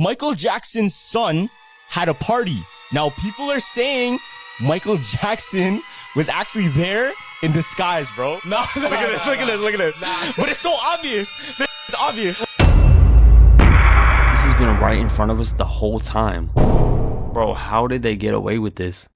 Michael Jackson's son had a party. Now, people are saying Michael Jackson was actually there in disguise, bro. No, look at this. Nah. But it's so obvious. It's obvious. This has been right in front of us the whole time. Bro, how did they get away with this?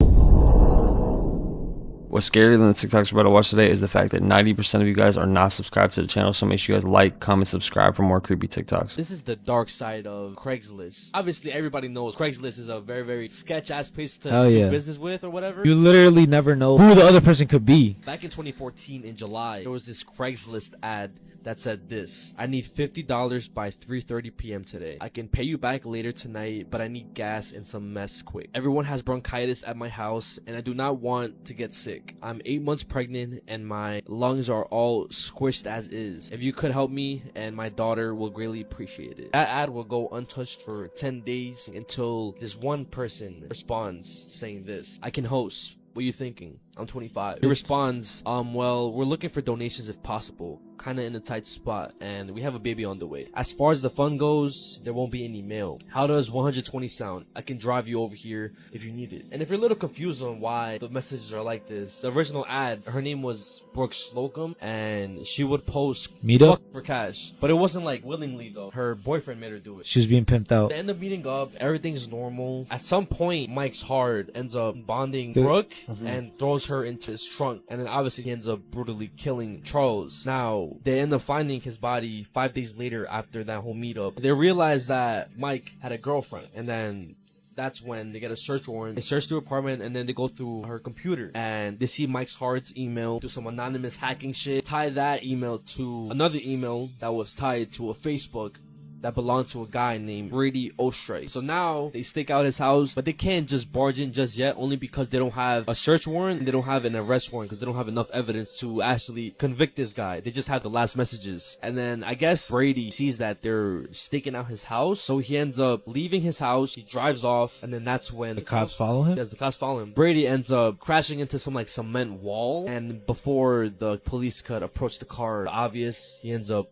What's scarier than the TikToks we're about to watch today is the fact that 90% of you guys are not subscribed to the channel, so make sure you guys like, comment, subscribe for more creepy TikToks. This is the dark side of Craigslist. Obviously, everybody knows Craigslist is a very, very sketch-ass place to do business with or whatever. You literally never know who the other person could be. Back in 2014, in July, there was this Craigslist ad that said this: I need $50 by 3:30 p.m. today. I can pay you back later tonight, but I need gas and some mess quick. Everyone has bronchitis at my house, and I do not want to get sick. I'm 8 months pregnant, and my lungs are all squished as is. If you could help me, and my daughter will greatly appreciate it. That ad will go untouched for 10 days until this one person responds saying this: I can host. What are you thinking? I'm 25. He responds, well, we're looking for donations if possible. Kind of in a tight spot, and we have a baby on the way. As far as the fund goes, there won't be any mail. How does 120 sound? I can drive you over here if you need it. And if you're a little confused on why the messages are like this, the original ad, her name was Brooke Slocum, and she would post Meetup for cash. But it wasn't like willingly though. Her boyfriend made her do it. She was being pimped out. They end up meeting up. Everything's normal. At some point, Mike's hard ends up bonding Brooke and throws her into his trunk. And then obviously he ends up brutally killing Charles. Now, they end up finding his body 5 days later after that whole meetup. They realize that Mike had a girlfriend, and then that's when they get a search warrant. They search through her apartment, and then they go through her computer, and they see Mike's Hart's email, do some anonymous hacking shit, tie that email to another email that was tied to a Facebook that belonged to a guy named Brady Ostray. So now they stake out his house, but they can't just barge in just yet, only because they don't have a search warrant and they don't have an arrest warrant, because they don't have enough evidence to actually convict this guy. They just have the last messages. And then I guess Brady sees that they're staking out his house, so he ends up leaving his house. He drives off, and then that's when the cops follow him. Yes, the cops follow him. Brady ends up crashing into some like cement wall, and before the police could approach the car, obvious, he ends up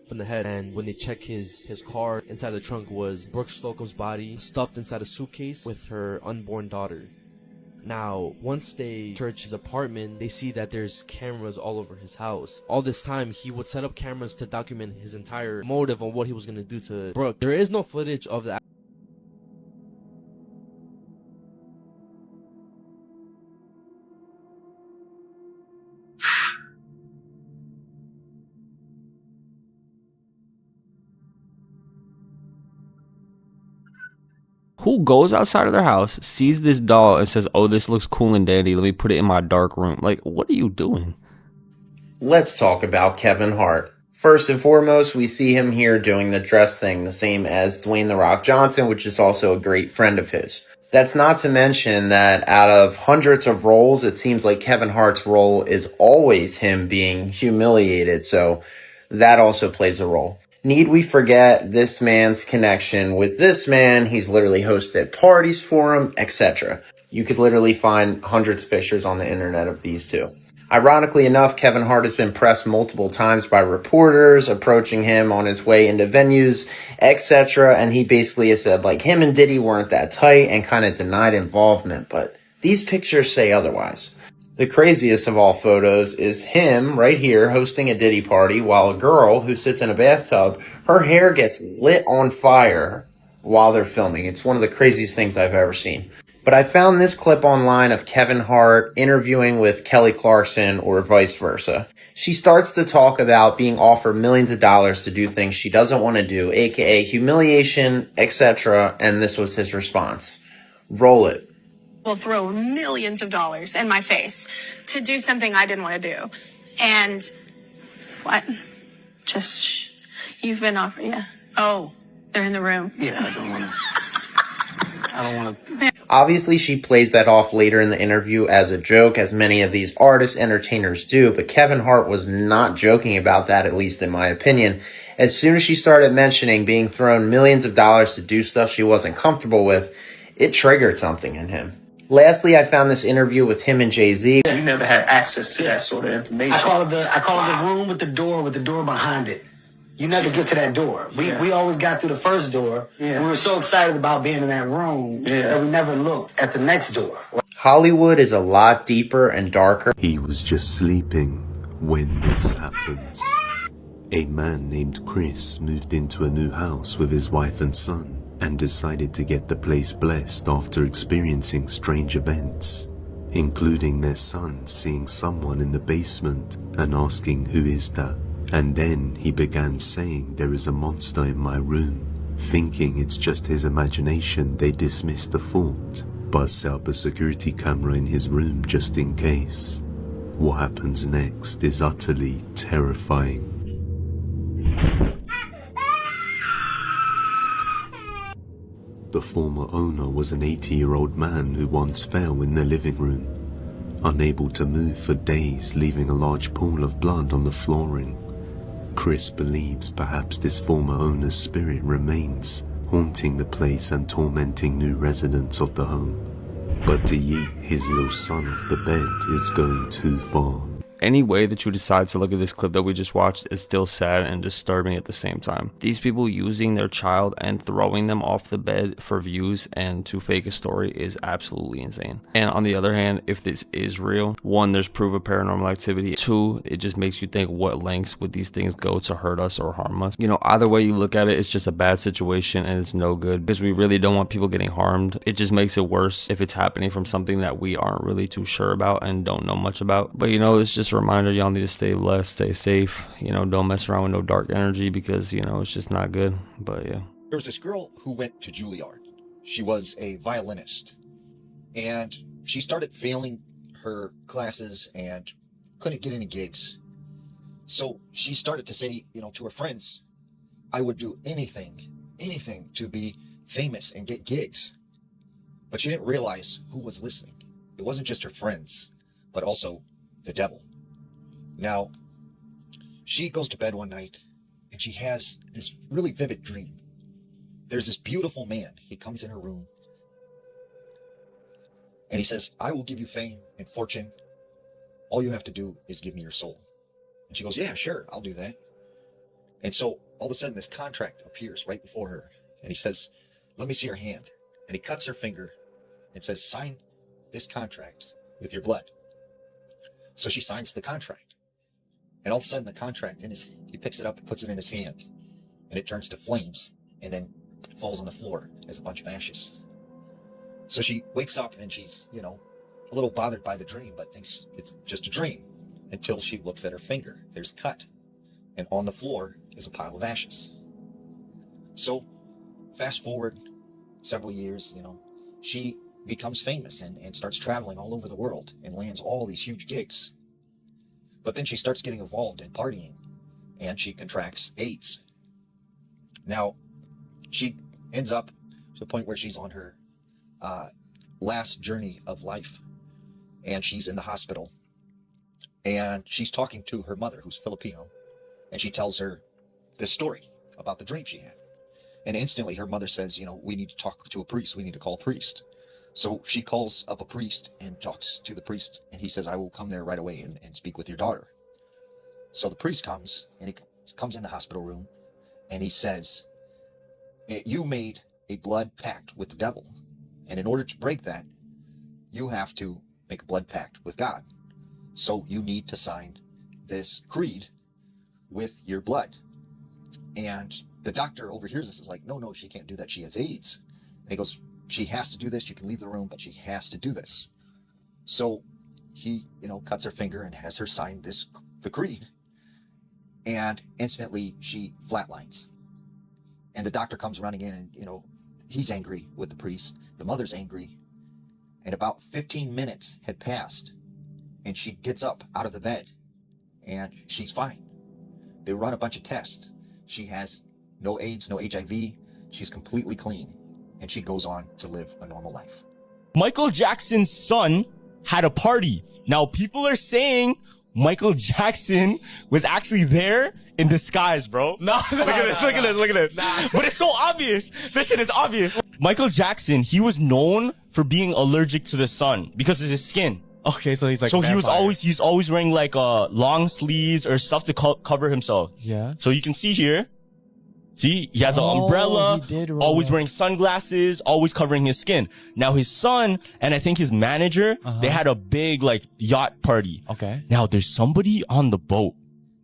in the head. And when they check his car, inside the trunk was Brooke Slocum's body stuffed inside a suitcase with her unborn daughter. Now, once they search his apartment, they see that there's cameras all over his house. All this time, he would set up cameras to document his entire motive on what he was going to do to Brooke. There is no footage of the Who goes outside of their house, sees this doll, and says, oh, this looks cool and dandy, let me put it in my dark room? Like, what are you doing? Let's talk about Kevin Hart. First and foremost, we see him here doing the dress thing, the same as Dwayne "The Rock" Johnson, which is also a great friend of his. That's not to mention that out of hundreds of roles, it seems like Kevin Hart's role is always him being humiliated, so that also plays a role. Need we forget this man's connection with this man? He's literally hosted parties for him, etc. You could literally find hundreds of pictures on the internet of these two. Ironically enough, Kevin Hart has been pressed multiple times by reporters approaching him on his way into venues, etc. And he basically has said, like, him and Diddy weren't that tight and kind of denied involvement. But these pictures say otherwise. The craziest of all photos is him right here hosting a Diddy party while a girl who sits in a bathtub, her hair gets lit on fire while they're filming. It's one of the craziest things I've ever seen. But I found this clip online of Kevin Hart interviewing with Kelly Clarkson or vice versa. She starts to talk about being offered millions of dollars to do things she doesn't want to do, aka humiliation, etc. And this was his response. Roll it. Will throw millions of dollars in my face to do something I didn't want to do. And what? You've been offered, yeah. Oh, they're in the room. Yeah, I don't want to. Obviously, she plays that off later in the interview as a joke, as many of these artist entertainers do, but Kevin Hart was not joking about that, at least in my opinion. As soon as she started mentioning being thrown millions of dollars to do stuff she wasn't comfortable with, it triggered something in him. Lastly, I found this interview with him and Jay-Z. You never had access to that sort of information. I call it the room with the door behind it. You never get to that door. We always got through the first door. Yeah. We were so excited about being in that room that we never looked at the next door. Hollywood is a lot deeper and darker. He was just sleeping when this happens. A man named Chris moved into a new house with his wife and son and decided to get the place blessed after experiencing strange events, including their son seeing someone in the basement and asking, "Who is that?" And then he began saying, "There is a monster in my room." Thinking it's just his imagination, they dismissed the thought, but set up a security camera in his room just in case. What happens next is utterly terrifying. The former owner was an 80-year-old man who once fell in the living room, unable to move for days, leaving a large pool of blood on the flooring. Chris believes perhaps this former owner's spirit remains, haunting the place and tormenting new residents of the home. But to yeet his little son off the bed is going too far. Any way that you decide to look at this clip that we just watched is still sad and disturbing at the same time. These people using their child and throwing them off the bed for views and to fake a story is absolutely insane. And on the other hand, if this is real, one, there's proof of paranormal activity. Two, it just makes you think, what lengths would these things go to hurt us or harm us? You know, either way you look at it, it's just a bad situation and it's no good, because we really don't want people getting harmed. It just makes it worse if it's happening from something that we aren't really too sure about and don't know much about. But you know, it's just a reminder, y'all need to stay blessed, stay safe, you know, don't mess around with no dark energy, because you know, it's just not good. But yeah, there was this girl who went to Juilliard. She was a violinist, and she started failing her classes and couldn't get any gigs. So she started to say, you know, to her friends, "I would do anything to be famous and get gigs." But she didn't realize who was listening. It wasn't just her friends, but also the devil. Now, she goes to bed one night and she has this really vivid dream. There's this beautiful man. He comes in her room and he says, "I will give you fame and fortune. All you have to do is give me your soul." And she goes, "Yeah, sure, I'll do that." And so all of a sudden this contract appears right before her and he says, "Let me see your hand." And he cuts her finger and says, "Sign this contract with your blood." So she signs the contract. And all of a sudden the contract he picks it up and puts it in his hand, and it turns to flames and then falls on the floor as a bunch of ashes. So she wakes up and she's, you know, a little bothered by the dream, but thinks it's just a dream, until she looks at her finger. There's a cut, and on the floor is a pile of ashes. So fast forward several years, you know, she becomes famous and starts traveling all over the world and lands all these huge gigs. But then she starts getting involved in partying, and she contracts AIDS. Now, she ends up to the point where she's on her last journey of life, and she's in the hospital, and she's talking to her mother, who's Filipino, and she tells her this story about the dream she had. And instantly her mother says, you know, "We need to talk to a priest. We need to call a priest." So she calls up a priest and talks to the priest, and he says, "I will come there right away and speak with your daughter." So the priest comes, and he comes in the hospital room, and he says, "You made a blood pact with the devil, and in order to break that, you have to make a blood pact with God. So you need to sign this creed with your blood." And the doctor overhears this, is like, no, she can't do that. She has AIDS. And he goes, "She has to do this. You can leave the room, but she has to do this." So he, you know, cuts her finger and has her sign the creed. And instantly she flatlines. And the doctor comes running in, and, you know, he's angry with the priest. The mother's angry. And about 15 minutes had passed, and she gets up out of the bed, and she's fine. They run a bunch of tests. She has no AIDS, no HIV. She's completely clean. And she goes on to live a normal life. Michael Jackson's son had a party. Now, people are saying Michael Jackson was actually there in disguise, bro. No, look at this. Nah. But it's so obvious. This shit is obvious. Michael Jackson, he was known for being allergic to the sun because of his skin. Okay, so he's like. So he's always wearing like long sleeves or stuff to cover himself. Yeah. So you can see here, See, he has an umbrella, he did roll always up. wearing sunglasses, always covering his skin. Now his son and I think his manager, they had a big like yacht party. Okay. Now there's somebody on the boat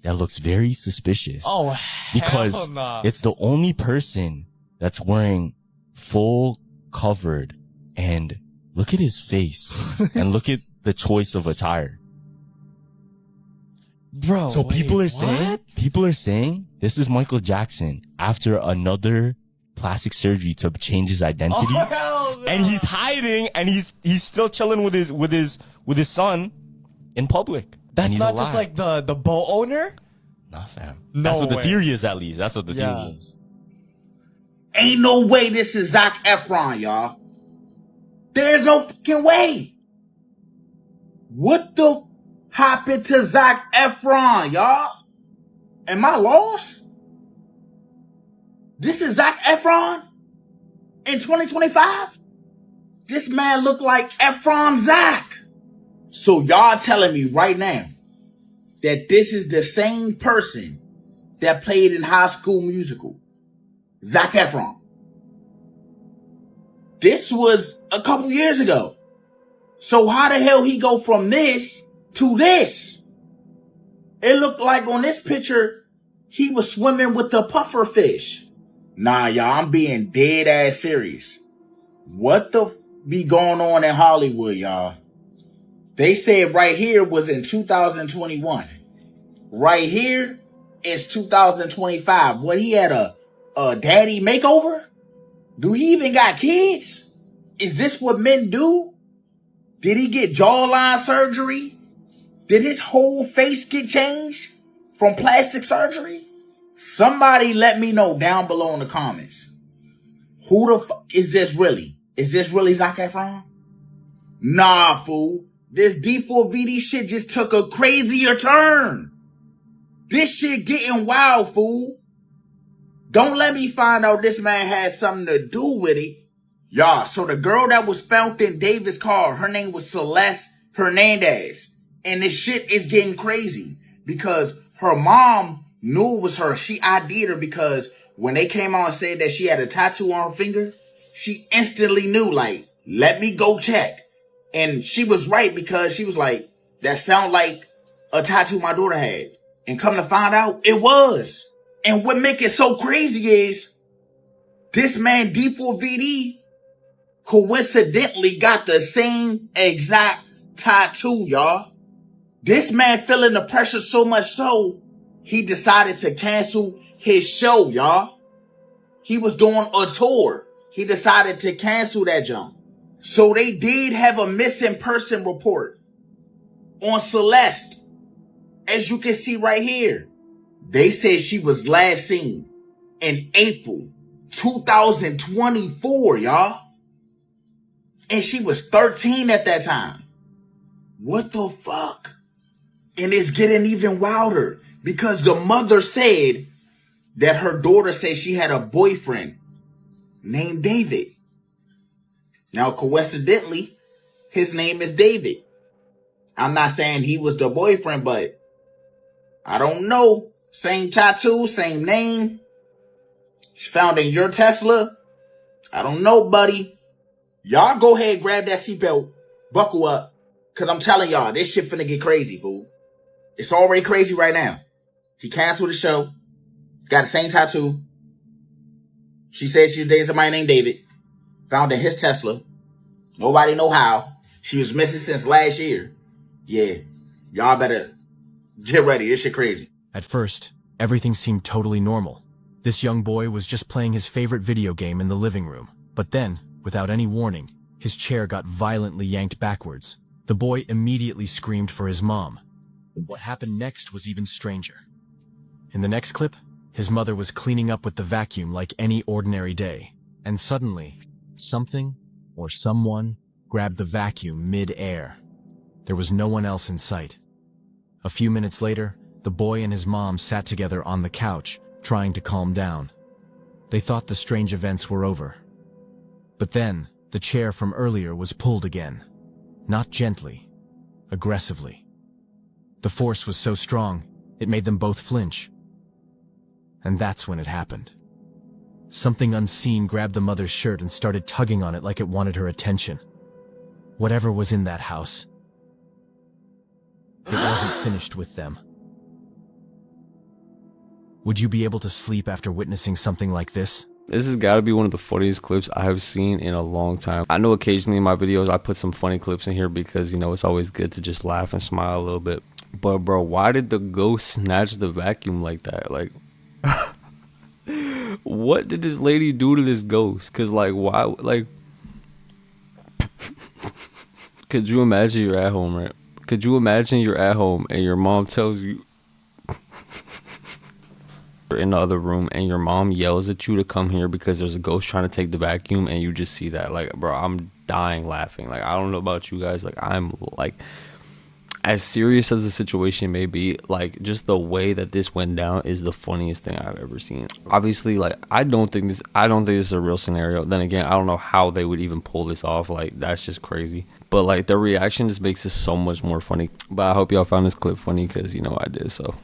that looks very suspicious. Oh, because hell nah. it's the only person that's wearing full covered, and look at his face and look at the choice of attire. Bro, So people are what? saying this is Michael Jackson after another plastic surgery to change his identity. Oh, hell no. And he's hiding, and he's still chilling with his son in public. That's And he's not just alive. like the boat owner? Nah, fam. No That's what the way. theory is, at least. That's what the theory is. Ain't no way this is Zac Efron, y'all. There's no fucking way. What the happened to Zac Efron, y'all? Am I lost? This is Zac Efron in 2025? This man look like Efron Zac. So y'all telling me right now that this is the same person that played in High School Musical, Zac Efron. This was a couple years ago. So how the hell he go from this to this? It looked like on this picture, he was swimming with the puffer fish. Nah, y'all, I'm being dead ass serious. What the be going on in Hollywood, y'all? They said right here was in 2021. Right here is 2025. What, he had a daddy makeover? Do he even got kids? Is this what men do? Did he get jawline surgery? Did his whole face get changed from plastic surgery? Somebody let me know down below in the comments. Who the fuck is this really? Is this really Zac Efron? Nah, fool. This D4VD shit just took a crazier turn. This shit getting wild, fool. Don't let me find out this man had something to do with it. Y'all, so the girl that was found in Davis' car, her name was Celeste Hernandez. And this shit is getting crazy because her mom knew it was her. She ID'd her because when they came on and said that she had a tattoo on her finger, she instantly knew, like, let me go check. And she was right because she was like, that sound like a tattoo my daughter had. And come to find out, it was. And what make it so crazy is this man D4VD coincidentally got the same exact tattoo, y'all. This man feeling the pressure so much so, he decided to cancel his show, y'all. He was doing a tour. He decided to cancel that jump. So they did have a missing person report on Celeste. As you can see right here. They said she was last seen in April 2024, y'all. And she was 13 at that time. What the fuck? And it's getting even wilder because the mother said that her daughter said she had a boyfriend named David. Now, coincidentally, his name is David. I'm not saying he was the boyfriend, but I don't know. Same tattoo, same name. It's found in your Tesla. I don't know, buddy. Y'all go ahead, grab that seatbelt, buckle up, because I'm telling y'all, this shit finna get crazy, fool. It's already crazy right now. He canceled the show. Got the same tattoo. She said she was dating somebody named David. Found in his Tesla. Nobody know how. She was missing since last year. Yeah. Y'all better get ready. This shit crazy. At first, everything seemed totally normal. This young boy was just playing his favorite video game in the living room. But then, without any warning, his chair got violently yanked backwards. The boy immediately screamed for his mom. What happened next was even stranger. In the next clip, his mother was cleaning up with the vacuum like any ordinary day. And suddenly, something or someone grabbed the vacuum mid-air. There was no one else in sight. A few minutes later, the boy and his mom sat together on the couch, trying to calm down. They thought the strange events were over. But then, the chair from earlier was pulled again. Not gently, aggressively. The force was so strong, it made them both flinch. And that's when it happened. Something unseen grabbed the mother's shirt and started tugging on it like it wanted her attention. Whatever was in that house, it wasn't finished with them. Would you be able to sleep after witnessing something like this? This has got to be one of the funniest clips I have seen in a long time. I know occasionally in my videos I put some funny clips in here because, you know, it's always good to just laugh and smile a little bit. But bro, why did the ghost snatch the vacuum like that? Like, what did this lady do to this ghost? Cause like, why? Like, could you imagine you're at home, right? Could you imagine you're at home and your mom tells you in the other room and your mom yells at you to come here because there's a ghost trying to take the vacuum, and you just see that? Like, bro, I'm dying laughing. Like, I don't know about you guys, like, I'm like, as serious as the situation may be, like, just the way that this went down is the funniest thing I've ever seen. Obviously, like, I don't think this is a real scenario. Then again, I don't know how they would even pull this off. Like, that's just crazy. But like, the reaction just makes this so much more funny. But I hope y'all found this clip funny, because, you know, I did. So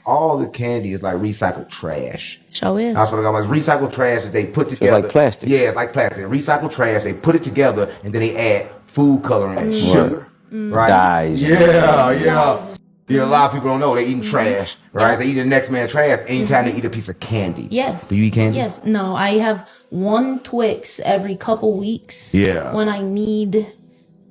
all the candy is like recycled trash. Sure is. That's what I'm talking about. It's recycled trash that they put together. It's like plastic. Yeah, it's like plastic. Recycled trash. They put it together and then they add food coloring and sugar. Right? Dyes. Yeah. Yeah, a lot of people don't know. They eating trash, right? They eat the next man's trash anytime they eat a piece of candy. Yes. Do you eat candy? Yes. No, I have one Twix every couple weeks. Yeah. When I need.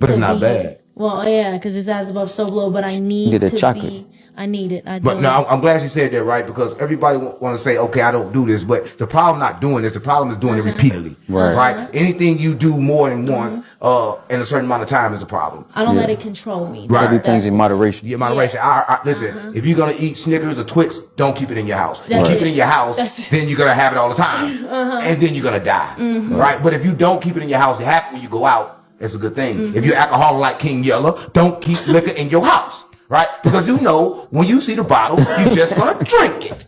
But it's not bad. Well, yeah, because it's as above, so below. But I need Get a to chocolate. be. I need it. I But don't. no, I'm glad you said that, right? Because everybody want to say, okay, I don't do this. But the problem not doing this, the problem is doing it repeatedly. Right? Anything you do more than once in a certain amount of time is a problem. I don't let it control me. Right. Everything's in moderation. Yeah, moderation. Listen, if you're going to eat Snickers or Twix, don't keep it in your house. You That's keep it. it in your house, That's it. then you're going to have it all the time. And then you're going to die. Right? But if you don't keep it in your house, it happens when you go out. It's a good thing. If you're alcoholic like King Yella, don't keep liquor in your house. Right? Because you know, when you see the bottle, you're just gonna drink it.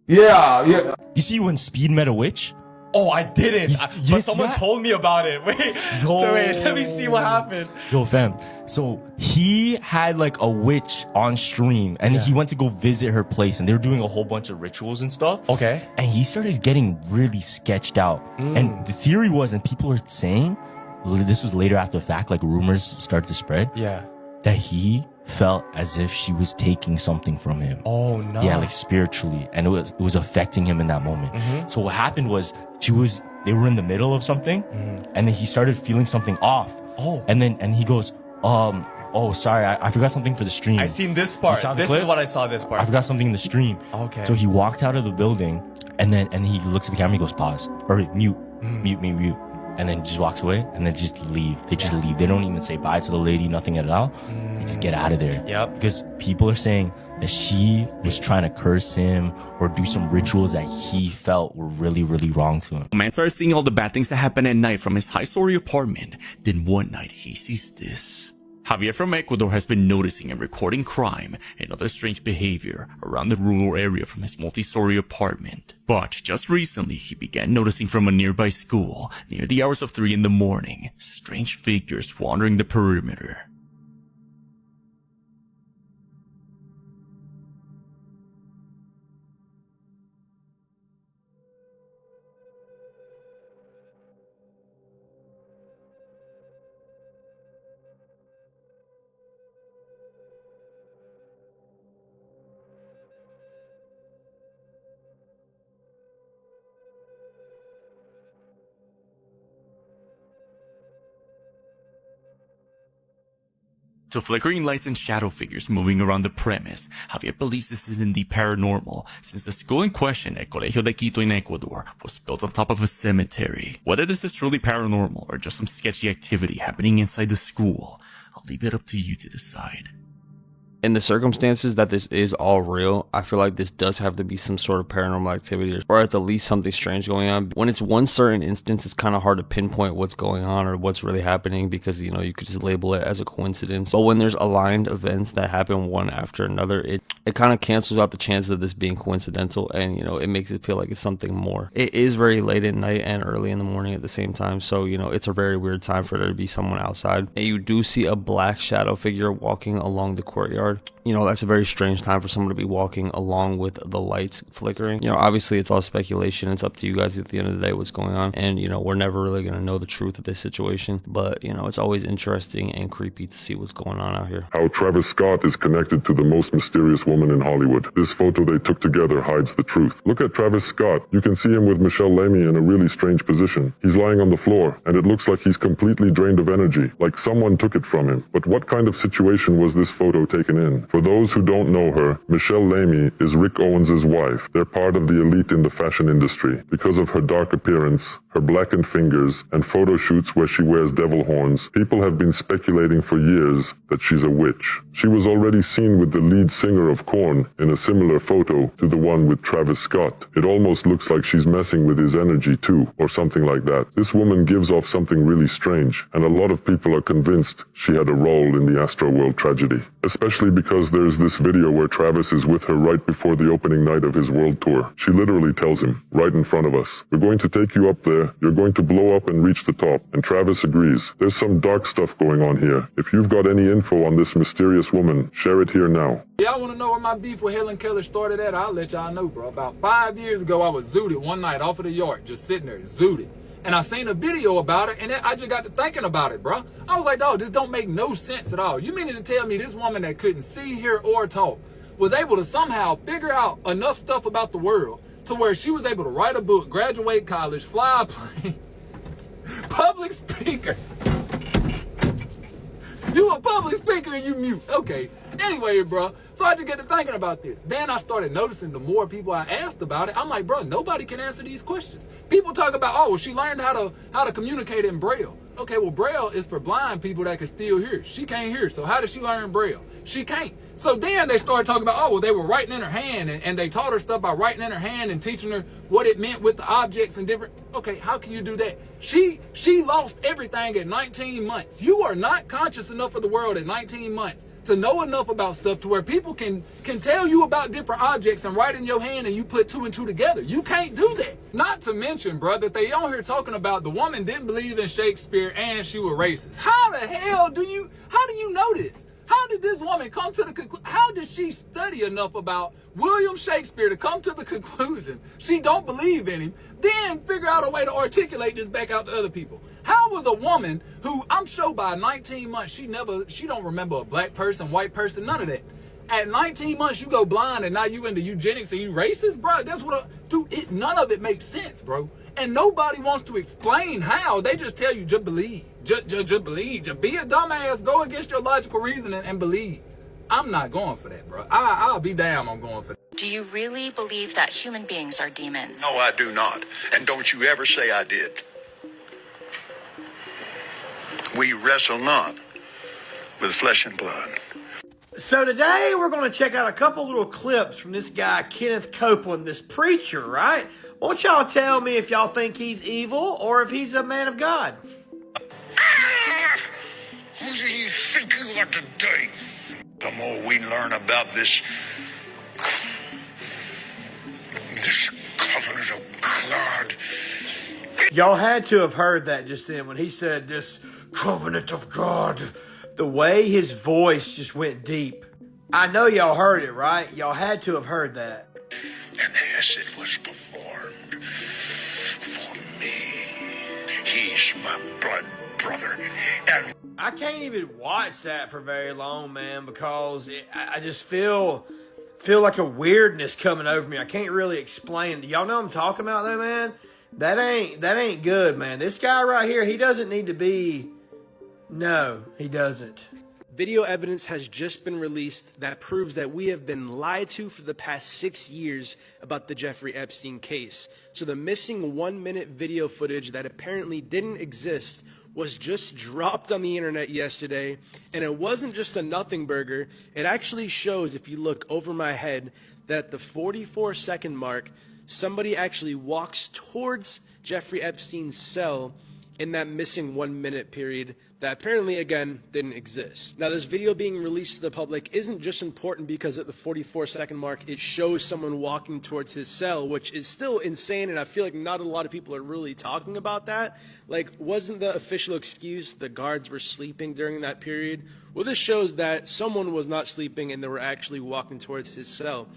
Yeah. You see when Speed met a witch? Oh, I didn't. But someone that? told me about it. Wait, let me see what happened. Yo, fam. So he had like a witch on stream, and he went to go visit her place, and they were doing a whole bunch of rituals and stuff. Okay. And he started getting really sketched out. And the theory was, and people were saying, this was later after the fact, like rumors started to spread. Yeah. That he felt as if she was taking something from him. Oh no. Yeah, like spiritually, and it was affecting him in that moment. So what happened was they were in the middle of something, and then he started feeling something off. Oh. And he goes, oh, sorry, I forgot something for the stream. I seen this You part. saw the This clip? is what I saw. This part. I forgot something in the stream. Okay. So he walked out of the building, and he looks at the camera, he goes, pause, or mute. And then just walks away, and then just leave. They just leave. They don't even say bye to the lady, nothing at all. They just get out of there. Yep. Because people are saying that she was trying to curse him or do some rituals that he felt were really, really wrong to him. Man started seeing all the bad things that happen at night from his high-story apartment. Then one night he sees this. Javier from Ecuador has been noticing and recording crime and other strange behavior around the rural area from his multi-story apartment. But just recently, he began noticing from a nearby school, near the hours of 3 in the morning, strange figures wandering the perimeter. To flickering lights and shadow figures moving around the premise, Javier believes this is indeed paranormal, since the school in question, El Colegio de Quito in Ecuador, was built on top of a cemetery. Whether this is truly paranormal or just some sketchy activity happening inside the school, I'll leave it up to you to decide. in the circumstances that this is all real, I feel like this does have to be some sort of paranormal activity or at the least something strange going on. When it's one certain instance, it's kind of hard to pinpoint what's going on or what's really happening because, you know, you could just label it as a coincidence. But when there's aligned events that happen one after another, it kind of cancels out the chances of this being coincidental, and, you know, it makes it feel like it's something more. It is very late at night and early in the morning at the same time, so, you know, it's a very weird time for there to be someone outside. And you do see a black shadow figure walking along the courtyard backyard. You know, that's a very strange time for someone to be walking along with the lights flickering. You know, obviously it's all speculation. It's up to you guys at the end of the day what's going on. And, you know, we're never really going to know the truth of this situation. But, you know, it's always interesting and creepy to see what's going on out here. How Travis Scott is connected to the most mysterious woman in Hollywood. This photo they took together hides the truth. Look at Travis Scott. You can see him with Michelle Lamy in a really strange position. He's lying on the floor, and it looks like he's completely drained of energy, like someone took it from him. But what kind of situation was this photo taken in? For those who don't know her, Michelle Lamy is Rick Owens' wife. They're part of the elite in the fashion industry. Because of her dark appearance, her blackened fingers, and photo shoots where she wears devil horns, people have been speculating for years that she's a witch. She was already seen with the lead singer of Korn in a similar photo to the one with Travis Scott. It almost looks like she's messing with his energy too, or something like that. This woman gives off something really strange, and a lot of people are convinced she had a role in the Astroworld tragedy. Especially because there's this video where Travis is with her right before the opening night of his world tour. She literally tells him, right in front of us, "We're going to take you up there, you're going to blow up and reach the top." And Travis agrees. There's some dark stuff going on here. If you've got any info on this mysterious woman, share it here now. Y'all want to know where my beef with Helen Keller started at? I'll let y'all know, bro. About 5 years ago, I was zooted one night off of the yard, just sitting there, zooted. And I seen a video about it, and I just got to thinking about it, bro. I was like, dog, this don't make no sense at all. You meaning to tell me this woman that couldn't see, hear, or talk was able to somehow figure out enough stuff about the world to where she was able to write a book, graduate college, fly a plane, public speaker. You a public speaker and you mute. Okay. Anyway, bro. So I just get to thinking about this. Then I started noticing the more people I asked about it, I'm like, bro, nobody can answer these questions. People talk about, oh, well, she learned how to communicate in Braille. Okay, well, Braille is for blind people that can still hear. She can't hear. So how did she learn Braille? She can't. So then they started talking about, oh, well, they were writing in her hand, and they taught her stuff by writing in her hand and teaching her what it meant with the objects and different. Okay, how can you do that? She lost everything at 19 months. You are not conscious enough of the world at 19 months to know enough about stuff to where people can tell you about different objects and write in your hand and you put two and two together. You can't do that. Not to mention, bro, that they on here talking about the woman didn't believe in Shakespeare and she was racist. How the hell do you know this? How did this woman come to the conclusion? How did she study enough about William Shakespeare to come to the conclusion she don't believe in him, then figure out a way to articulate this back out to other people? How was a woman who, I'm sure by 19 months, she don't remember a black person, white person, none of that. At 19 months, you go blind and now you into eugenics and you racist, bro? That's dude, none of it makes sense, bro. And nobody wants to explain how. They just tell you, just believe. Just believe. Just be a dumbass. Go against your logical reasoning and believe. I'm not going for that, bro. I'll be damn I'm going for that. Do you really believe that human beings are demons? No, I do not. And don't you ever say I did. We wrestle not with flesh and blood. So today we're going to check out a couple little clips from this guy, Kenneth Copeland, this preacher, right? Won't y'all tell me if y'all think he's evil or if he's a man of God? Who do you think you are today? The more we learn about this covenant of God. Y'all had to have heard that just then when he said this covenant of God. The way his voice just went deep. I know y'all heard it, right? Y'all had to have heard that. And as it was performed for me, he's my blood brother. And I can't even watch that for very long, man, because I just feel like a weirdness coming over me. I can't really explain. Do y'all know what I'm talking about though, man? That ain't good, man. This guy right here, he doesn't need to be. No, he doesn't. Video evidence has just been released that proves that we have been lied to for the past 6 years about the Jeffrey Epstein case. So the missing 1-minute video footage that apparently didn't exist was just dropped on the internet yesterday, and it wasn't just a nothing burger. It actually shows, if you look over my head, that at the 44-second mark, somebody actually walks towards Jeffrey Epstein's cell. in that missing 1 minute period that apparently, again, didn't exist. Now, this video being released to the public isn't just important because at the 44-second mark, it shows someone walking towards his cell, which is still insane, and I feel like not a lot of people are really talking about that. Like, wasn't the official excuse the guards were sleeping during that period? Well, this shows that someone was not sleeping and they were actually walking towards his cell.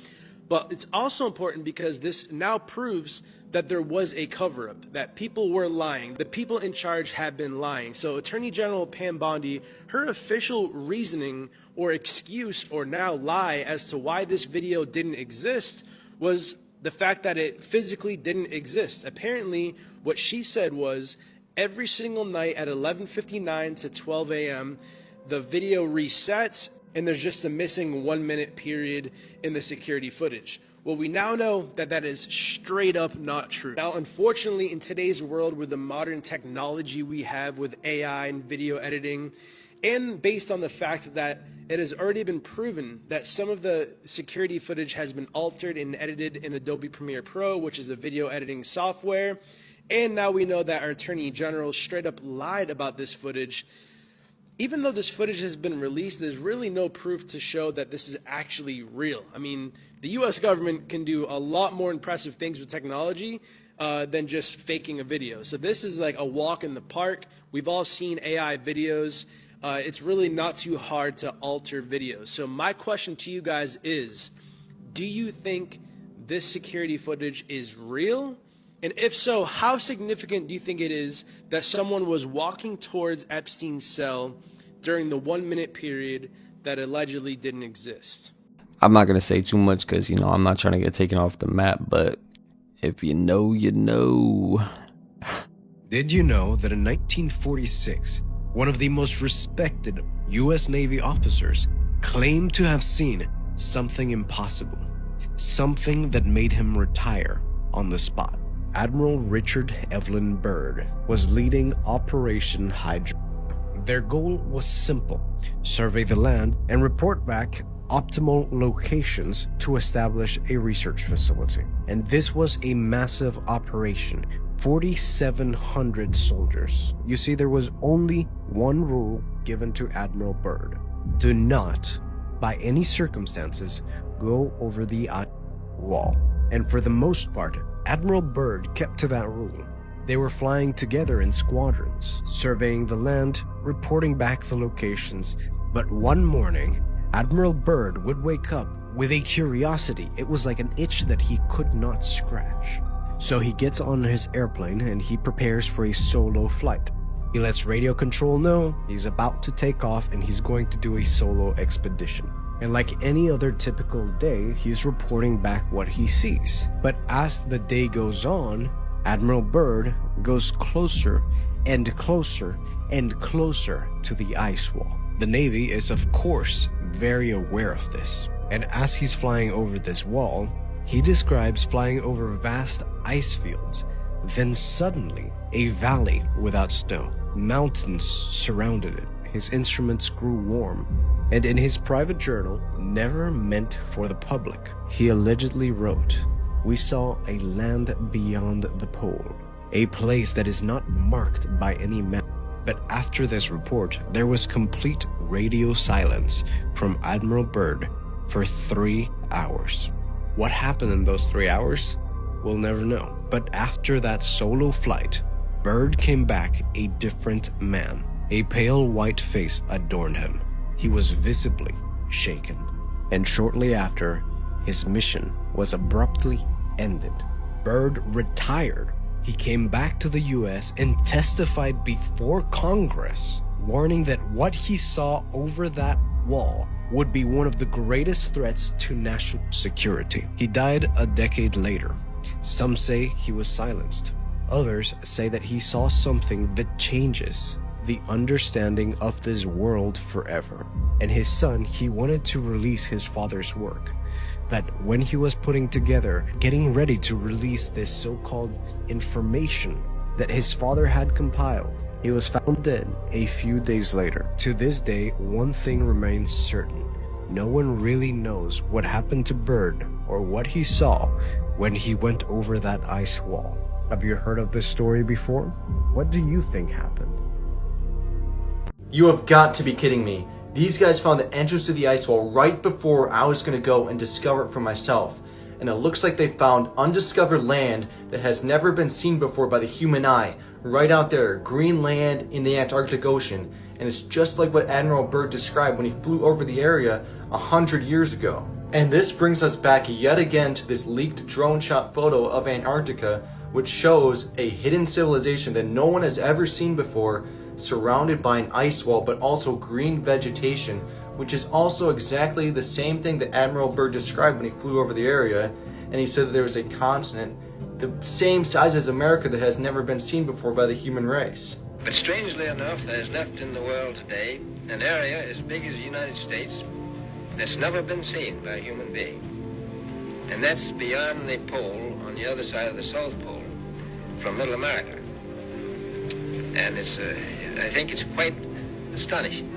But it's also important because this now proves that there was a cover-up, that people were lying. The people in charge have been lying. So Attorney General Pam Bondi, her official reasoning or excuse or now lie as to why this video didn't exist was the fact that it physically didn't exist. Apparently, what she said was every single night at 11:59 to 12 a.m., the video resets and there's just a missing 1 minute period in the security footage. Well, we now know that that is straight up not true. Now, unfortunately, in today's world with the modern technology we have with AI and video editing, and based on the fact that it has already been proven that some of the security footage has been altered and edited in Adobe Premiere Pro, which is a video editing software, and now we know that our Attorney General straight up lied about this footage. Even though this footage has been released, there's really no proof to show that this is actually real. I mean, the US government can do a lot more impressive things with technology than just faking a video. So this is like a walk in the park. We've all seen AI videos. It's really not too hard to alter videos. So my question to you guys is, do you think this security footage is real? And if so, how significant do you think it is that someone was walking towards Epstein's cell during the 1 minute period that allegedly didn't exist? I'm not going to say too much because, you know, I'm not trying to get taken off the map, but if you know, you know. Did you know that in 1946, one of the most respected U.S. Navy officers claimed to have seen something impossible, something that made him retire on the spot? Admiral Richard Evelyn Byrd was leading Operation Hydra. Their goal was simple: survey the land and report back optimal locations to establish a research facility. And this was a massive operation, 4,700 soldiers. You see, there was only one rule given to Admiral Byrd: do not, by any circumstances, go over the wall. And for the most part, Admiral Byrd kept to that rule. They were flying together in squadrons, surveying the land, reporting back the locations. But one morning, Admiral Byrd would wake up with a curiosity. It was like an itch that he could not scratch. So he gets on his airplane and he prepares for a solo flight. He lets radio control know he's about to take off and he's going to do a solo expedition. And like any other typical day, he's reporting back what he sees. But as the day goes on, Admiral Byrd goes closer and closer and closer to the ice wall. The Navy is, of course, very aware of this. And as he's flying over this wall, he describes flying over vast ice fields. Then suddenly, a valley without snow. Mountains surrounded it. His instruments grew warm. And in his private journal, never meant for the public, he allegedly wrote, "We saw a land beyond the pole, a place that is not marked by any map." But after this report, there was complete radio silence from Admiral Byrd for 3 hours. What happened in those 3 hours? We'll never know. But after that solo flight, Byrd came back a different man. A pale white face adorned him. He was visibly shaken. And shortly after, his mission was abruptly ended. Byrd retired. He came back to the US and testified before Congress, warning that what he saw over that wall would be one of the greatest threats to national security. He died a decade later. Some say he was silenced. Others say that he saw something that changes the understanding of this world forever. And his son, he wanted to release his father's work. But when he was getting ready to release this so-called information that his father had compiled, he was found dead a few days later. To this day, one thing remains certain. No one really knows what happened to Byrd or what he saw when he went over that ice wall. Have you heard of this story before? What do you think happened? You have got to be kidding me. These guys found the entrance to the ice wall right before I was going to go and discover it for myself. And it looks like they found undiscovered land that has never been seen before by the human eye. Right out there, green land in the Antarctic Ocean. And it's just like what Admiral Byrd described when he flew over the area 100 years ago. And this brings us back yet again to this leaked drone shot photo of Antarctica, which shows a hidden civilization that no one has ever seen before, surrounded by an ice wall but also green vegetation, which is also exactly the same thing that Admiral Byrd described when he flew over the area. And he said that there was a continent the same size as America that has never been seen before by the human race. But strangely enough, there's left in the world today an area as big as the United States that's never been seen by a human being. And that's beyond the pole, on the other side of the South Pole, from Middle America. And I think it's quite astonishing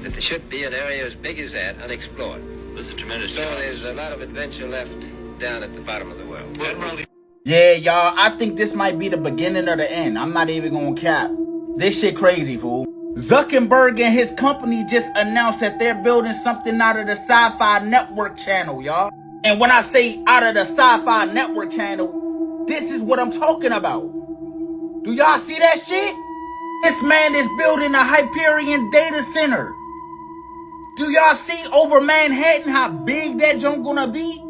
that there should be an area as big as that unexplored. It's a tremendous So there's a lot of adventure left down at the bottom of the world. Yeah, y'all, I think this might be the beginning of the end. I'm not even gonna cap. This shit crazy, fool. Zuckerberg and his company just announced that they're building something out of the Sci-Fi Network channel, y'all. And when I say out of the Sci-Fi Network channel, this is what I'm talking about. Do y'all see that shit? This man is building a Hyperion data center. Do y'all see over Manhattan how big that junk gonna be?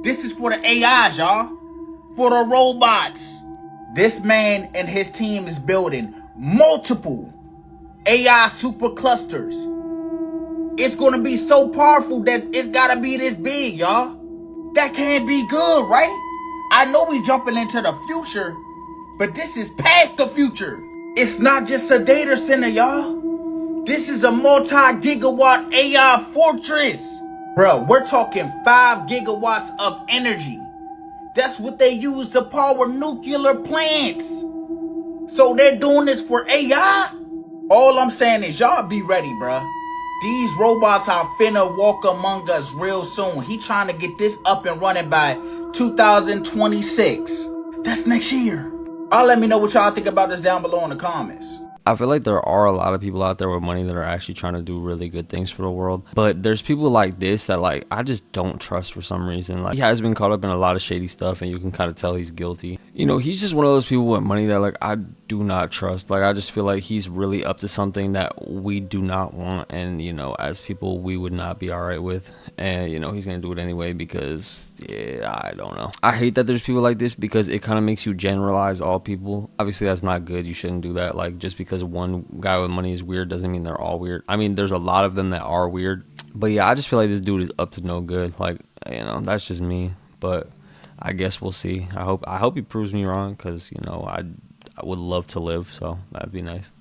This is for the AIs, y'all. For the robots. This man and his team is building multiple AI superclusters. It's gonna be so powerful that it's gotta be this big, y'all. That can't be good, right? I know we jumping into the future, but this is past the future. It's not just a data center, y'all. This is a multi-gigawatt AI fortress. Bro, we're talking 5 gigawatts of energy. That's what they use to power nuclear plants. So they're doing this for AI? All I'm saying is y'all be ready, bruh. These robots are finna walk among us real soon. He trying to get this up and running by 2026. That's next year. Y'all let me know what y'all think about this down below in the comments. I feel like there are a lot of people out there with money that are actually trying to do really good things for the world. But there's people like this that, like, I just don't trust for some reason. Like, he has been caught up in a lot of shady stuff and you can kind of tell he's guilty. You know, he's just one of those people with money that, like, I do not trust. Like, I just feel like he's really up to something that we do not want. And, you know, as people, we would not be all right with. And, you know, he's going to do it anyway because, yeah, I don't know. I hate that there's people like this because it kind of makes you generalize all people. Obviously, that's not good. You shouldn't do that. Like, just because one guy with money is weird doesn't mean they're all weird. I mean, there's a lot of them that are weird. But, yeah, I just feel like this dude is up to no good. Like, you know, that's just me. But I guess we'll see. I hope he proves me wrong because, you know, I would love to live, so that'd be nice.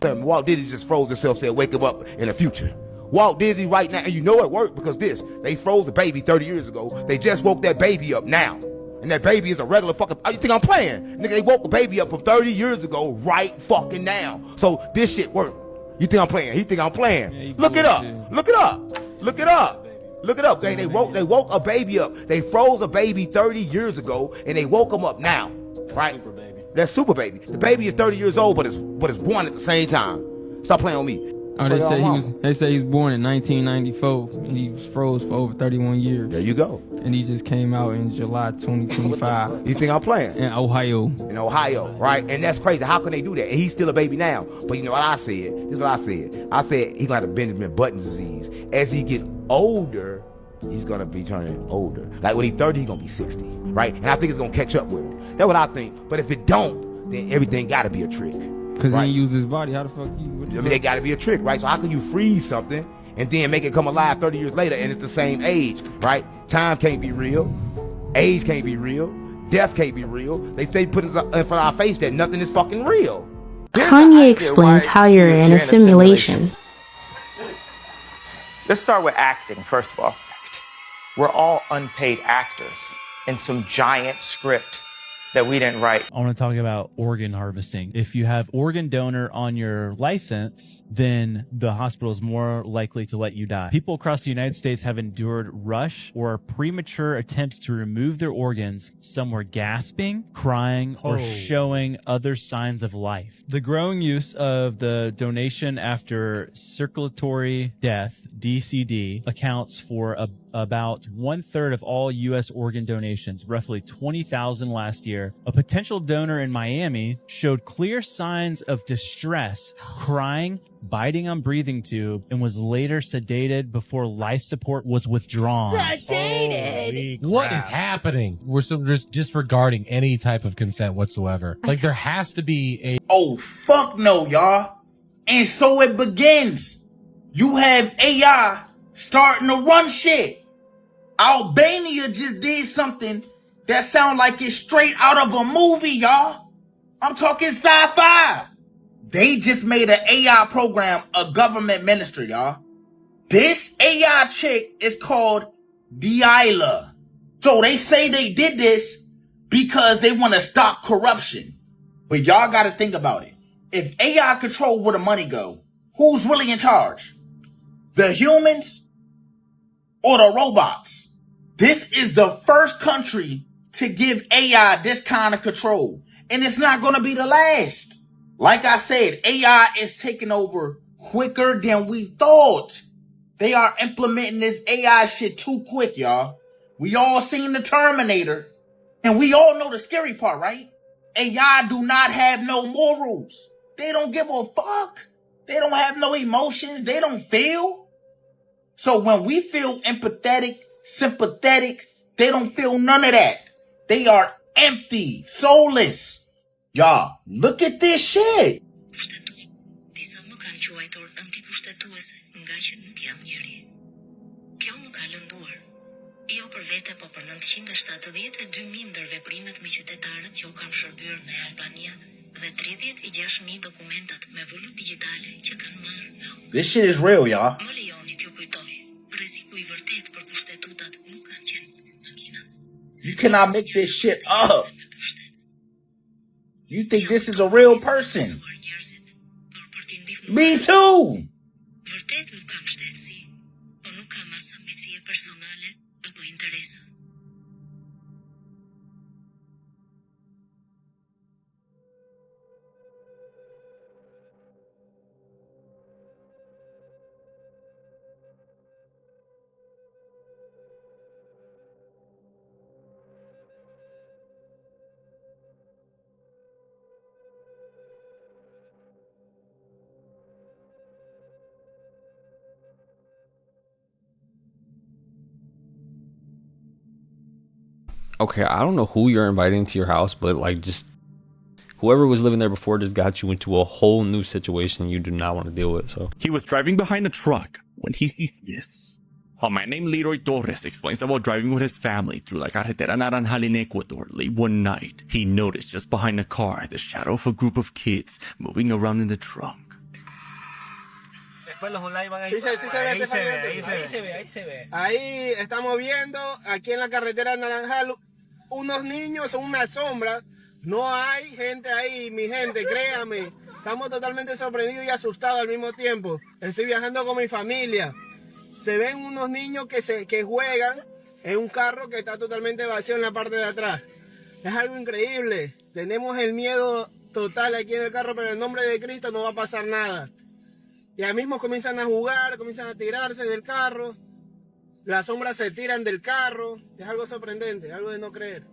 Walt Disney just froze himself, said wake him up in the future. Walt Disney right now, and you know it worked because they froze the baby 30 years ago. They just woke that baby up now. And that baby is a regular fucking, oh, you think I'm playing? Nigga, they woke the baby up from 30 years ago right fucking now. So this shit worked. You think I'm playing? He think I'm playing. Yeah, look it up. Look it up. Look it up. Look it up. They woke a baby up. They froze a baby 30 years ago and they woke him up now. Right? Super baby. That's super baby. The baby is 30 years old, but it's born at the same time. Stop playing with me. Oh, they say he was born in 1994 and he was froze for over 31 years. There you go. And he just came out in July 2025. You think I'm playing? In Ohio. In Ohio, right? And that's crazy. How can they do that? And he's still a baby now. But you know what I said? This is what I said. I said he's gonna have Benjamin Button disease. As he get older, he's gonna be turning older. Like when he's 30, he's gonna be 60, right? And I think it's gonna catch up with him. That's what I think. But if it don't, then everything gotta be a trick. Because he ain't used his body. How the fuck you? I mean, they gotta be a trick, right? So how can you freeze something and then make it come alive 30 years later and it's the same age, right? Time can't be real. Age can't be real. Death can't be real. They say put in front of our face that nothing is fucking real. Kanye explains how you're in a simulation. Let's start with acting, first of all. We're all unpaid actors in some giant script that we didn't write. I want to talk about organ harvesting. If you have organ donor on your license, then the hospital is more likely to let you die. People across the United States have endured rush or premature attempts to remove their organs. Some were gasping, crying, or showing other signs of life. The growing use of the donation after circulatory death, DCD, accounts for about 1/3 of all U.S. organ donations, roughly 20,000 last year. A potential donor in Miami showed clear signs of distress, crying, biting on breathing tube, and was later sedated before life support was withdrawn. Sedated? What is happening? We're so just disregarding any type of consent whatsoever. Like, there has to be a... Oh, fuck no, y'all. And so it begins. You have AI starting to run shit. Albania just did something that sound like it's straight out of a movie, y'all. I'm talking sci-fi. They just made an AI program a government ministry, y'all. This AI chick is called Delilah. So they say they did this because they want to stop corruption. But y'all got to think about it. If AI control where the money go, who's really in charge? The humans or the robots? This is the first country to give AI this kind of control. And it's not going to be the last. Like I said, AI is taking over quicker than we thought. They are implementing this AI shit too quick, y'all. We all seen the Terminator. And we all know the scary part, right? AI do not have no morals. They don't give a fuck. They don't have no emotions. They don't feel. So when we feel empathetic, sympathetic, they don't feel none of that. They are empty, soulless. Y'all, look at this shit. Disa më kanë quajtur antikushtetuese nga që nuk jam njeri. Kjo më ka lënduar. Jo për vete, po për 972 ndër veprimet me qytetarët që u kam shërbyer në Albania dhe 36.000 dokumentat me vullnet digjitale që kanë marrë nga unë. This shit is real, y'all. Më lejoni t'ju kujtoj. Rreziku i vërtet për kushtetutat nuk kanë qenë makina. You cannot make this shit up. You think this is a real person? Me too. Vërtet nuk kam shtetësi, po nuk kam as ambicie personale apo interese. Okay, I don't know who you're inviting to your house, but like, just whoever was living there before just got you into a whole new situation you do not want to deal with. So he was driving behind a truck when he sees this. A man named Leroy Torres explains about driving with his family through La Carretera Naranjal in Ecuador late one night. He noticed just behind the car the shadow of a group of kids moving around in the trunk. Sí se ve. Ahí estamos viendo, aquí en la carretera Naranjal, unos niños, una sombra. No hay gente ahí, mi gente, créame. Estamos totalmente sorprendidos y asustados al mismo tiempo. Estoy viajando con mi familia. Se ven unos niños que juegan en un carro que está totalmente vacío en la parte de atrás. Es algo increíble. Tenemos el miedo total aquí en el carro, pero en el nombre de Cristo no va a pasar nada. Ya mismo comienzan a jugar, comienzan a tirarse del carro. Las sombras se tiran del carro. Es algo sorprendente, algo de no creer.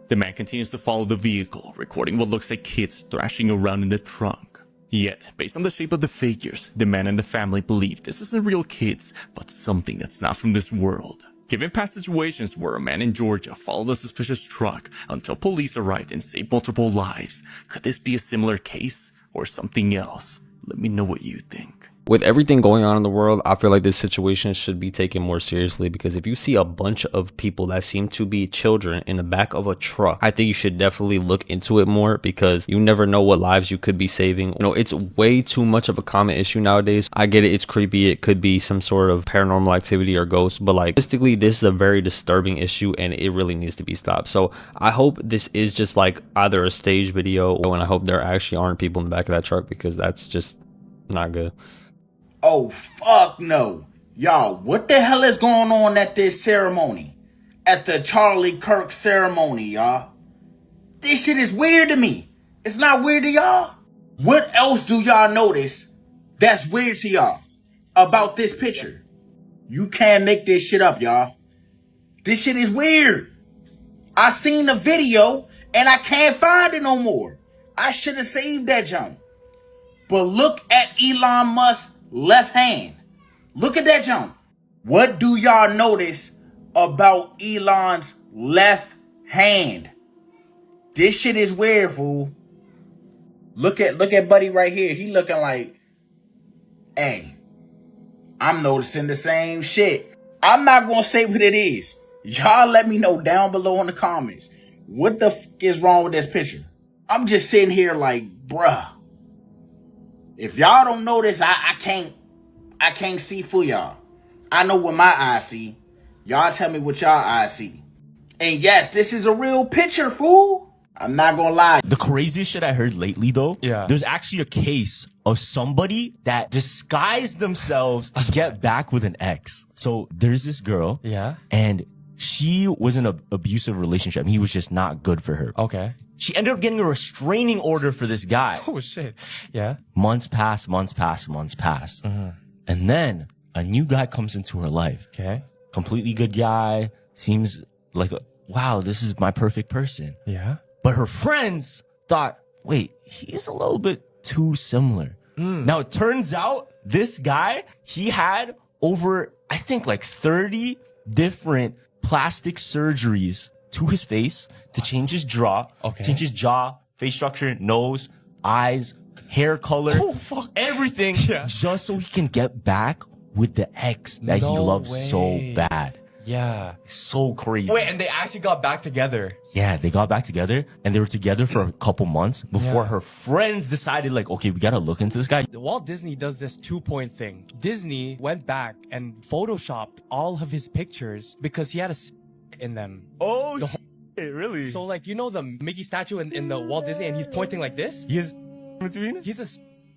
The man continues to follow the vehicle, recording what looks like kids thrashing around in the trunk. Yet, based on the shape of the figures, the man and the family believe this isn't real kids, but something that's not from this world. Given past situations where a man in Georgia followed a suspicious truck until police arrived and saved multiple lives, could this be a similar case or something else? Let me know what you think. With everything going on in the world, I feel like this situation should be taken more seriously, because if you see a bunch of people that seem to be children in the back of a truck, I think you should definitely look into it more, because you never know what lives you could be saving. You know, it's way too much of a common issue nowadays. I get it, it's creepy, it could be some sort of paranormal activity or ghost, but like realistically, this is a very disturbing issue and it really needs to be stopped. So I hope this is just like either a stage video, and I hope there actually aren't people in the back of that truck, because that's just not good. Oh, fuck no. Y'all, what the hell is going on at this ceremony? At the Charlie Kirk ceremony, y'all? This shit is weird to me. It's not weird to y'all? What else do y'all notice that's weird to y'all about this picture? You can't make this shit up, y'all. This shit is weird. I seen the video and I can't find it no more. I should have saved that junk. But look at Elon Musk's left hand. Look at that jump. What do y'all notice about Elon's left hand? This shit is weird, fool. Look at buddy right here. He looking like, hey, I'm noticing the same shit. I'm not gonna say what it is. Y'all let me know down below in the comments. What the fuck is wrong with this picture? I'm just sitting here like, bruh. If y'all don't know this, I can't see for y'all. I know what my eyes see. Y'all tell me what y'all eyes see. And yes, this is a real picture, fool. I'm not gonna lie. The craziest shit I heard lately, though, there's actually a case of somebody that disguised themselves to get back with an ex. So there's this girl, and she was in an abusive relationship. He was just not good for her. Okay. She ended up getting a restraining order for this guy. Oh, shit. Yeah. Months pass. And then a new guy comes into her life. Okay. Completely good guy. Seems like, wow, this is my perfect person. Yeah. But her friends thought, wait, he's a little bit too similar. Now, it turns out this guy, he had over, I think, like 30 different plastic surgeries to his face to change his jaw, face structure, nose, eyes, hair color, everything, just so he can get back with the ex that he loves so bad. Yeah. So crazy. Wait, and they actually got back together. Yeah, they got back together, and they were together for a couple months before her friends decided, like, okay, we gotta look into this guy. Walt Disney does this 2-point thing. Disney went back and photoshopped all of his pictures because he had a in them. Oh, really? So, like, you know the Mickey statue in the Walt Disney, and he's pointing like this? He is in between? He's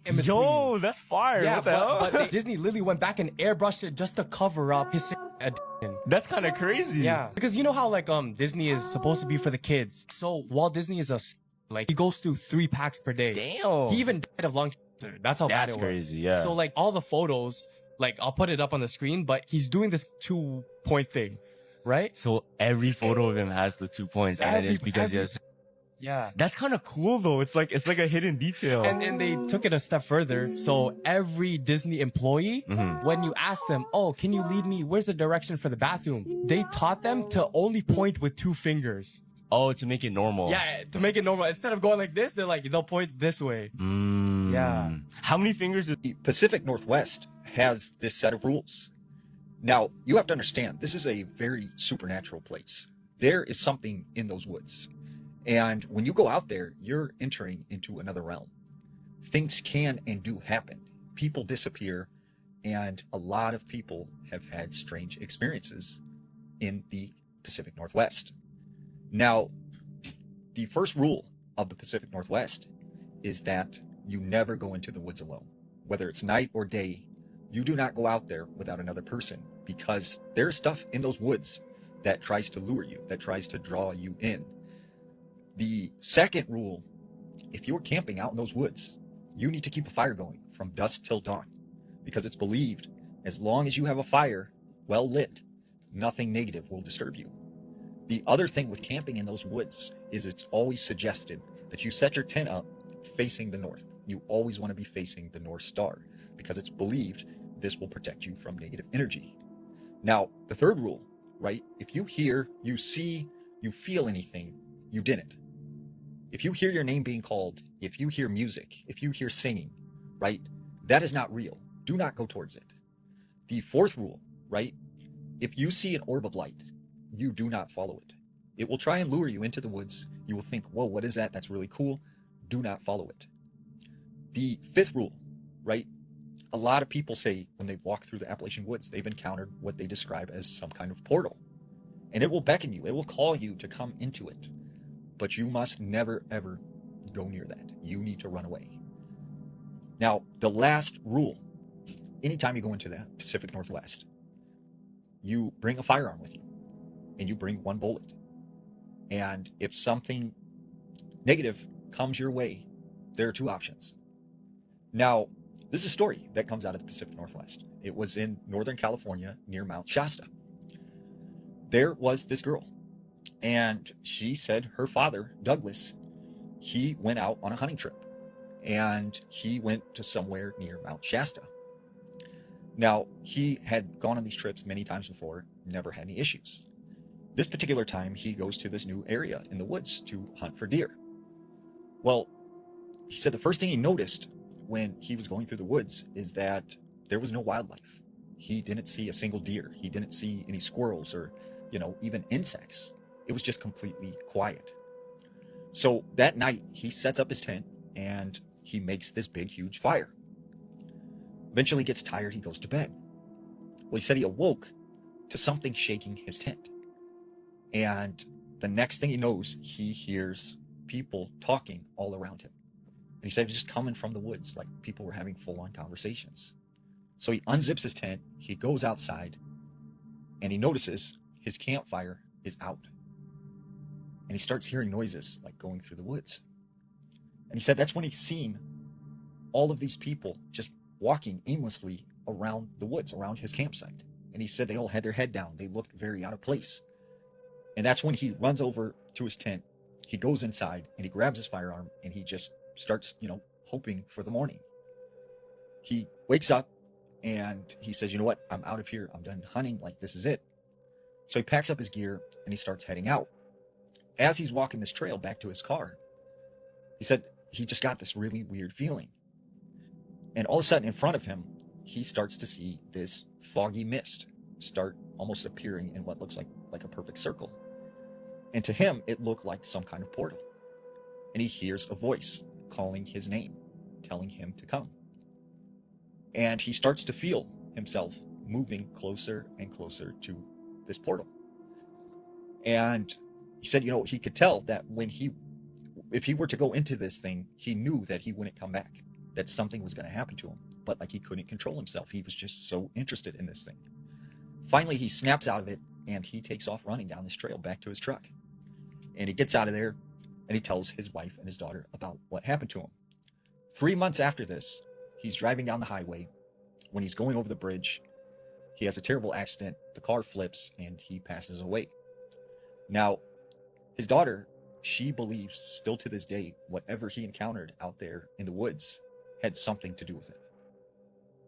in between. Yo, that's fire. Yeah, what the hell? but Disney literally went back and airbrushed it just to cover up his addiction. That's kind of crazy. Yeah, because you know how like Disney is supposed to be for the kids. So Walt Disney is like he goes through 3 packs per day. Damn. He even died of lung cancer. That's how bad it was. That's crazy. Yeah. So like all the photos, like I'll put it up on the screen, but he's doing this 2-point thing, right? So every photo of him has the 2 points, and it's because he has. Yeah. That's kind of cool though. It's like a hidden detail. And they took it a step further. So every Disney employee, when you ask them, oh, can you lead me? Where's the direction for the bathroom? They taught them to only point with 2 fingers. Oh, to make it normal. Yeah, to make it normal. Instead of going like this, they'll point this way. Yeah. How many fingers is the Pacific Northwest has this set of rules? Now, you have to understand, this is a very supernatural place. There is something in those woods. And when you go out there, you're entering into another realm. Things can and do happen. People disappear, and a lot of people have had strange experiences in the Pacific Northwest. Now, the first rule of the Pacific Northwest is that you never go into the woods alone. Whether it's night or day, you do not go out there without another person, because there's stuff in those woods that tries to lure you, that tries to draw you in. The second rule, if you're camping out in those woods, you need to keep a fire going from dusk till dawn, because it's believed as long as you have a fire well lit, nothing negative will disturb you. The other thing with camping in those woods is it's always suggested that you set your tent up facing the north. You always want to be facing the North Star, because it's believed this will protect you from negative energy. Now, the third rule, right? If you hear, you see, you feel anything, you didn't. If you hear your name being called, if you hear music, if you hear singing, right, that is not real. do not go towards it. The fourth rule, right? If you see an orb of light, you do not follow it. It will try and lure you into the woods. You will think, whoa, what is that? That's really cool. Do not follow it. The fifth rule, right? A lot of people say when they walk through the Appalachian woods, they've encountered what they describe as some kind of portal. And it will beckon you. It will call you to come into it. But you must never, ever go near that. You need to run away. Now, the last rule, anytime you go into the Pacific Northwest, you bring a firearm with you and you bring one bullet. And if something negative comes your way, there are two options. Now, this is a story that comes out of the Pacific Northwest. It was in Northern California near Mount Shasta. There was this girl, and she said her father, Douglas, he went out on a hunting trip, and he went to somewhere near Mount Shasta. Now, he had gone on these trips many times before, never had any issues. This particular time, he goes to this new area in the woods to hunt for deer. Well, he said the first thing he noticed when he was going through the woods is that there was no wildlife. He didn't see a single deer. He didn't see any squirrels or, even insects. It was just completely quiet. So that night, he sets up his tent and he makes this big, huge fire. Eventually gets tired, he goes to bed. Well, he said he awoke to something shaking his tent. And the next thing he knows, he hears people talking all around him. And he said it was just coming from the woods, like people were having full-on conversations. So he unzips his tent, he goes outside, and he notices his campfire is out. And he starts hearing noises like going through the woods. And he said that's when he's seen all of these people just walking aimlessly around the woods, around his campsite. And he said they all had their head down. They looked very out of place. And that's when he runs over to his tent. He goes inside and he grabs his firearm and he just starts, hoping for the morning. He wakes up and he says, you know what? I'm out of here. I'm done hunting. Like, this is it. So he packs up his gear and he starts heading out. As he's walking this trail back to his car, he said he just got this really weird feeling. And all of a sudden in front of him, he starts to see this foggy mist start almost appearing in what looks like a perfect circle. And to him, it looked like some kind of portal. And he hears a voice calling his name, telling him to come. And he starts to feel himself moving closer and closer to this portal. And he said, he could tell that if he were to go into this thing, he knew that he wouldn't come back, that something was going to happen to him. But he couldn't control himself. He was just so interested in this thing. Finally, he snaps out of it and he takes off running down this trail back to his truck. And he gets out of there and he tells his wife and his daughter about what happened to him. 3 months after this, he's driving down the highway. When he's going over the bridge, he has a terrible accident. The car flips and he passes away. Now, his daughter, she believes still to this day, whatever he encountered out there in the woods had something to do with it.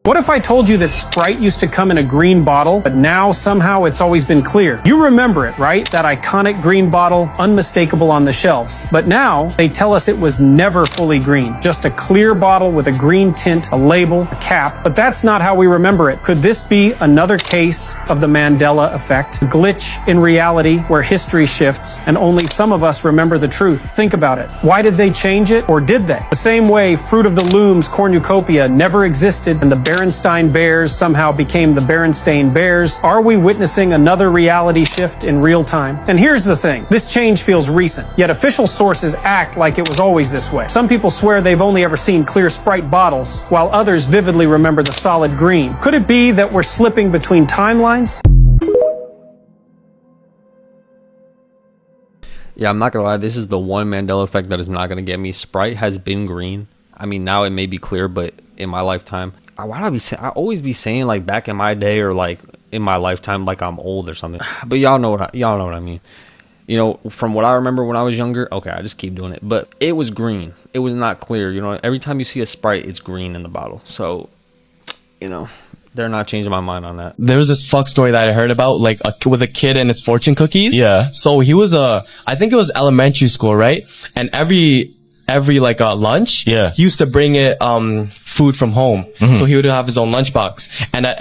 What if I told you that Sprite used to come in a green bottle, but now somehow it's always been clear? You remember it, right? That iconic green bottle, unmistakable on the shelves. But now they tell us it was never fully green. Just a clear bottle with a green tint, a label, a cap. But that's not how we remember it. Could this be another case of the Mandela effect? A glitch in reality where history shifts and only some of us remember the truth. Think about it. Why did they change it, or did they? The same way Fruit of the Loom's cornucopia never existed and the Berenstain Bears somehow became the Berenstain Bears. Are we witnessing another reality shift in real time? And here's the thing. This change feels recent, yet official sources act like it was always this way. Some people swear they've only ever seen clear Sprite bottles, while others vividly remember the solid green. Could it be that we're slipping between timelines? Yeah, I'm not gonna lie, this is the one Mandela effect that is not gonna get me. Sprite has been green. I mean, now it may be clear, but in my lifetime, why do I always be saying like back in my day or like in my lifetime, like I'm old or something. But y'all know what I mean. From what I remember when I was younger, okay, I just keep doing it. But it was green. It was not clear. Every time you see a Sprite, it's green in the bottle. So, they're not changing my mind on that. There was this fuck story that I heard about, like with a kid and his fortune cookies. Yeah. So he was I think it was elementary school, right? And every like lunch, yeah, he used to bring it food from home. So he would have his own lunchbox. And at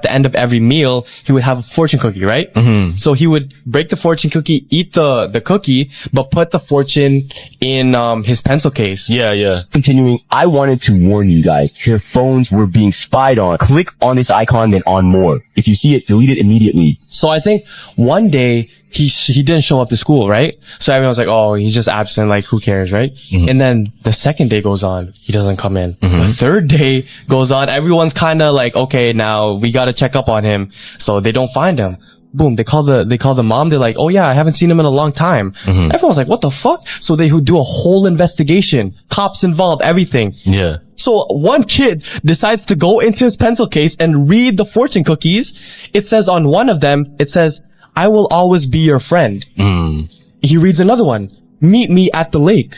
the end of every meal, he would have a fortune cookie, right? So he would break the fortune cookie, eat the cookie, but put the fortune in his pencil case. Yeah. Continuing, I wanted to warn you guys, their phones were being spied on. Click on this icon, then on more. If you see it, delete it immediately. So I think one day he didn't show up to school, right? So everyone's like, oh, he's just absent. Like, who cares, right? And then the second day goes on. He doesn't come in. The third day goes on. Everyone's kind of like, okay, now we got to check up on him. So they don't find him. Boom. They call the mom. They're like, oh yeah, I haven't seen him in a long time. Everyone's like, what the fuck? So they do a whole investigation. Cops involved, everything. Yeah. So one kid decides to go into his pencil case and read the fortune cookies. It says on one of them, it says, I will always be your friend. He reads another one. Meet me at the lake.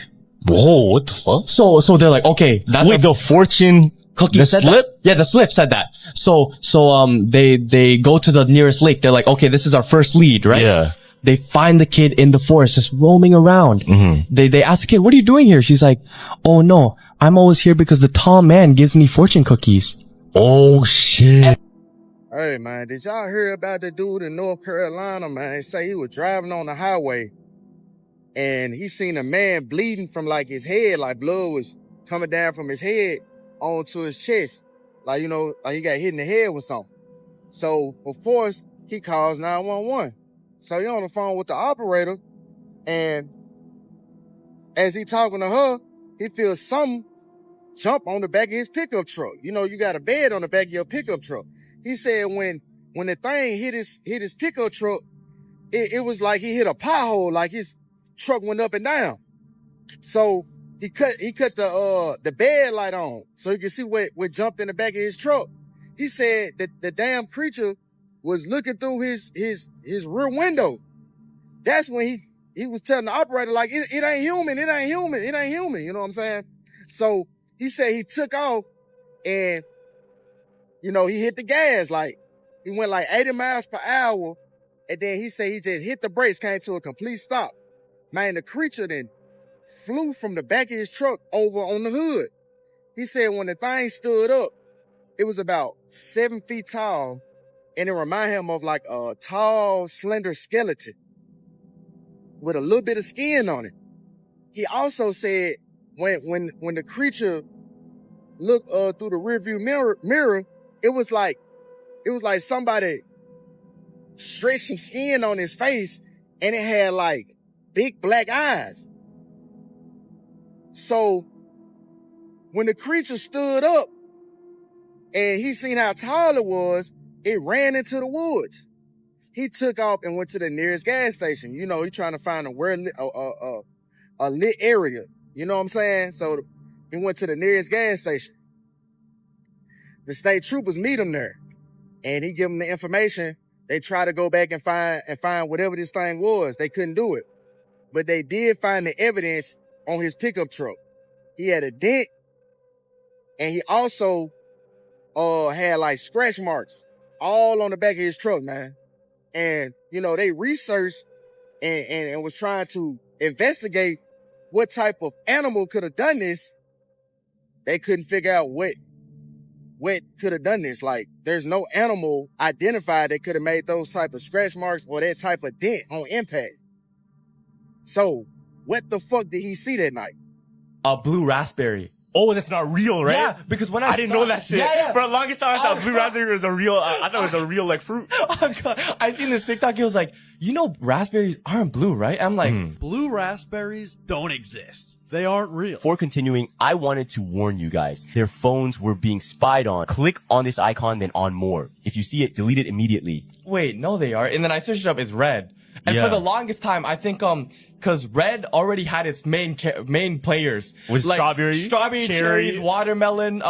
Whoa, what the fuck? So they're like, okay. Wait, the fortune cookie said slip? that? Yeah, the slip said that. So they go to the nearest lake. They're like, okay, this is our first lead, right? Yeah. They find the kid in the forest just roaming around. They ask the kid, what are you doing here? She's like, oh no, I'm always here because the tall man gives me fortune cookies. Oh shit. Hey, man, did y'all hear about the dude in North Carolina, man? Say he was driving on the highway and he seen a man bleeding from like his head, like blood was coming down from his head onto his chest. Like, you know, like he got hit in the head with something. So, of course, he calls 911. So he on the phone with the operator, and as he talking to her, he feels something jump on the back of his pickup truck. You know, you got a bed on the back of your pickup truck. He said when the thing hit his pickup truck, it was like he hit a pothole, like his truck went up and down. So he cut the bed light on so you can see what jumped in the back of his truck. He said that the damn creature was looking through his rear window. That's when he was telling the operator, like, it ain't human, it ain't human, it ain't human. You know what I'm saying? So he said he took off and, you know, he hit the gas. Like, he went like 80 miles per hour. And then he said he just hit the brakes, came to a complete stop. Man, the creature then flew from the back of his truck over on the hood. He said when the thing stood up, it was about 7 feet tall. And it reminded him of like a tall, slender skeleton with a little bit of skin on it. He also said when the creature looked through the rearview mirror, it was like somebody stretched some skin on his face, and it had like big black eyes. So when the creature stood up and he seen how tall it was, it ran into the woods. He took off and went to the nearest gas station. You know, he trying to find a lit area. You know what I'm saying? So he went to the nearest gas station. The state troopers meet him there, and he give them the information. They try to go back and find whatever this thing was. They couldn't do it, but they did find the evidence on his pickup truck. He had a dent, and he also had like scratch marks all on the back of his truck, man. And, you know, they researched and was trying to investigate what type of animal could have done this. They couldn't figure out what could have done this. Like, there's no animal identified that could have made those type of scratch marks or that type of dent on impact. So, what the fuck did he see that night? A blue raspberry. Oh, that's not real, right? Yeah, because when I didn't know that shit. Yeah. For the longest time, I thought blue raspberry was a real. I thought it was a real like fruit. Oh God, I seen this TikTok. It was like, you know, raspberries aren't blue, right? I'm like, blue raspberries don't exist. They aren't real. Before continuing, I wanted to warn you guys. Their phones were being spied on. Click on this icon, then on more. If you see it, delete it immediately. Wait, no, they are. And then I searched it up. It's red. And Yeah. for the longest time, I think because red already had its main players With like strawberry, cherries, watermelon.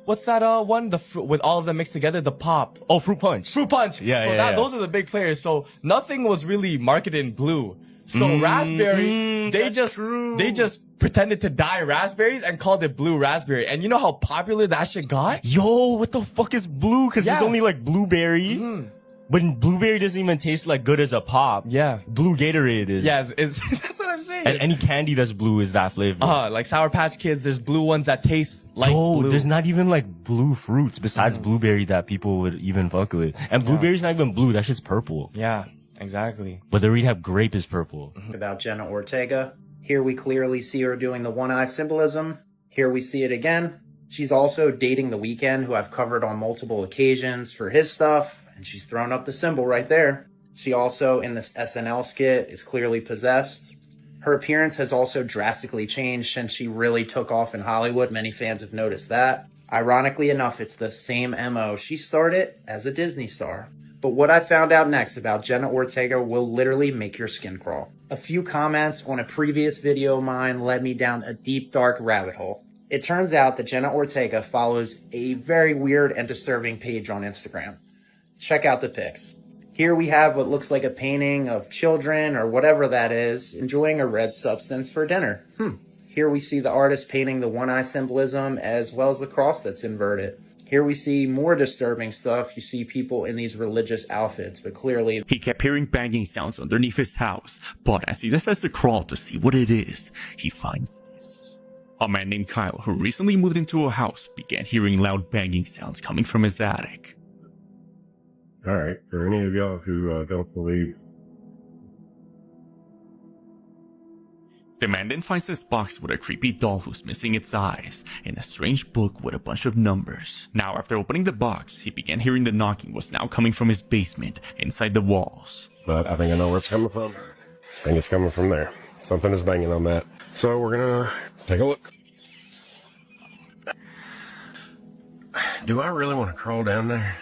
What's that one? With all of them mixed together, the pop. Oh, fruit punch. Fruit punch. Yeah, so yeah, that yeah. those are the big players. So nothing was really marketed in blue. So raspberry, they just pretended to dye raspberries and called it blue raspberry. And you know how popular that shit got? Yo, what the fuck is blue? Because Yeah. there's only like blueberry. But blueberry doesn't even taste like good as a pop. Yeah. Blue Gatorade is. Yeah, that's what I'm saying. And any candy that's blue is that flavor. Like Sour Patch Kids, there's blue ones that taste like blue. There's not even like blue fruits besides blueberry that people would even fuck with. And blueberry's not even blue, that shit's purple. Yeah, exactly. But the Reed have grape is purple. About Jenna Ortega. Here we clearly see her doing the one eye symbolism. Here we see it again. She's also dating The Weeknd, who I've covered on multiple occasions for his stuff, and she's thrown up the symbol right there. She also, in this SNL skit, is clearly possessed. Her appearance has also drastically changed since she really took off in Hollywood. Many fans have noticed that. Ironically enough, it's the same MO she started as a Disney star. But what I found out next about Jenna Ortega will literally make your skin crawl. A few comments on a previous video of mine led me down a deep, dark rabbit hole. It turns out that Jenna Ortega follows a very weird and disturbing page on Instagram. Check out the pics. Here we have what looks like a painting of children or whatever that is, enjoying a red substance for dinner. Here we see the artist painting the one eye symbolism as well as the cross that's inverted. Here we see more disturbing stuff. You see people in these religious outfits, but clearly he kept hearing banging sounds underneath his house, but as he decides to crawl to see what it is, he finds this. A man named Kyle, who recently moved into a house, began hearing loud banging sounds coming from his attic. Alright, for any of y'all who don't believe. The man then finds this box with a creepy doll who's missing its eyes, and a strange book with a bunch of numbers. Now, after opening the box, he began hearing the knocking was now coming from his basement, inside the walls. But I think I know where it's coming from. I think it's coming from there. Something is banging on that. So we're gonna take a look. Do I really want to crawl down there?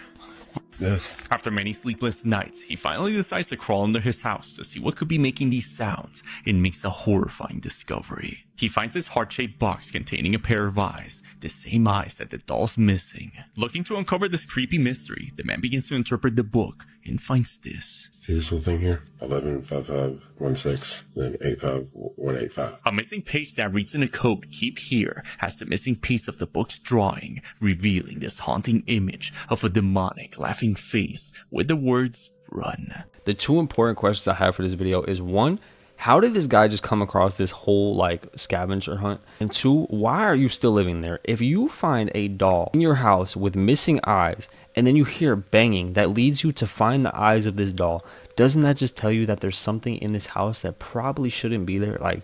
Yes. After many sleepless nights, he finally decides to crawl under his house to see what could be making these sounds, and makes a horrifying discovery. He finds this heart-shaped box containing a pair of eyes, the same eyes that the doll's missing. Looking to uncover this creepy mystery, the man begins to interpret the book and finds this. See this little thing here? 115516, then 85185. A missing page that reads in a code, "Keep here," has the missing piece of the book's drawing, revealing this haunting image of a demonic laughing face with the words, "Run." The two important questions I have for this video is, one, how did this guy just come across this whole like scavenger hunt? And two, why are you still living there? If you find a doll in your house with missing eyes and then you hear banging that leads you to find the eyes of this doll, doesn't that just tell you that there's something in this house that probably shouldn't be there? Like,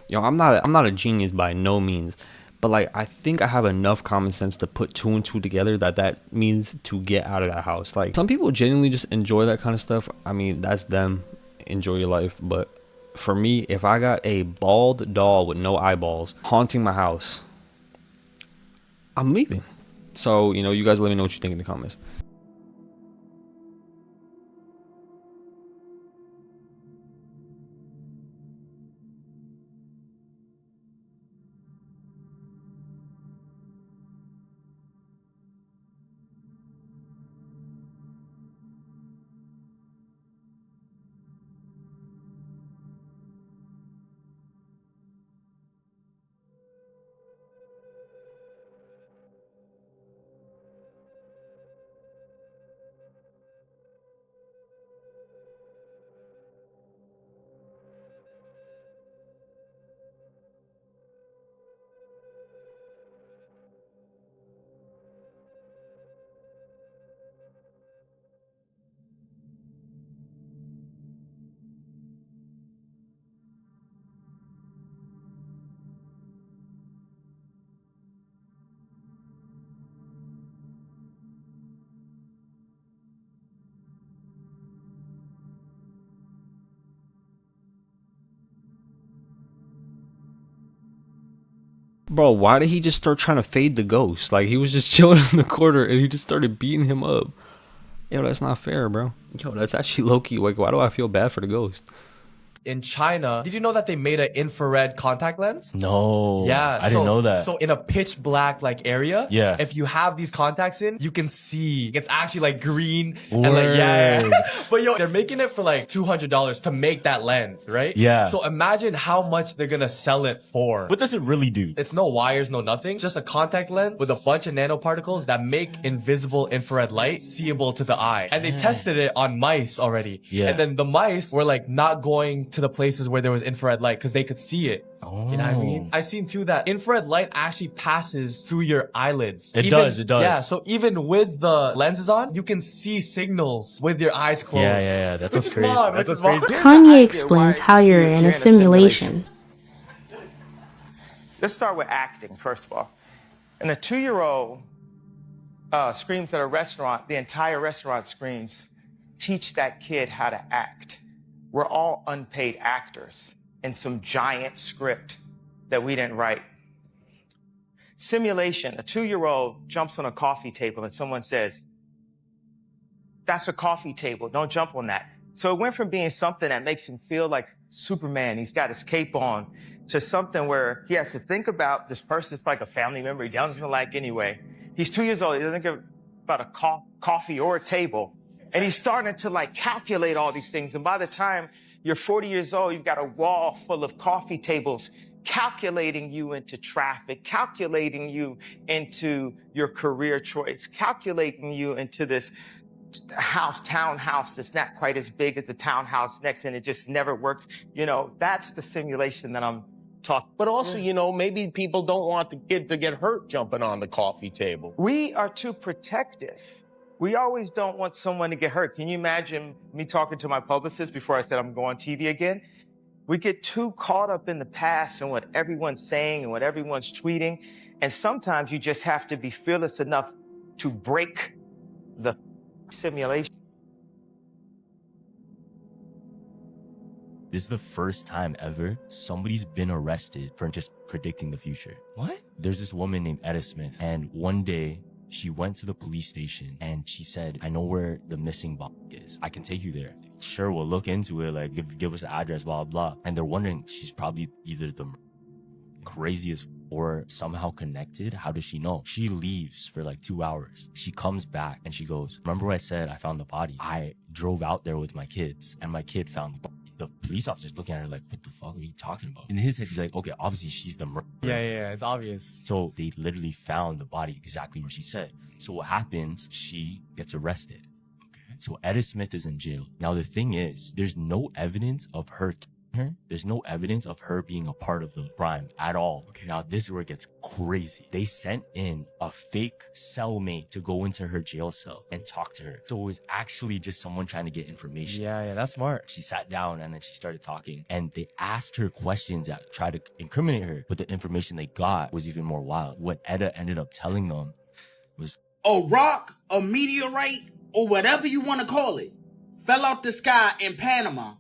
you know, I'm not a genius by no means, but like I think I have enough common sense to put two and two together that means to get out of that house. Like, some people genuinely just enjoy that kind of stuff. I mean, that's them. Enjoy your life. But for me, if I got a bald doll with no eyeballs haunting my house, I'm leaving. So, you know, you guys let me know what you think in the comments. Bro, why did he just start trying to fade the ghost? Like, he was just chilling in the corner and he just started beating him up. Yo, that's not fair, bro. Yo, that's actually low-key. Like, why do I feel bad for the ghost? In China, did you know that they made an infrared contact lens? No. Yeah. I didn't know that. So in a pitch black like area, yeah, if you have these contacts in, you can see it's actually like green. Word. And like, yeah. But yo, they're making it for like $200 to make that lens, right? Yeah. So imagine how much they're gonna sell it for. What does it really do? It's no wires, no nothing. It's just a contact lens with a bunch of nanoparticles that make invisible infrared light seeable to the eye. And they tested it on mice already. Yeah. And then the mice were like not going to the places where there was infrared light because they could see it. Oh. You know what I mean? I seen too that infrared light actually passes through your eyelids. It does. Yeah, so even with the lenses on, you can see signals with your eyes closed. Yeah. That's what's crazy. That's what's crazy. Kanye explains how you're in a simulation. Let's start with acting, first of all. And a 2-year-old screams at a restaurant, the entire restaurant screams, teach that kid how to act. We're all unpaid actors in some giant script that we didn't write. Simulation, a 2-year-old jumps on a coffee table and someone says, that's a coffee table, don't jump on that. So it went from being something that makes him feel like Superman, he's got his cape on, to something where he has to think about this person's like a family member he doesn't like anyway. He's 2 years old, he doesn't give about a coffee or a table. And he's starting to like calculate all these things. And by the time you're 40 years old, you've got a wall full of coffee tables calculating you into traffic, calculating you into your career choice, calculating you into this townhouse that's not quite as big as the townhouse next, and it just never works. You know, that's the simulation that I'm talking. But also, you know, maybe people don't want the kid to get hurt jumping on the coffee table. We are too protective. We always don't want someone to get hurt. Can you imagine me talking to my publicist before I said I'm going on TV again? We get too caught up in the past and what everyone's saying and what everyone's tweeting. And sometimes you just have to be fearless enough to break the simulation. This is the first time ever somebody's been arrested for just predicting the future. What? There's this woman named Etta Smith, and one day she went to the police station and she said, I know where the missing body is. I can take you there. Sure, we'll look into it, like give us the address, blah, blah. And they're wondering, she's probably either the craziest or somehow connected. How does she know? She leaves for like 2 hours. She comes back and she goes, remember what I said? I found the body. I drove out there with my kids and my kid found the body. The police officer's looking at her like, what the fuck are you talking about? In his head, he's like, okay, obviously she's the murderer. Yeah, it's obvious. So they literally found the body exactly where she said. So what happens? She gets arrested. Okay. So Etta Smith is in jail. Now the thing is, there's no evidence of her killing her. There's no evidence of her being a part of the crime at all. Okay. Now this is where it gets crazy. They sent in a fake cellmate to go into her jail cell and talk to her. So it was actually just someone trying to get information. Yeah, that's smart. She sat down and then she started talking, and they asked her questions that tried to incriminate her, but the information they got was even more wild. What Etta ended up telling them was, a rock, a meteorite, or whatever you want to call it, fell out the sky in Panama.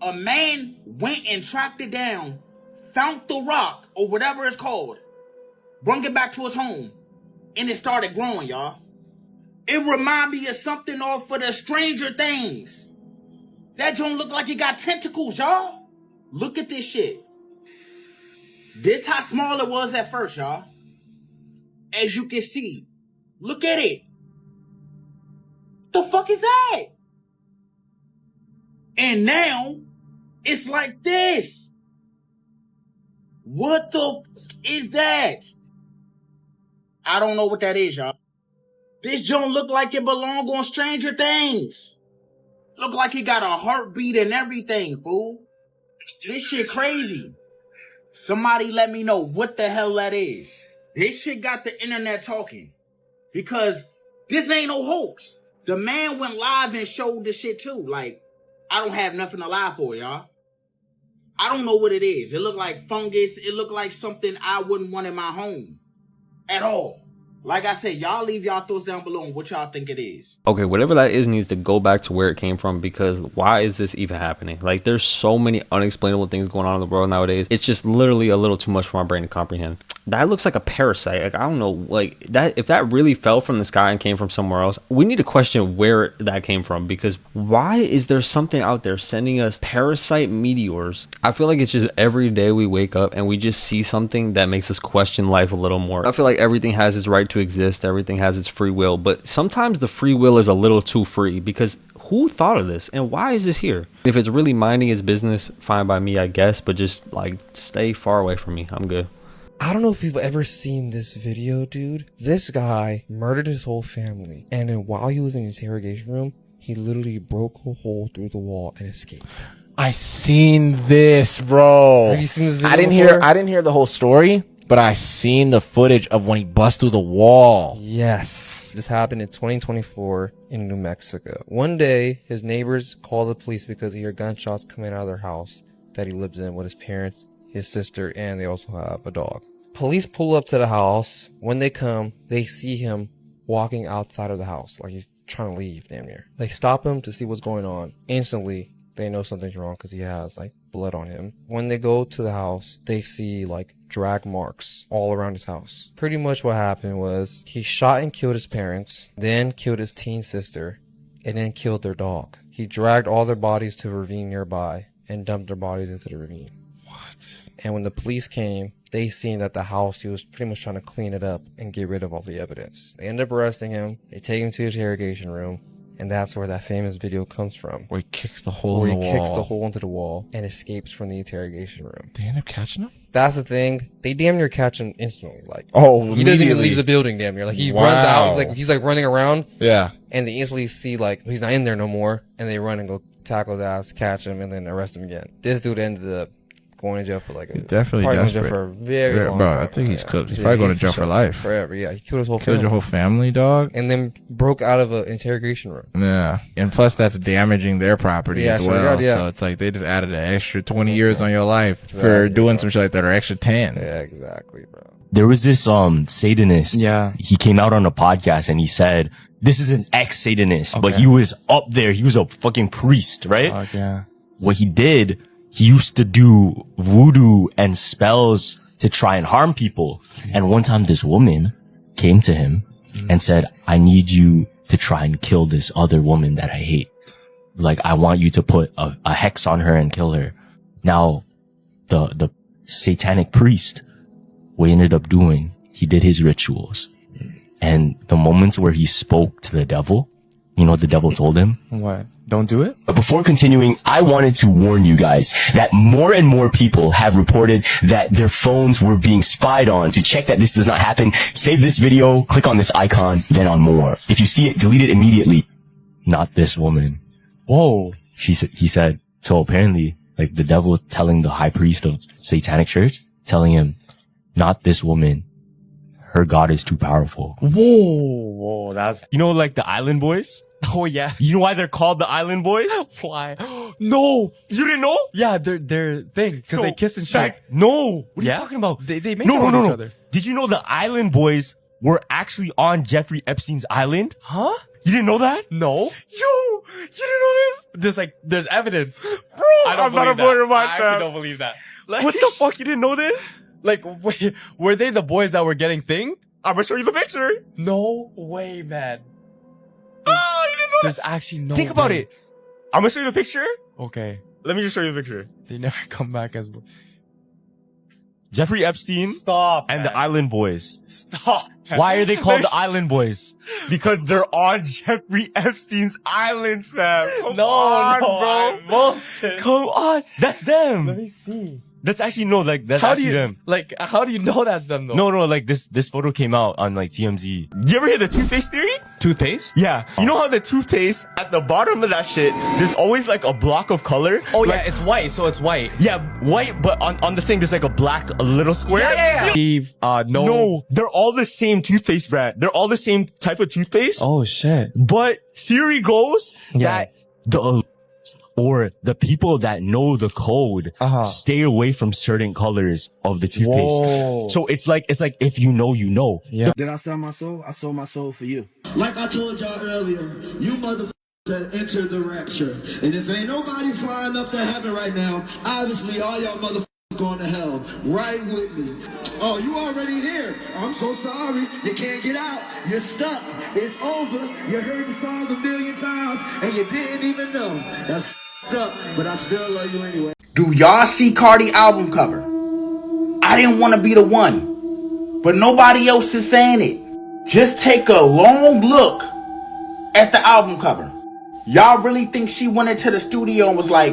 A man went and tracked it down, found the rock, or whatever it's called, brought it back to his home, and it started growing, y'all. It reminded me of something off of the Stranger Things. That joint look like it got tentacles, y'all. Look at this shit. This how small it was at first, y'all. As you can see. Look at it. The fuck is that? And now, it's like this. What the is that? I don't know what that is, y'all. This joint look like it belong on Stranger Things. Look like it got a heartbeat and everything, fool. This shit crazy. Somebody let me know what the hell that is. This shit got the internet talking. Because this ain't no hoax. The man went live and showed this shit too. Like, I don't have nothing to lie for, y'all. I don't know what it is. It looked like fungus. It looked like something I wouldn't want in my home. At all. Like I said, y'all leave y'all thoughts down below on what y'all think it is. Okay, whatever that is needs to go back to where it came from, because why is this even happening? Like, there's so many unexplainable things going on in the world nowadays. It's just literally a little too much for my brain to comprehend. That looks like a parasite. Like, I don't know, like that, if that really fell from the sky and came from somewhere else, we need to question where that came from, because why is there something out there sending us parasite meteors? I feel like it's just every day we wake up and we just see something that makes us question life a little more. I feel like everything has its right to exist, everything has its free will, but sometimes the free will is a little too free, because who thought of this and why is this here? If it's really minding its business, fine by me, I guess, but just like stay far away from me. I'm good. I don't know if you've ever seen this video, dude. This guy murdered his whole family, and then while he was in the interrogation room, he literally broke a hole through the wall and escaped. I seen this, bro. Have you seen this video I didn't hear the whole story, but I seen the footage of when he bust through the wall. Yes. This happened in 2024 in New Mexico. One day, his neighbors called the police because they hear gunshots coming out of their house that he lives in with his parents, his sister, and they also have a dog. Police pull up to the house. When they come, they see him walking outside of the house like he's trying to leave, damn near. They stop him to see what's going on. Instantly, they know something's wrong because he has like blood on him. When they go to the house, they see like drag marks all around his house. Pretty much what happened was he shot and killed his parents, then killed his teen sister, and then killed their dog. He dragged all their bodies to a ravine nearby and dumped their bodies into the ravine. What? And when the police came, they seen that the house, he was pretty much trying to clean it up and get rid of all the evidence. They end up arresting him. They take him to his interrogation room. And that's where that famous video comes from. Where he kicks the hole in the wall. Where he kicks the hole into the wall and escapes from the interrogation room. They end up catching him? That's the thing. They damn near catch him instantly. Like, he doesn't even leave the building damn near. Like, he runs out. Like, he's like running around. Yeah. And they instantly see like, he's not in there no more. And they run and go tackle his ass, catch him, and then arrest him again. This dude ended up going to jail for like he's definitely probably desperate. Going to jail for a very long bro, time. I think he's cooked. He's Yeah, probably going to jail for life. Forever, yeah. He killed his whole Killed family. your whole family, dog. And then broke out of an interrogation room. Yeah. And plus that's damaging their property as well. God, so it's like they just added an extra 20 years on your life for doing some shit like that, or extra 10. Yeah, exactly, bro. There was this Satanist. Yeah. He came out on a podcast and he said, this is an ex-Satanist, but he was up there. He was a fucking priest, right? Yeah. What he did, he used to do voodoo and spells to try and harm people. And one time this woman came to him and said, I need you to try and kill this other woman that I hate. Like, I want you to put a hex on her and kill her. Now, the satanic priest, what he ended up doing, he did his rituals. And the moments where he spoke to the devil, you know what the devil told him? What? Don't do it? But before continuing, I wanted to warn you guys that more and more people have reported that their phones were being spied on. To check that this does not happen, save this video, click on this icon, then on more. If you see it, delete it immediately. Not this woman. Whoa. He said, So apparently, like the devil telling the high priest of Satanic Church, telling him, not this woman. Her God is too powerful. Whoa, that's... You know, like the Island Boys? Oh, yeah. You know why they're called the Island Boys? Why? No! You didn't know? Yeah, their thing. Because they kiss and shit. No! What are you talking about? They make out with each other. Did you know the Island Boys were actually on Jeffrey Epstein's island? Huh? You didn't know that? No. Yo! You didn't know this? There's evidence. Bro, I don't believe that. I actually don't believe that. Like, what the fuck? You didn't know this? Like, wait, were they the boys that were getting thinged? I'm gonna show you the picture. No way, man. Oh, you didn't know There's actually no Think about it. I'm gonna show you the picture. Okay. Let me just show you the picture. They never come back as Jeffrey Epstein. Stop. And man. the Island Boys. Stop. Man. Why are they called the Island Boys? Because they're on Jeffrey Epstein's island, fam. Come on, bro. Bullshit. Come on. That's them. Let me see. That's actually that's how actually do you, them. Like, how do you know that's them though? No, like this photo came out on like TMZ. You ever hear the toothpaste theory? Toothpaste? Yeah. You know how the toothpaste at the bottom of that shit, there's always like a block of color. Oh like, yeah, it's white, so it's white. Yeah, white, but on the thing there's like a little square. Yeah. No, they're all the same toothpaste brand. They're all the same type of toothpaste. Oh shit. But theory goes that or the people that know the code stay away from certain colors of the toothpaste. Whoa. So it's like if you know, you know. Yeah. Did I sell my soul? I sold my soul for you. Like I told y'all earlier, you motherfuckers that entered the rapture. And if ain't nobody flying up to heaven right now, obviously all y'all motherfuckers going to hell. Right with me. Oh, you already here. I'm so sorry. You can't get out. You're stuck. It's over. You heard the song 1,000,000 times and you didn't even know. That's up, but I still love you anyway. Do y'all see Cardi album cover? I didn't want to be the one, but nobody else is saying it. Just take a long look at the album cover. Y'all really think she went into the studio and was like,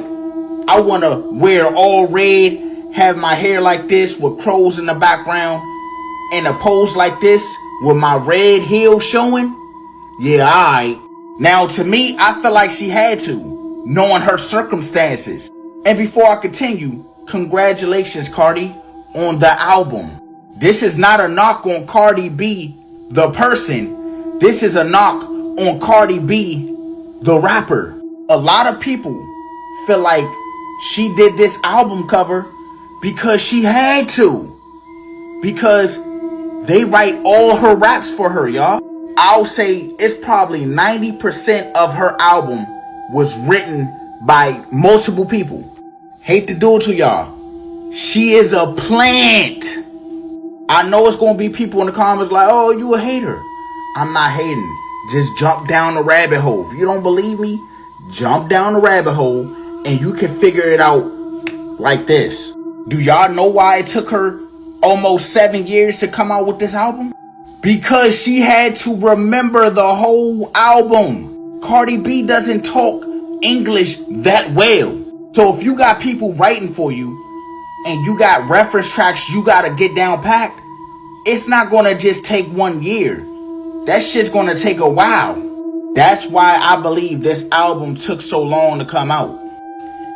I want to wear all red, have my hair like this with crows in the background, and a pose like this with my red heel showing? Yeah, alright. Now to me, I feel like she had to, knowing her circumstances. And before I continue, congratulations, Cardi, on the album. This is not a knock on Cardi B, the person. This is a knock on Cardi B, the rapper. A lot of people feel like she did this album cover because she had to. Because they write all her raps for her, y'all. I'll say it's probably 90% of her album was written by multiple people. Hate to do it to y'all. She is a plant. I know it's going to be people in the comments like, oh, you a hater. I'm not hating. Just jump down the rabbit hole. If you don't believe me, jump down the rabbit hole and you can figure it out like this. Do y'all know why it took her almost 7 years to come out with this album? Because she had to remember the whole album. Cardi B doesn't talk English that well. So if you got people writing for you and you got reference tracks you got to get down packed, it's not going to just take 1 year. That shit's going to take a while. That's why I believe this album took so long to come out.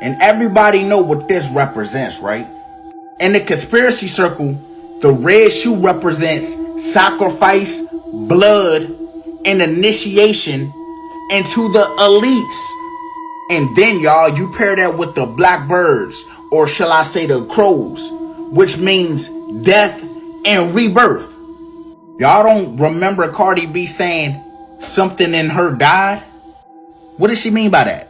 And everybody know what this represents, right? In the conspiracy circle, the red shoe represents sacrifice, blood, and initiation into the elites. And then, y'all, you pair that with the blackbirds, or shall I say the crows, which means death and rebirth. Y'all don't remember Cardi B saying something in her died? What does she mean by that?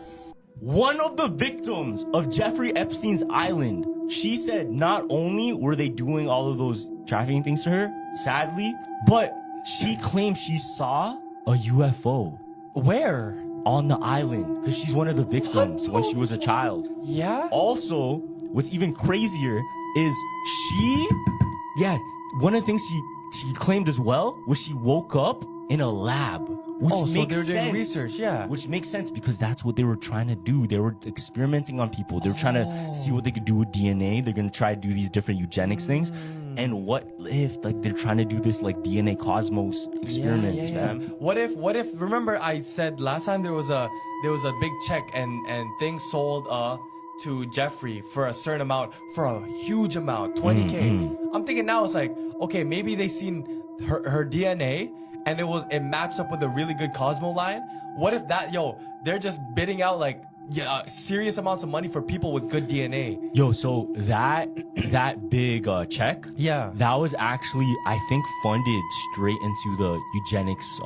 One of the victims of Jeffrey Epstein's island, she said not only were they doing all of those trafficking things to her, sadly, but she claimed she saw a UFO. Where? On the island, because she's one of the victims when she was a child. Yeah? Also, what's even crazier is one of the things she claimed as well was she woke up in a lab. Which so makes they're doing sense. research, yeah. Which makes sense because that's what they were trying to do. They were experimenting on people. They were trying to see what they could do with DNA. They're going to try to do these different eugenics things. And what if like they're trying to do this like DNA cosmos experiments, fam? What if remember I said last time there was a big check and things sold to Jeffrey for a certain amount, for a huge amount, 20K. I'm thinking now it's like, okay, maybe they seen her DNA and it matched up with a really good Cosmo line. What if they're just bidding out like serious amounts of money for people with good DNA? Yo, so that big check, that was actually I think funded straight into the eugenics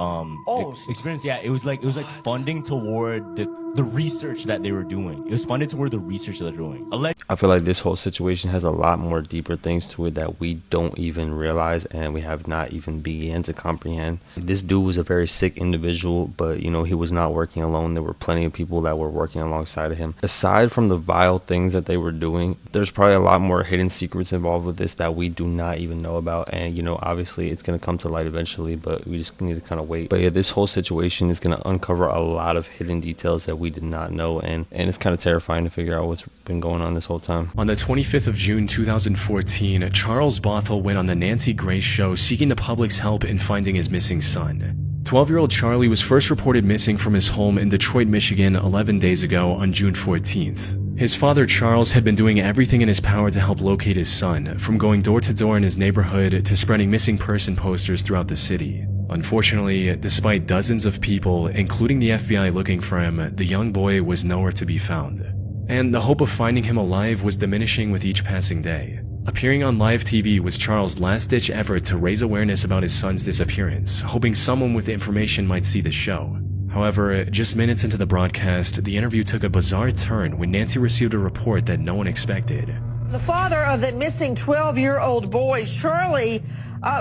experience. Yeah, it was like funding toward the research that they were doing. It was funded toward the research that they're doing. I feel like this whole situation has a lot more deeper things to it that we don't even realize and we have not even began to comprehend. This dude was a very sick individual, but he was not working alone. There were plenty of people that were working alongside of him. Aside from the vile things that they were doing, there's probably a lot more hidden secrets involved with this that we do not even know about. And obviously it's going to come to light eventually, but we just need to kind of wait. But yeah, this whole situation is going to uncover a lot of hidden details that we did not know, and it's kind of terrifying to figure out what's been going on this whole time. On the 25th of June 2014, Charles Bothell went on the Nancy Grace Show seeking the public's help in finding his missing son. 12-year-old Charlie was first reported missing from his home in Detroit, Michigan 11 days ago on June 14th. His father, Charles, had been doing everything in his power to help locate his son, from going door to door in his neighborhood to spreading missing person posters throughout the city. Unfortunately, despite dozens of people, including the FBI, looking for him, the young boy was nowhere to be found. And the hope of finding him alive was diminishing with each passing day. Appearing on live TV was Charles' last-ditch effort to raise awareness about his son's disappearance, hoping someone with information might see the show. However, just minutes into the broadcast, the interview took a bizarre turn when Nancy received a report that no one expected. The father of the missing 12-year-old boy, Charlie,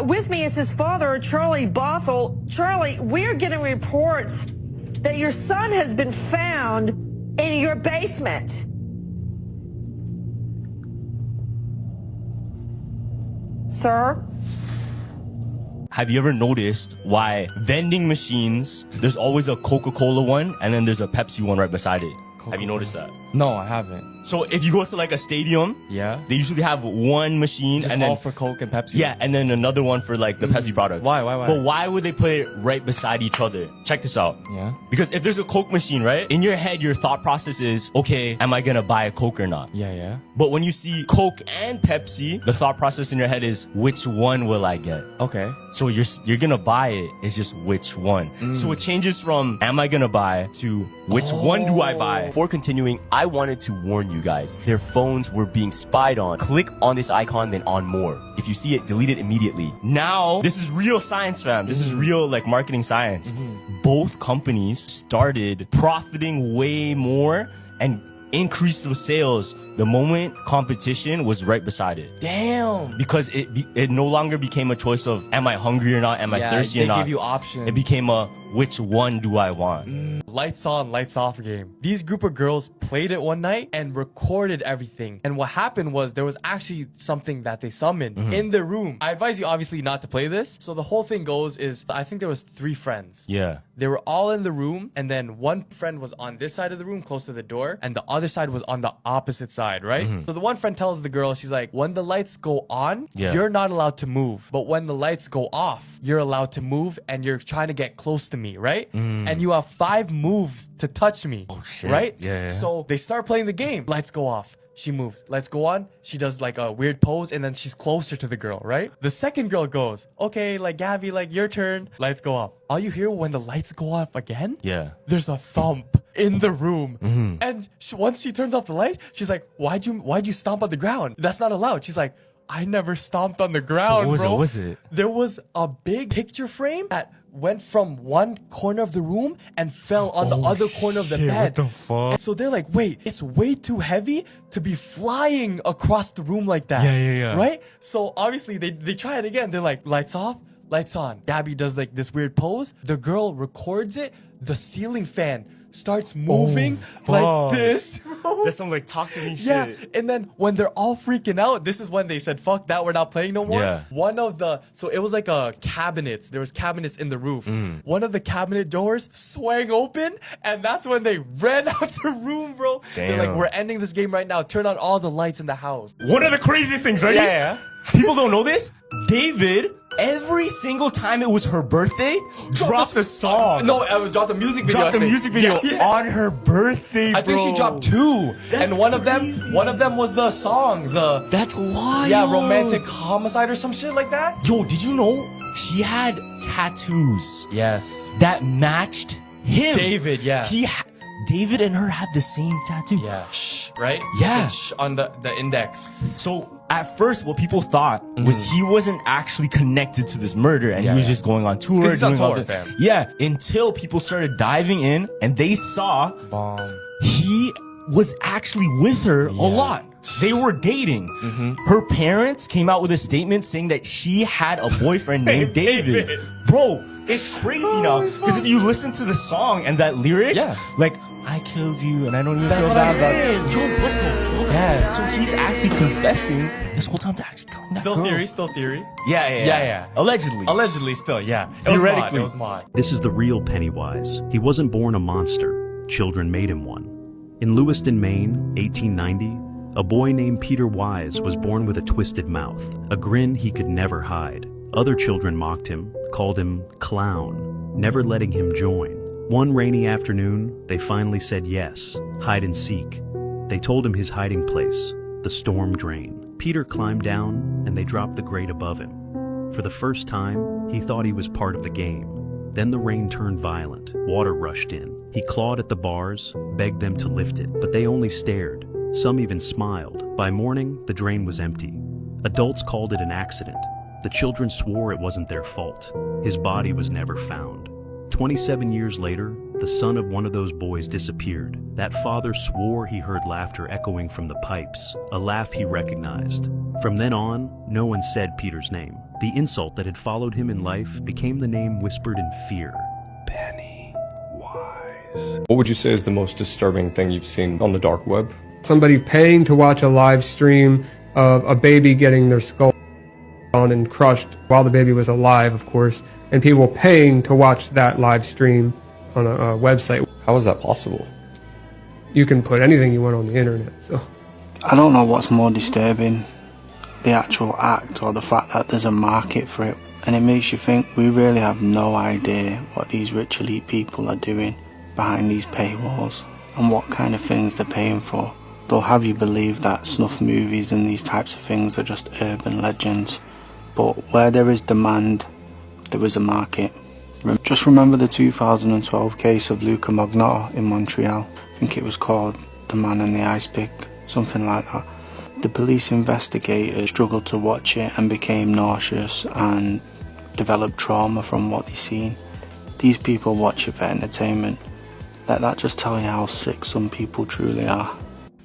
with me is his father, Charlie Bothell. Charlie, we're getting reports that your son has been found in your basement. Sir? Have you ever noticed why vending machines, there's always a Coca-Cola one and then there's a Pepsi one right beside it? Have you noticed that? No, I haven't. So if you go to like a stadium, Yeah. they usually have one machine Just and then all for Coke and Pepsi. yeah, and then another one for like the Pepsi products. Why? But why would they put it right beside each other? Check this out. Yeah. Because if there's a Coke machine, right? In your head, your thought process is, okay, am I gonna buy a Coke or not? Yeah. But when you see Coke and Pepsi, the thought process in your head is, which one will I get? Okay. So you're gonna buy it. It's just which one. So it changes from am I gonna buy to which one do I buy? Before continuing, I wanted to warn you guys. Their phones were being spied on. Click on this icon, then on more. If you see it, delete it immediately. Now, this is real science, fam. This is real like marketing science. Both companies started profiting way more and increased the sales the moment competition was right beside it. Damn. Because it no longer became a choice of am I hungry or not, am I thirsty or not. They give you options. It became a which one do I want? Lights on, lights off game. These group of girls played it one night and recorded everything. And what happened was there was actually something that they summoned in the room. I advise you obviously not to play this. So the whole thing goes is I think there was 3 friends. Yeah. They were all in the room, and then one friend was on this side of the room close to the door, and the other side was on the opposite side, right? So the one friend tells the girl, she's like, when the lights go on, you're not allowed to move. But when the lights go off, you're allowed to move, and you're trying to get close to me, right? And you have 5 moves to touch me, right? Yeah. So they start playing the game. Lights go off. She moves. Lights go on. She does like a weird pose, and then she's closer to the girl, right? The second girl goes, okay, like Gabby, like your turn. Lights go off. All you hear when the lights go off again? Yeah. There's a thump in the room. And once she turns off the light, she's like, why'd you stomp on the ground? That's not allowed. She's like, I never stomped on the ground, what bro. was it? There was a big picture frame that went from one corner of the room and fell on the other corner of the bed. What the fuck? And so they're like, wait, it's way too heavy to be flying across the room like that. Yeah. Right? So obviously they try it again. They're like, lights off, lights on. Gabby does like this weird pose. The girl records it. The ceiling fan starts moving like this. There's some like talk to me Yeah, shit. and then when they're all freaking out, this is when they said, fuck that, we're not playing no more. Yeah. So it was like a cabinets. There was cabinets in the roof. One of the cabinet doors swang open, and that's when they ran out the room, bro. They're like, Damn. we're ending this game right now. Turn on all the lights in the house. One of the craziest things, right? Yeah. People don't know this. David, every single time it was her birthday, dropped a song. No, dropped a music video. Dropped a music video on her birthday, bro. I think she dropped 2, and one of them was the song. That's wild. Yeah, romantic homicide or some shit like that. Yo, did you know she had tattoos? Yes. That matched him. David, yeah. David and her had the same tattoo. Yeah. Shh, right? Yeah. Shh on the index. So at first, what people thought was he wasn't actually connected to this murder, and he was just going on tour. 'Cause he's on doing all tour, the- fam. Yeah, until people started diving in, and they saw Bomb. he was actually with her a lot. They were dating. Her parents came out with a statement saying that she had a boyfriend named David. Bro, it's crazy now. Because if you listen to the song and that lyric, like, I killed you and I don't even feel what bad I'm about saying. it. Yo, what the fuck? Yeah. So he's actually confessing this whole time to actually killing that Still girl. theory. Yeah. Allegedly. Allegedly still, yeah. Theoretically. It was mod. This is the real Pennywise. He wasn't born a monster. Children made him one. In Lewiston, Maine, 1890, a boy named Peter Wise was born with a twisted mouth, a grin he could never hide. Other children mocked him, called him Clown, never letting him join. One rainy afternoon, they finally said yes, hide and seek. They told him his hiding place, the storm drain. Peter climbed down, and they dropped the grate above him. For the first time, he thought he was part of the game. Then the rain turned violent. Water rushed in. He clawed at the bars, begged them to lift it, but they only stared. Some even smiled. By morning, the drain was empty. Adults called it an accident. The children swore it wasn't their fault. His body was never found. 27 years later, the son of one of those boys disappeared. That father swore he heard laughter echoing from the pipes, a laugh he recognized. From then on, no one said Peter's name. The insult that had followed him in life became the name whispered in fear. Pennywise. What would you say is the most disturbing thing you've seen on the dark web? Somebody paying to watch a live stream of a baby getting their skull on and crushed while the baby was alive, of course, and people paying to watch that live stream on a website. How is that possible? you can put anything you want on the internet, so. I don't know what's more disturbing, the actual act or the fact that there's a market for it. And it makes you think we really have no idea what these rich elite people are doing behind these paywalls and what kind of things they're paying for. They'll have you believe that snuff movies and these types of things are just urban legends. But where there is demand, there is a market. Just remember the 2012 case of Luca Magnotta in Montreal. I think it was called The Man in the Ice Pick, something like that. The police investigators struggled to watch it and became nauseous and developed trauma from what they seen. These people watch it for entertainment. Let that just tell you how sick some people truly are.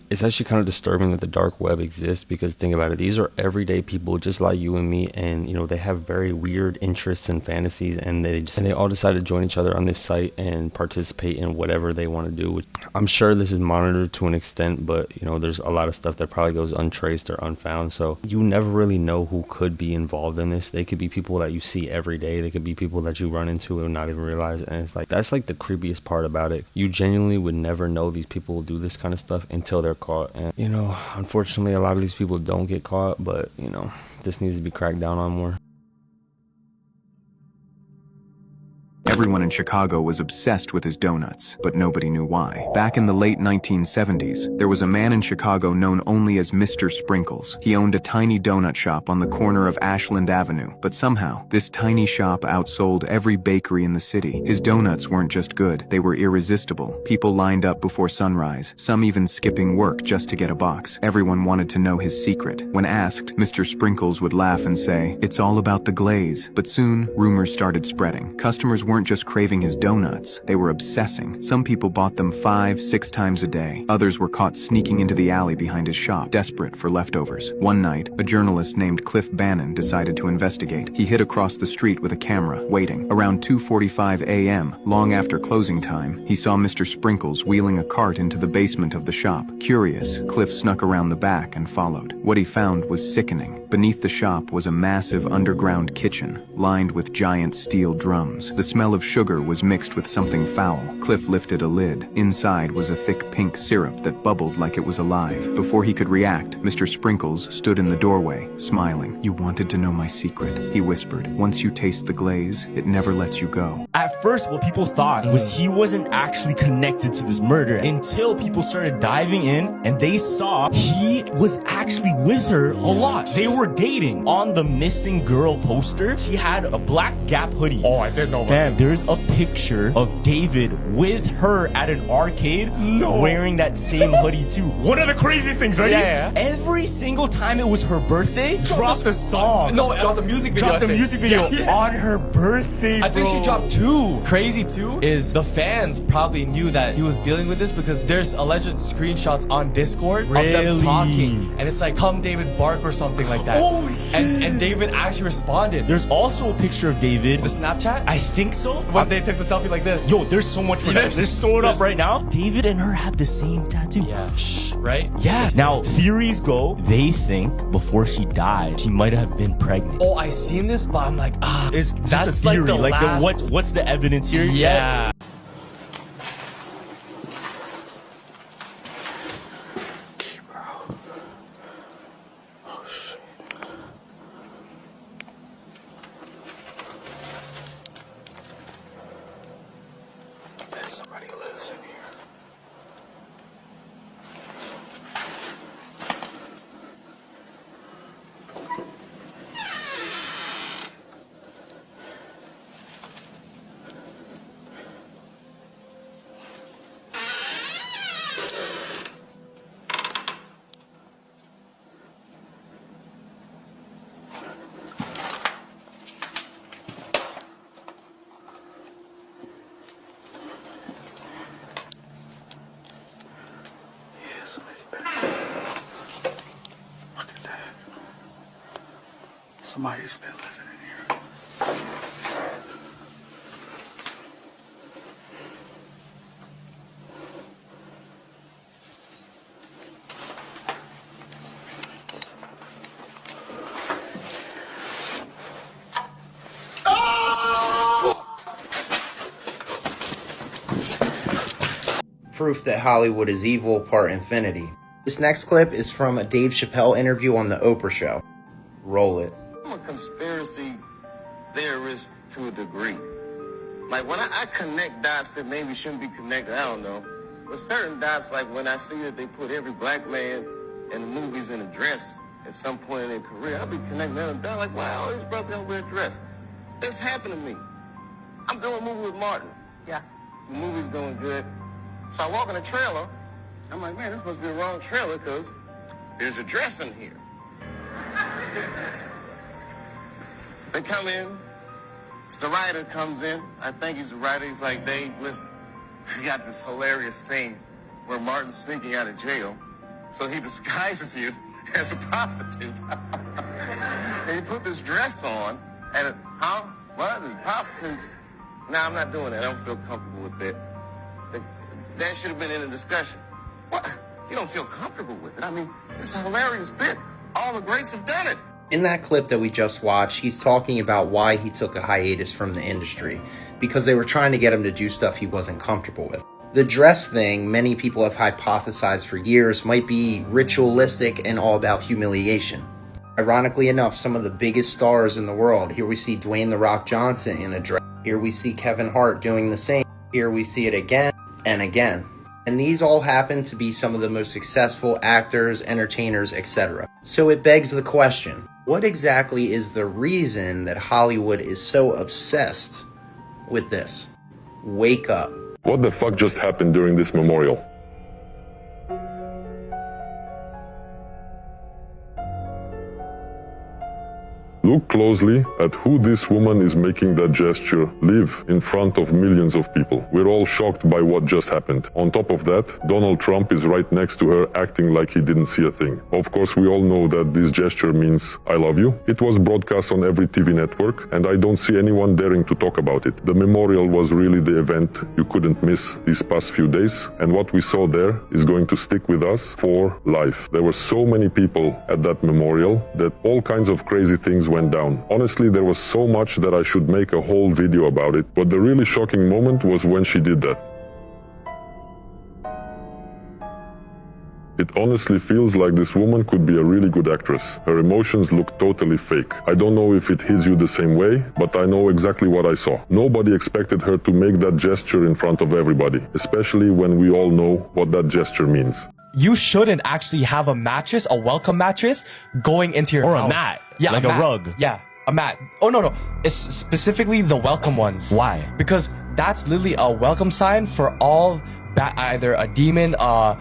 It's actually kind of disturbing that the dark web exists, because think about it, these are everyday people just like you and me, and you know, they have very weird interests and fantasies, and they all decide to join each other on this site and participate in whatever they want to do. I'm sure this is monitored to an extent, but you know, there's a lot of stuff that probably goes untraced or unfound, so you never really know who could be involved in this. They could be people that you see every day, they could be people that you run into and not even realize, and it's like, that's like the creepiest part about it. You genuinely would never know these people will do this kind of stuff until they're caught. And you know, unfortunately, a lot of these people don't get caught, but you know, this needs to be cracked down on more. Everyone in Chicago was obsessed with his donuts, but nobody knew why. Back in the late 1970s, there was a man in Chicago known only as Mr. Sprinkles. He owned a tiny donut shop on the corner of Ashland Avenue, but somehow, this tiny shop outsold every bakery in the city. His donuts weren't just good, they were irresistible. People lined up before sunrise, some even skipping work just to get a box. Everyone wanted to know his secret. When asked, Mr. Sprinkles would laugh and say, "It's all about the glaze." But soon, rumors started spreading. Customers weren't just craving his donuts, they were obsessing. Some people bought them 5-6 times a day. Others were caught sneaking into the alley behind his shop, desperate for leftovers. One night, a journalist named Cliff Bannon decided to investigate. He hid across the street with a camera, waiting. Around 2:45 a.m., long after closing time, he saw Mr. Sprinkles wheeling a cart into the basement of the shop. Curious, Cliff snuck around the back and followed. What he found was sickening. Beneath the shop was a massive underground kitchen, lined with giant steel drums. The smell of sugar was mixed with something foul. Cliff lifted a lid. Inside was a thick pink syrup that bubbled like it was alive. Before he could react, Mr. Sprinkles stood in the doorway, smiling. "You wanted to know my secret," he whispered. "Once you taste the glaze, it never lets you go." At first, what people thought was he wasn't actually connected to this murder, until people started diving in and they saw he was actually with her a lot. They were dating. On the missing girl poster, she had a black Gap hoodie. Oh, I didn't know about Damn, there's a picture of David with her at an arcade wearing that same hoodie too. One of the craziest things, right? Yeah. Every single time it was her birthday, dropped a song. No, dropped the music video. Dropped the music video on her birthday, I think she bro. dropped 2. Crazy too is the fans probably knew that he was dealing with this, because there's alleged screenshots on Discord of them talking, and it's like, "Come David, bark," or something like that. Oh shit! And David actually responded. There's also a picture of David. The Snapchat? I think so. When they took the selfie like this. Yo, there's so much for that. Let's throw it up right now. David and her have the same tattoo. Yeah. Right? Yeah. Now, theories go, they think before she died, she might have been pregnant. Oh, I seen this, but I'm like, It's that's just a theory. like the last... what's the evidence here? Yeah. Somebody lives in here. Somebody's been here. Look at that. Somebody's been living in here. Proof that Hollywood is evil, part infinity. This next clip is from a Dave Chappelle interview on The Oprah Show. Roll it. I'm a conspiracy theorist to a degree. Like when I connect dots that maybe shouldn't be connected, I don't know. But certain dots, like when I see that they put every black man in the movies in a dress at some point in their career, I'll be connecting them down like, wow, all these brothers gotta wear a dress. This happened to me. I'm doing a movie with Martin. Yeah. The movie's going good. So I walk in the trailer. I'm like, man, this must be the wrong trailer because there's a dress in here. They come in. It's the writer comes in. I think he's the writer. He's like, Dave, listen, we got this hilarious scene where Martin's sneaking out of jail. So he disguises you as a prostitute. And he put this dress on. And, what? The prostitute? Nah, I'm not doing that. I don't feel comfortable with that. That should have been in the discussion. What? You don't feel comfortable with it? I mean, it's a hilarious bit. All the greats have done it. In that clip that we just watched, he's talking about why he took a hiatus from the industry, because they were trying to get him to do stuff he wasn't comfortable with. The dress thing, many people have hypothesized for years, might be ritualistic and all about humiliation. Ironically enough, some of the biggest stars in the world, here we see Dwayne "The Rock" Johnson in a dress, here we see Kevin Hart doing the same, here we see it again and again. And these all happen to be some of the most successful actors, entertainers, etc. So it begs the question, what exactly is the reason that Hollywood is so obsessed with this? Wake up. What the fuck just happened during this memorial? Look closely at who this woman is making that gesture live in front of millions of people. We're all shocked by what just happened. On top of that, Donald Trump is right next to her acting like he didn't see a thing. Of course, we all know that this gesture means I love you. It was broadcast on every TV network, and I don't see anyone daring to talk about it. The memorial was really the event you couldn't miss these past few days, and what we saw there is going to stick with us for life. There were so many people at that memorial that all kinds of crazy things went down. Honestly, there was so much that I should make a whole video about it, but the really shocking moment was when she did that. It honestly feels like this woman could be a really good actress. Her emotions look totally fake. I don't know if it hits you the same way, but I know exactly what I saw. Nobody expected her to make that gesture in front of everybody, especially when we all know what that gesture means. You shouldn't actually have a mattress, a welcome mattress, going into your house. Or a mat. Yeah, like a rug. Yeah, a mat. Oh, no. It's specifically the welcome ones. Why? Because that's literally a welcome sign for all either a demon, a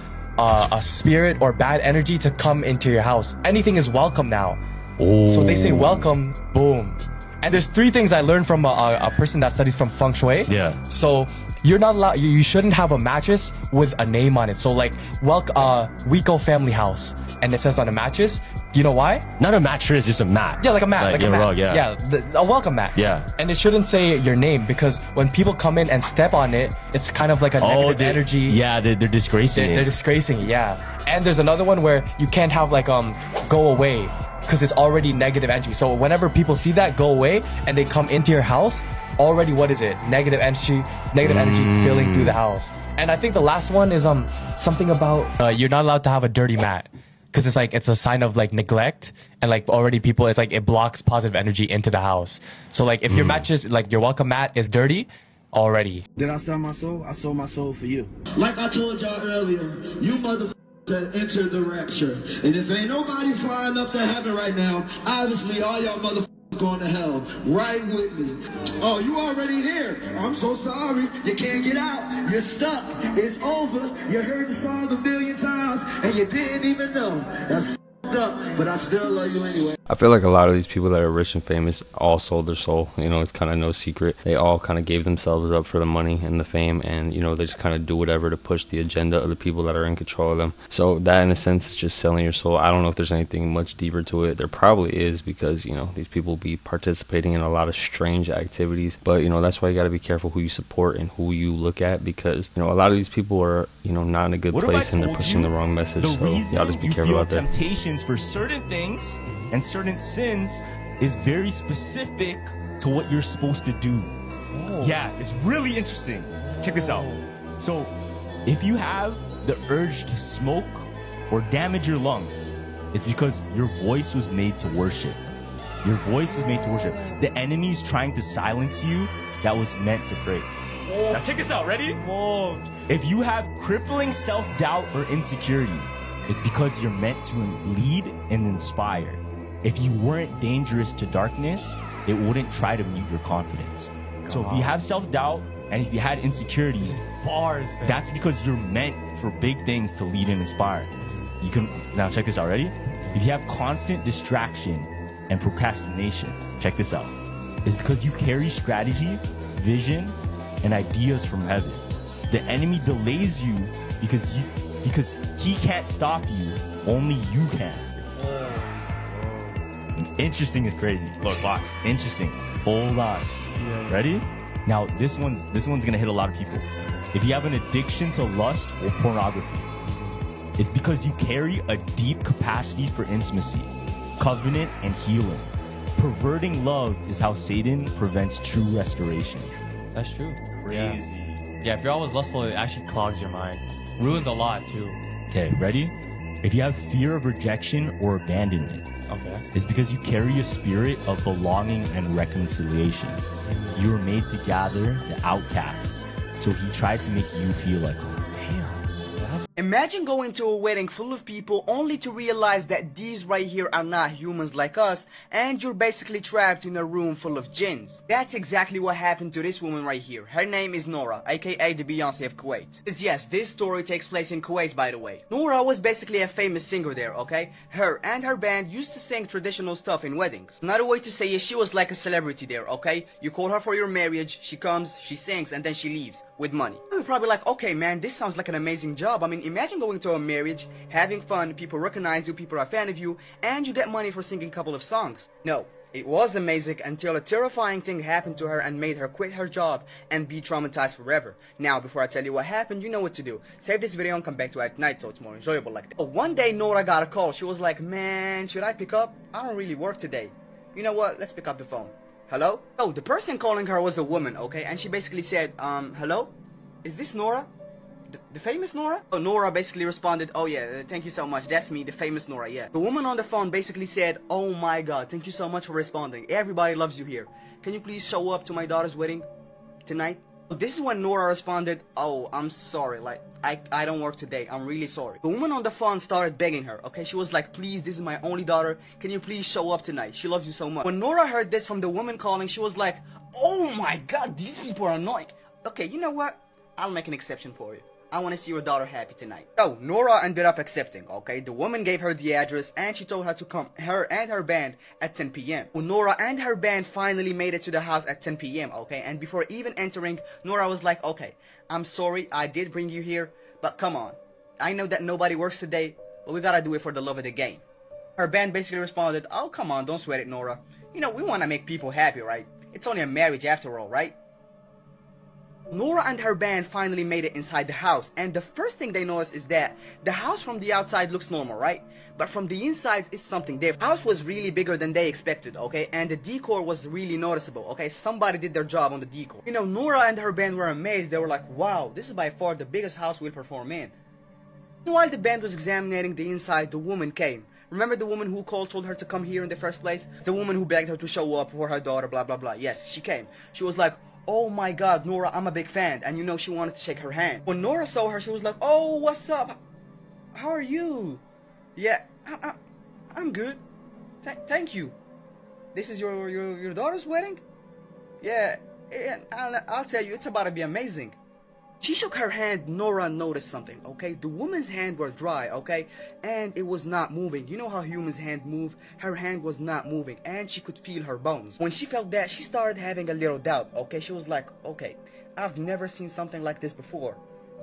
spirit, or bad energy to come into your house. Anything is welcome now. Oh. So they say welcome, boom. And there's 3 things I learned from a person that studies from feng shui. Yeah. So you're not allowed, you shouldn't have a mattress with a name on it. So like, Wico family house. And it says on a mattress. Do you know why? Not a mattress, just a mat. Yeah, like a mat. Like a mat. Rug, yeah. Yeah, a welcome mat. Yeah. And it shouldn't say your name, because when people come in and step on it, it's kind of like a negative energy. Yeah, they're disgracing it. They're disgracing it, yeah. And there's another one where you can't have like, go away, because it's already negative energy. So whenever people see that, go away, and they come into your house, already what is it? Negative energy filling through the house. And I think the last one is something about you're not allowed to have a dirty mat, because it's a sign of like neglect, and like already people, it's like it blocks positive energy into the house. So like if your mattress, like your welcome mat, is dirty already. Did I sell my soul? I sold my soul for you. Like I told y'all earlier, you motherfuckers that entered the rapture. And if ain't nobody flying up to heaven right now, obviously all y'all motherfuckers going to hell. Right with me. Oh, you already here. I'm so sorry. You can't get out. You're stuck. It's over. You heard the song a million times and you didn't even know. That's f***ed up, but I still love you anyway. I feel like a lot of these people that are rich and famous all sold their soul. You know, it's kind of no secret. They all kind of gave themselves up for the money and the fame, and, you know, they just kind of do whatever to push the agenda of the people that are in control of them. So that, in a sense, is just selling your soul. I don't know if there's anything much deeper to it. There probably is, because, you know, these people be participating in a lot of strange activities. But, you know, that's why you got to be careful who you support and who you look at, because, you know, a lot of these people are, you know, not in a good place, and they're pushing the wrong message. So y'all just be careful out there. Temptations for certain things and certain sins is very specific to what you're supposed to do. Yeah, it's really interesting. Check this out. So If you have the urge to smoke or damage your lungs, it's because your voice was made to worship. Your voice is made to worship. The enemy's trying to silence you that was meant to praise. Now check this out, ready? If you have crippling self-doubt or insecurity, it's because you're meant to lead and inspire. If you weren't dangerous to darkness, it wouldn't try to mute your confidence. So if you have self-doubt and if you had insecurities, bars, man. That's because you're meant for big things to lead and inspire. You can, now check this out, ready? If you have constant distraction and procrastination, check this out. It's because you carry strategy, vision, and ideas from heaven. The enemy delays you because he can't stop you, only you can. Interesting is crazy. Look, watch. Interesting. Hold on. Ready? Now this one's gonna hit a lot of people. If you have an addiction to lust or pornography, it's because you carry a deep capacity for intimacy, covenant, and healing. Perverting love is how Satan prevents true restoration. That's true. Crazy. Yeah, if you're always lustful, it actually clogs your mind. Ruins a lot too. Okay, ready? If you have fear of rejection or abandonment, it's because you carry a spirit of belonging and reconciliation. You were made to gather the outcasts, so he tries to make you feel like home. Imagine going to a wedding full of people only to realize that these right here are not humans like us, and you're basically trapped in a room full of jinns. That's exactly what happened to this woman right here. Her name is Nora, aka the Beyonce of Kuwait. Yes, this story takes place in Kuwait, by the way. Nora was basically a famous singer there, okay? Her and her band used to sing traditional stuff in weddings. Another way to say it, she was like a celebrity there, okay? You call her for your marriage, she comes, she sings, and then she leaves with money. You're probably like, okay man, this sounds like an amazing job. I mean, imagine going to a marriage, having fun, people recognize you, people are a fan of you, and you get money for singing a couple of songs. No, it was amazing until a terrifying thing happened to her and made her quit her job and be traumatized forever. Now, before I tell you what happened, you know what to do. Save this video and come back to it at night so it's more enjoyable like that. But one day, Nora got a call. She was like, man, should I pick up? I don't really work today. You know what? Let's pick up the phone. Hello? Oh, the person calling her was a woman, okay? And she basically said, hello? Is this Nora? The famous Nora? Oh, Nora basically responded, oh yeah, thank you so much, that's me, the famous Nora, yeah. The woman on the phone basically said, oh my god, thank you so much for responding, everybody loves you here. Can you please show up to my daughter's wedding tonight? This is when Nora responded, oh, I'm sorry, like, I don't work today, I'm really sorry. The woman on the phone started begging her, okay? She was like, please, this is my only daughter, can you please show up tonight? She loves you so much. When Nora heard this from the woman calling, she was like, oh my god, these people are annoying. Okay, you know what? I'll make an exception for you. I want to see your daughter happy tonight. So, Nora ended up accepting, okay? The woman gave her the address and she told her to come, her and her band, at 10 p.m. Well, Nora and her band finally made it to the house at 10 p.m., okay? And before even entering, Nora was like, okay, I'm sorry, I did bring you here, but come on. I know that nobody works today, but we gotta do it for the love of the game. Her band basically responded, oh, come on, don't sweat it, Nora. You know, we want to make people happy, right? It's only a marriage after all, right? Nora and her band finally made it inside the house, and the first thing they noticed is that the house from the outside looks normal, right? But from the inside, it's something different. The house was really bigger than they expected, okay? And the decor was really noticeable, okay? Somebody did their job on the decor. You know, Nora and her band were amazed. They were like, wow, this is by far the biggest house we'll perform in. While the band was examining the inside, the woman came. Remember the woman who told her to come here in the first place? The woman who begged her to show up for her daughter, blah, blah, blah. Yes, she came. She was like, oh my god, Nora, I'm a big fan. And you know, she wanted to shake her hand. When Nora saw her, she was like, oh, what's up? How are you? Yeah, I'm good. Thank you. This is your daughter's wedding? Yeah, I'll tell you, it's about to be amazing. She shook her hand. Nora noticed something, okay? The woman's hand were dry, okay? And it was not moving. You know how humans' hand move? Her hand was not moving, and she could feel her bones. When she felt that, she started having a little doubt, okay? She was like, okay, I've never seen something like this before.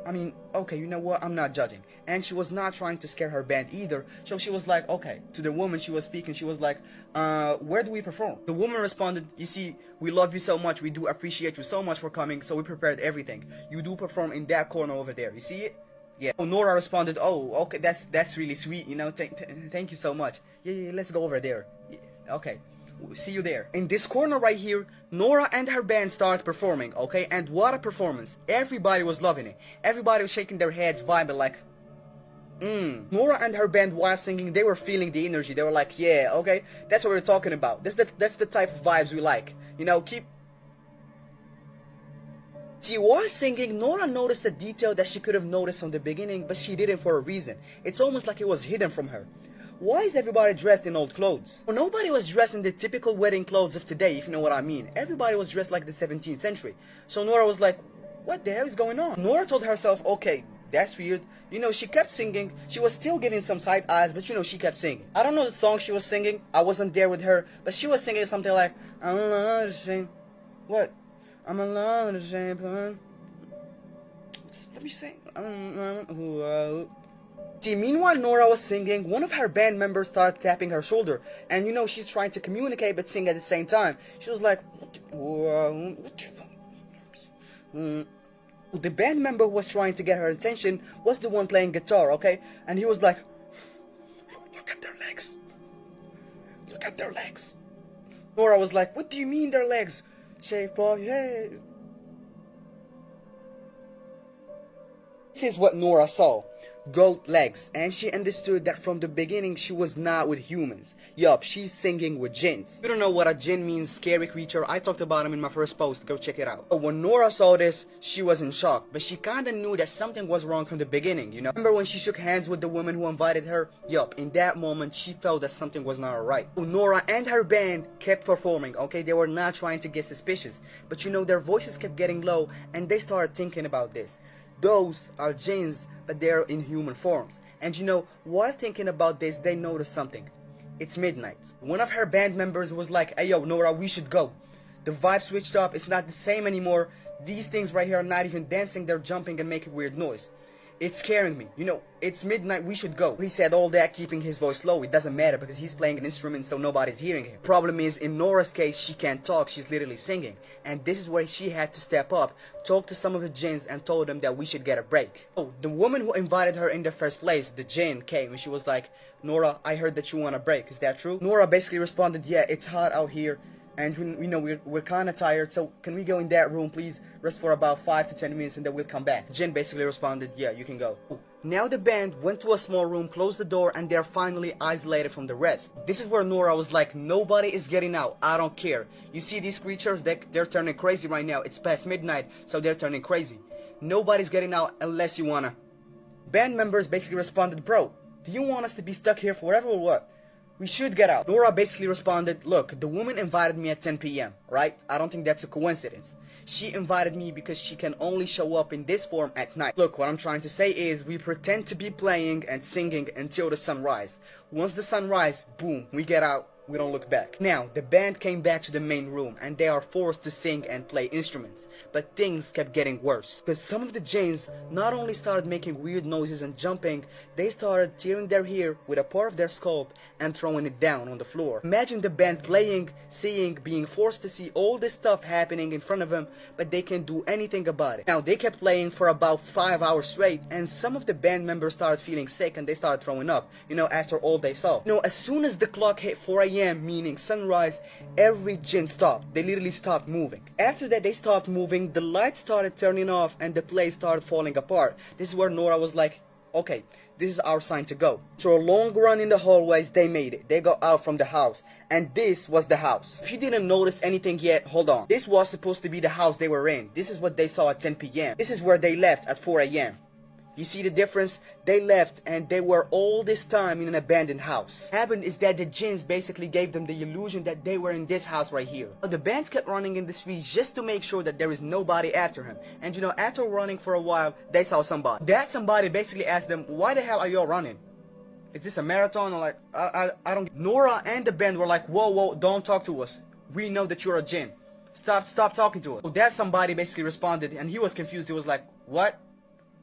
I mean, okay, you know what? I'm not judging. And she was not trying to scare her band either. So she was like, okay, to the woman she was speaking, she was like, where do we perform? The woman responded, you see, we love you so much. We do appreciate you so much for coming. So we prepared everything. You do perform in that corner over there. You see it? Yeah. Oh, Nora responded, oh, okay, that's really sweet. You know, thank you so much. Yeah, let's go over there. Yeah, okay. See you there. In this corner right here, Nora and her band started performing, okay? And what a performance. Everybody was loving it. Everybody was shaking their heads, vibing like, Nora and her band, while singing, they were feeling the energy. They were like, yeah, okay, that's what we're talking about. That's the type of vibes we like. You know, See, while singing, Nora noticed a detail that she could have noticed from the beginning, but she didn't for a reason. It's almost like it was hidden from her. Why is everybody dressed in old clothes? Well, nobody was dressed in the typical wedding clothes of today, if you know what I mean. Everybody was dressed like the 17th century. So Nora was like, what the hell is going on? Nora told herself, okay, that's weird. You know, she kept singing. She was still giving some side eyes, but you know, she kept singing. I don't know the song she was singing. I wasn't there with her, but she was singing something like, I'm a lot ashamed. What? I'm a lot ashamed. Let me sing. See, meanwhile Nora was singing, one of her band members started tapping her shoulder. And you know, she's trying to communicate but sing at the same time. She was like, the band member who was trying to get her attention was the one playing guitar, okay? And he was like, look at their legs. Look at their legs. Nora was like, what do you mean their legs? Shape of, yeah. This is what Nora saw. Goat legs, and she understood that from the beginning she was not with humans. Yup, she's singing with jinns. If you don't know what a jinn means, scary creature, I talked about him in my first post, go check it out. But when Nora saw this, she was in shock, but she kinda knew that something was wrong from the beginning, you know? Remember when she shook hands with the woman who invited her? Yup, in that moment she felt that something was not right. So Nora and her band kept performing, okay? They were not trying to get suspicious, but you know, their voices kept getting low, and they started thinking about this. Those are jinns, but they're in human forms. And you know, while thinking about this, they noticed something. It's midnight. One of her band members was like, hey yo, Nora, we should go. The vibe switched up, it's not the same anymore. These things right here are not even dancing, they're jumping and making weird noise. It's scaring me. You know, it's midnight, we should go. He said all that keeping his voice low. It doesn't matter because he's playing an instrument so nobody's hearing him. Problem is, in Nora's case, she can't talk, she's literally singing. And this is where she had to step up, talk to some of the jinns and told them that we should get a break. Oh, the woman who invited her in the first place, the jinn, came and she was like, Nora, I heard that you want a break, is that true? Nora basically responded, yeah, it's hot out here. And you know, we're kind of tired, so can we go in that room, please? Rest for about 5 to 10 minutes and then we'll come back. Jinn basically responded, yeah, you can go. Ooh. Now the band went to a small room, closed the door, and they're finally isolated from the rest. This is where Nora was like, nobody is getting out, I don't care. You see these creatures, they're turning crazy right now. It's past midnight, so they're turning crazy. Nobody's getting out unless you wanna. Band members basically responded, bro, do you want us to be stuck here forever or what? We should get out. Nora basically responded, look, the woman invited me at 10 p.m., right? I don't think that's a coincidence. She invited me because she can only show up in this form at night. Look, what I'm trying to say is we pretend to be playing and singing until the sunrise. Once the sun rises, boom, we get out. We don't look back. Now, the band came back to the main room and they are forced to sing and play instruments. But things kept getting worse. Because some of the jinns not only started making weird noises and jumping, they started tearing their hair with a part of their scalp and throwing it down on the floor. Imagine the band playing, seeing, being forced to see all this stuff happening in front of them, but they can't do anything about it. Now, they kept playing for about 5 hours straight, and some of the band members started feeling sick and they started throwing up, you know, after all they saw. You know, as soon as the clock hit 4 a.m., meaning sunrise, every jinn stopped. They literally stopped moving. After that, they stopped moving, the lights started turning off, and the place started falling apart. This is where Nora was like, okay, this is our sign to go. After a long run in the hallways, they made it. They got out from the house, and this was the house. If you didn't notice anything yet, hold on. This was supposed to be the house they were in. This is what they saw at 10 p.m. This is where they left at 4 a.m. You see the difference? They left and they were all this time in an abandoned house. What happened is that the jinns basically gave them the illusion that they were in this house right here. But the bands kept running in the streets just to make sure that there is nobody after him. And you know, after running for a while, they saw somebody. That somebody basically asked them, why the hell are y'all running? Is this a marathon? Or like, I don't... Nora and the band were like, whoa, don't talk to us. We know that you're a jinn. Stop talking to us. So that somebody basically responded and he was confused. He was like, what?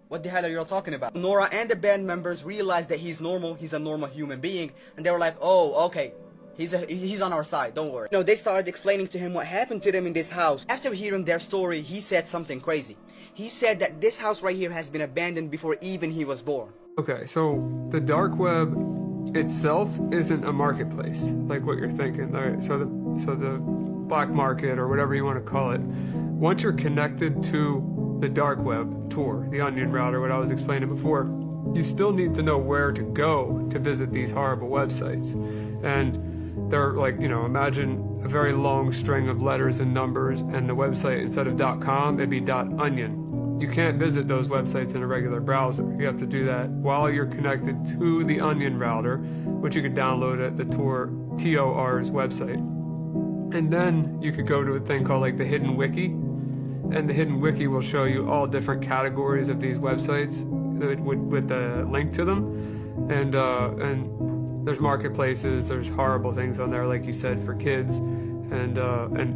What the hell are you all talking about? Nora and the band members realized that he's normal, he's a normal human being, and they were like, oh, okay, he's on our side, don't worry. No, they started explaining to him what happened to them in this house. After hearing their story, he said something crazy. He said that this house right here has been abandoned before even he was born. Okay, so the dark web itself isn't a marketplace like what you're thinking. All right, so the black market or whatever you want to call it, once you're connected to the dark web, Tor, the onion router, what I was explaining before, you still need to know where to go to visit these horrible websites. And they're like, you know, imagine a very long string of letters and numbers, and the website, instead of .com, it'd be .onion. You can't visit those websites in a regular browser. You have to do that while you're connected to the onion router, which you could download at the TOR's website. And then you could go to a thing called like the Hidden Wiki, and the Hidden Wiki will show you all different categories of these websites with the link to them. And there's marketplaces, there's horrible things on there, like you said, for kids, and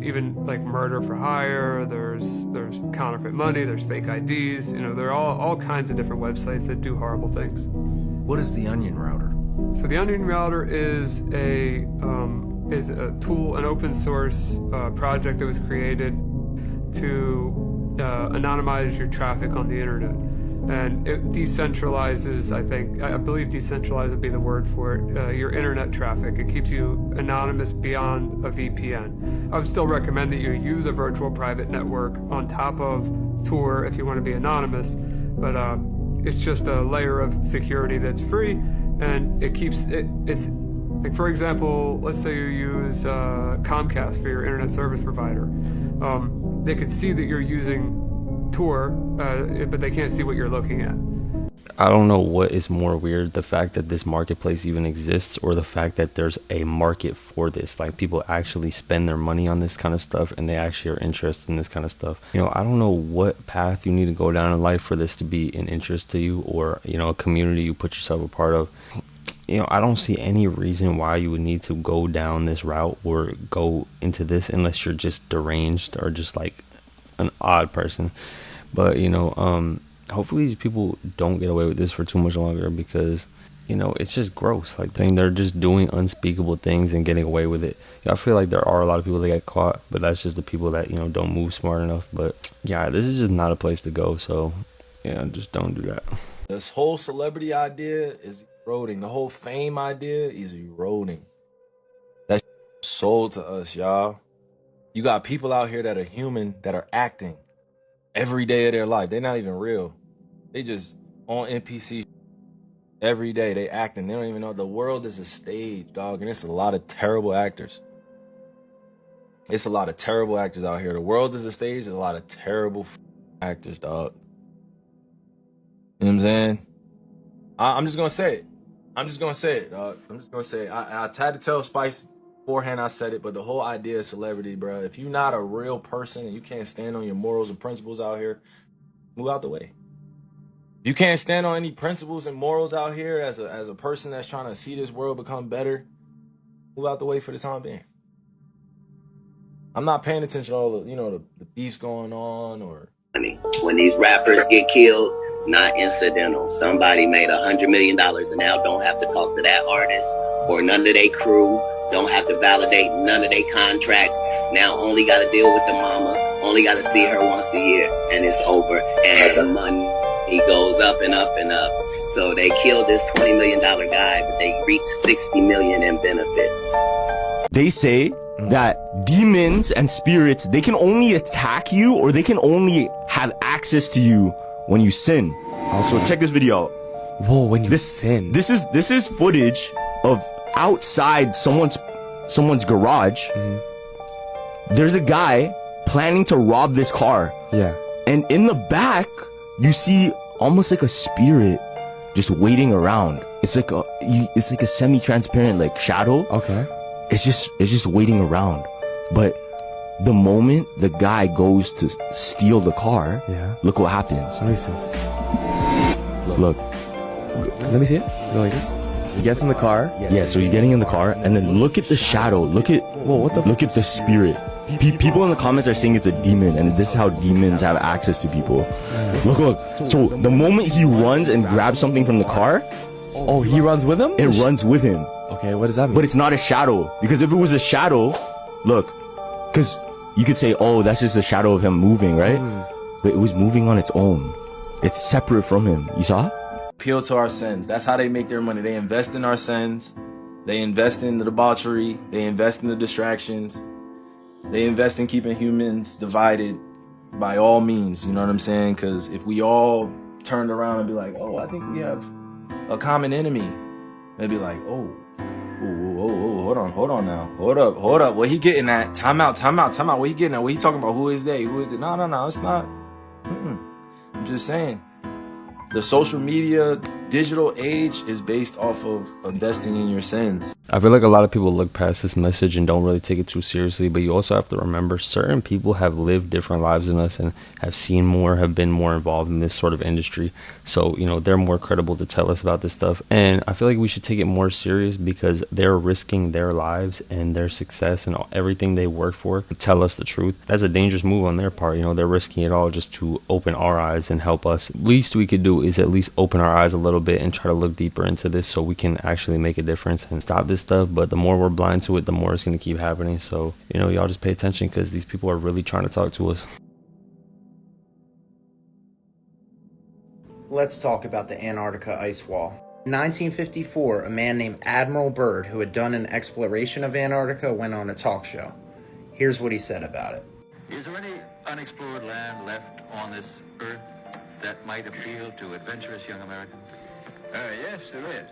even like murder for hire. There's counterfeit money, there's fake IDs. You know, there are all kinds of different websites that do horrible things. What is the onion router? So the onion router is a tool, an open source project that was created to anonymize your traffic on the internet. And it decentralizes, I believe decentralized would be the word for it, your internet traffic. It keeps you anonymous beyond a VPN. I would still recommend that you use a virtual private network on top of Tor if you want to be anonymous, but it's just a layer of security that's free, and it keeps it's like, for example, let's say you use Comcast for your internet service provider. They could see that you're using Tor, but they can't see what you're looking at. I don't know what is more weird, the fact that this marketplace even exists, or the fact that there's a market for this. Like, people actually spend their money on this kind of stuff, and they actually are interested in this kind of stuff. You know, I don't know what path you need to go down in life for this to be an interest to you, or, you know, a community you put yourself a part of. You know, I don't see any reason why you would need to go down this route or go into this unless you're just deranged or just like an odd person. But, you know, hopefully these people don't get away with this for too much longer, because, you know, it's just gross. Like, they're just doing unspeakable things and getting away with it. You know, I feel like there are a lot of people that get caught, but that's just the people that, you know, don't move smart enough. But yeah, this is just not a place to go. So, yeah, just don't do that. This whole celebrity idea is eroding. The whole fame idea is eroding. That's sold to us, y'all. You got people out here that are human, that are acting every day of their life. They're not even real. They just on NPC every day. They acting. They don't even know. The world is a stage, dog, and it's a lot of terrible actors. It's a lot of terrible actors out here. The world is a stage. There's a lot of terrible actors, dog. You know what I'm saying? I'm just gonna say it. I'm just gonna say it, dog. I'm just gonna say it. I tried to tell Spice beforehand, I said it, but the whole idea of celebrity, bro, if you're not a real person and you can't stand on your morals and principles out here, move out the way. If you can't stand on any principles and morals out here as a person that's trying to see this world become better, move out the way for the time being. I'm not paying attention to all the, you know, the beefs going on, or when these rappers get killed, not incidental. Somebody made $100 million and now don't have to talk to that artist or none of their crew. Don't have to validate none of their contracts. Now only got to deal with the mama. Only got to see her once a year, and it's over. And the money, he goes up and up and up. So they killed this $20 million guy, but they reached $60 million in benefits. They say that demons and spirits, they can only attack you, or they can only have access to you when you sin. So check this video out. Whoa, when you sin. This is footage of outside someone's garage. There's a guy planning to rob this car. Yeah. And in the back, you see almost like a spirit just waiting around. It's like a semi-transparent like shadow. Okay. It's just waiting around. But the moment the guy goes to steal the car, yeah, look what happens. Let me see. Look. Let me see it. Go like this. So he gets in the car. Yeah, so he's getting in the car, and then look at the shadow. Look at look at the spirit. People in the comments are saying it's a demon, and this is how demons have access to people. Look. So the moment he runs and grabs something from the car, oh, he runs with him? It runs with him. Okay, what does that mean? But it's not a shadow, because if it was a shadow, look, because you could say, oh, that's just a shadow of him moving, right? But it was moving on its own. It's separate from him. You saw? appeal to our sins. That's how they make their money. They invest in our sins. They invest in the debauchery. They invest in the distractions. They invest in keeping humans divided by all means. You know what I'm saying? Because if we all turned around and be like, oh, I think we have a common enemy, they'd be like, oh, hold on now. Hold up. What he getting at? Time out. What he getting at? What he talking about? Who is they? No, it's not. I'm just saying. The social media, digital age is based off of investing in your sins. I feel like a lot of people look past this message and don't really take it too seriously, but you also have to remember certain people have lived different lives than us and have seen more, have been more involved in this sort of industry. So, you know, they're more credible to tell us about this stuff. And I feel like we should take it more serious because they're risking their lives and their success and everything they work for to tell us the truth. That's a dangerous move on their part. You know, they're risking it all just to open our eyes and help us. Least we could do is at least open our eyes a little bit and try to look deeper into this so we can actually make a difference and stop this stuff. But the more we're blind to it, the more it's going to keep happening. So, you know, y'all just pay attention because these people are really trying to talk to us. Let's talk about the Antarctica ice wall. In 1954, a man named Admiral Byrd, who had done an exploration of Antarctica, went on a talk show. Here's what he said about it. Is there any unexplored land left on this earth that might appeal to adventurous young Americans? Yes, there is.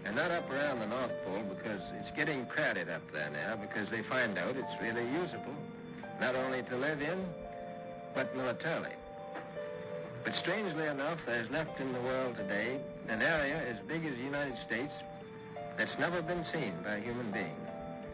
And not up around the North Pole because it's getting crowded up there now because they find out it's really usable, not only to live in, but militarily. But strangely enough, there's left in the world today an area as big as the United States that's never been seen by a human being.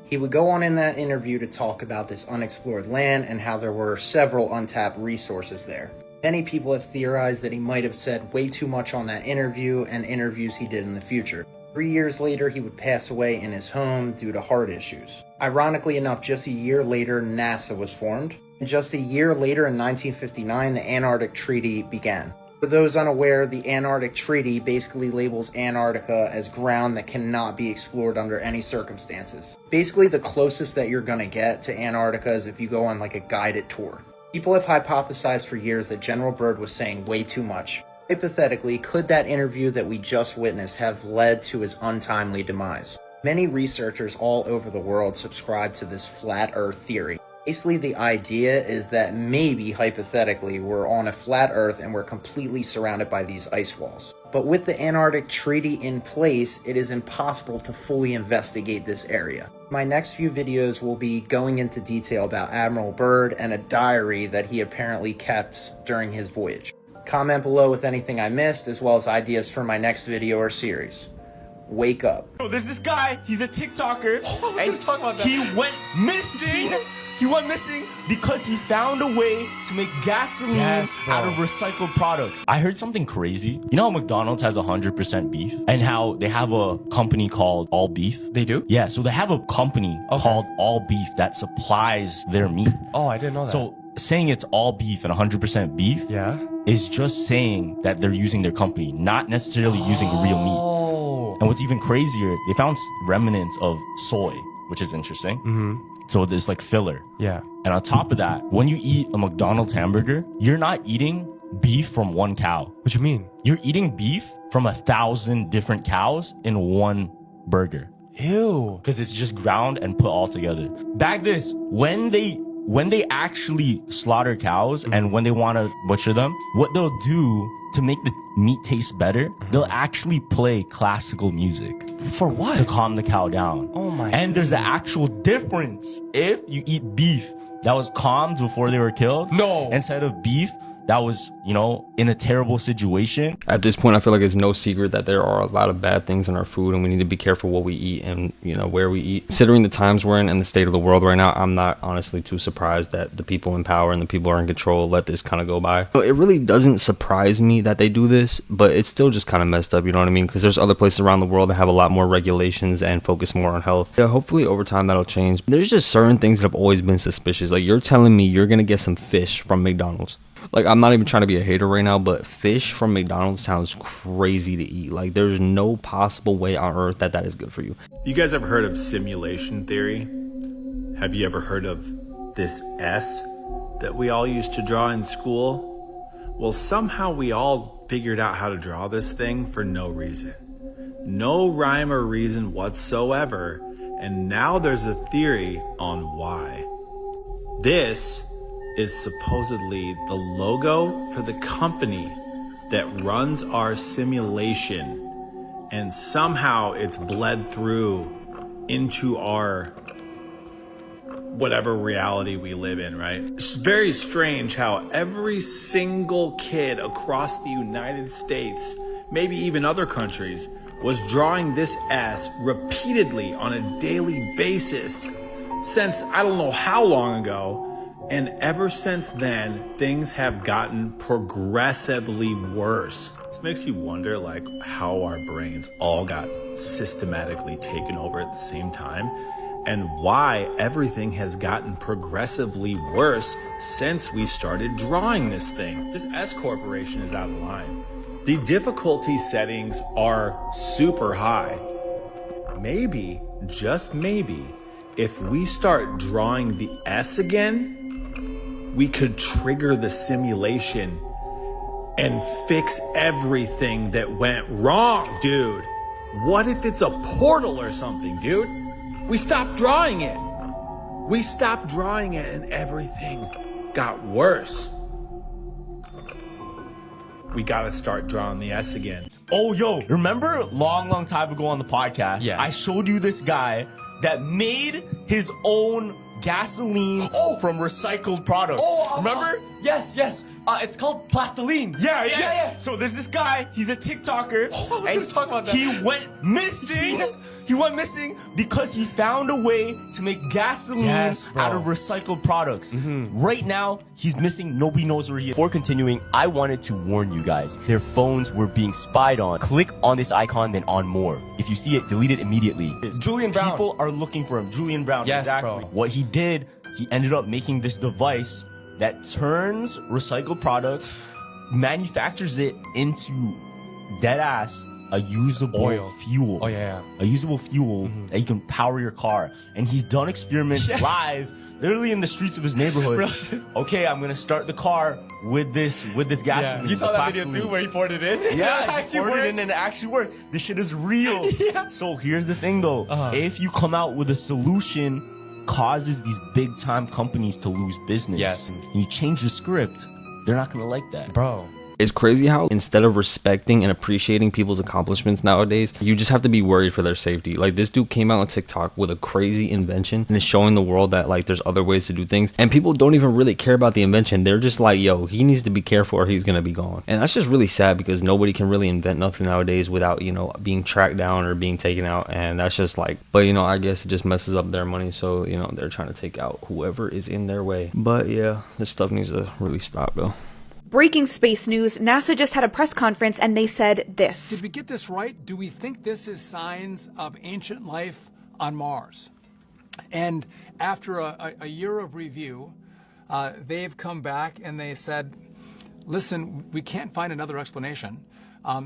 He would go on in that interview to talk about this unexplored land and how there were several untapped resources there. Many people have theorized that he might have said way too much on that interview and interviews he did in the future. 3 years later, he would pass away in his home due to heart issues. Ironically enough, just a year later, NASA was formed. And just a year later, in 1959, the Antarctic Treaty began. For those unaware, the Antarctic Treaty basically labels Antarctica as ground that cannot be explored under any circumstances. Basically, the closest that you're gonna get to Antarctica is if you go on like a guided tour. People have hypothesized for years that General Byrd was saying way too much. Hypothetically, could that interview that we just witnessed have led to his untimely demise? Many researchers all over the world subscribe to this flat Earth theory. Basically, the idea is that maybe, hypothetically, we're on a flat Earth and we're completely surrounded by these ice walls. But with the Antarctic Treaty in place, it is impossible to fully investigate this area. My next few videos will be going into detail about Admiral Byrd and a diary that he apparently kept during his voyage. Comment below with anything I missed, as well as ideas for my next video or series. Wake up. Oh, there's this guy, he's a TikToker, and talk about that. he went missing. He went missing because he found a way to make gasoline out of recycled products. I heard something crazy. You know how McDonald's has 100% beef? And how they have a company called All Beef? They do? Yeah, so they have a company called All Beef that supplies their meat. Oh, I didn't know that. So saying it's all beef and 100% beef is just saying that they're using their company, not necessarily using real meat. And what's even crazier, they found remnants of soy, which is interesting. So there's like filler. Yeah. And on top of that, when you eat a McDonald's hamburger, you're not eating beef from one cow. What you mean? You're eating beef from 1,000 different cows in one burger. Ew. Because it's just ground and put all together. Back this, when they actually slaughter cows and when they want to butcher them, what they'll do to make the meat taste better, they'll actually play classical music. For what? To calm the cow down. Oh my And there's an actual difference if you eat beef that was calmed before they were killed. No. Instead of beef that was, you know, in a terrible situation. At this point, I feel like it's no secret that there are a lot of bad things in our food and we need to be careful what we eat and, you know, where we eat. Considering the times we're in and the state of the world right now, I'm not honestly too surprised that the people in power and the people who are in control let this kind of go by. So it really doesn't surprise me that they do this, but it's still just kind of messed up, you know what I mean? Because there's other places around the world that have a lot more regulations and focus more on health. Yeah, hopefully over time that'll change. There's just certain things that have always been suspicious. Like, you're telling me you're going to get some fish from McDonald's. Like, I'm not even trying to be a hater right now, but fish from McDonald's sounds crazy to eat. Like, there's no possible way on earth that that is good for you. You guys ever heard of simulation theory? Have you ever heard of this S that we all used to draw in school? Well, somehow we all figured out how to draw this thing for no reason. No rhyme or reason whatsoever, and now there's a theory on why. This is supposedly the logo for the company that runs our simulation, and somehow it's bled through into our whatever reality we live in, right? It's very strange how every single kid across the United States, maybe even other countries, was drawing this S repeatedly on a daily basis since I don't know how long ago. And ever since then, things have gotten progressively worse. This makes you wonder, like, how our brains all got systematically taken over at the same time, and why everything has gotten progressively worse since we started drawing this thing. This S corporation is out of line. The difficulty settings are super high. Maybe, just maybe, if we start drawing the S again, we could trigger the simulation and fix everything that went wrong, dude. What if it's a portal or something, dude? We stopped drawing it. We stopped drawing it and everything got worse. We gotta start drawing the S again. Oh, yo, remember long time ago on the podcast, I showed you this guy that made his own gasoline from recycled products. Remember? Yes. It's called plastiline. Yeah. So there's this guy, he's a TikToker. I was gonna talk about that. He went missing. He went missing because he found a way to make gasoline out of recycled products. Right now, he's missing. Nobody knows where he is. Before continuing, I wanted to warn you guys. Their phones were being spied on. Click on this icon, then on more. If you see it, delete it immediately. Julian Brown. People are looking for him. Julian Brown, Yes, exactly. bro. What he did, he ended up making this device that turns recycled products, manufactures it into deadass a usable fuel. Oh, yeah. A usable fuel that you can power your car. And he's done experiments live, literally in the streets of his neighborhood. Okay, I'm gonna start the car with this gasoline. You saw the that video plastoline. too where he poured it in? Yeah, he poured it in and it actually worked. This shit is real. So here's the thing though. If you come out with a solution causes these big time companies to lose business. And you change the script, they're not gonna like that. Bro. It's crazy how instead of respecting and appreciating people's accomplishments nowadays, you just have to be worried for their safety. Like, this dude came out on TikTok with a crazy invention and is showing the world that, like, there's other ways to do things. And people don't even really care about the invention. They're just like, yo, he needs to be careful or he's going to be gone. And that's just really sad because nobody can really invent nothing nowadays without, you know, being tracked down or being taken out. And that's just like, but, you know, I guess it just messes up their money. So, you know, they're trying to take out whoever is in their way. But yeah, this stuff needs to really stop though. Breaking space news, NASA just had a press conference and they said this. Did we get this right? Do we think this is signs of ancient life on Mars? And after a year of review, they've come back and they said, listen, we can't find another explanation.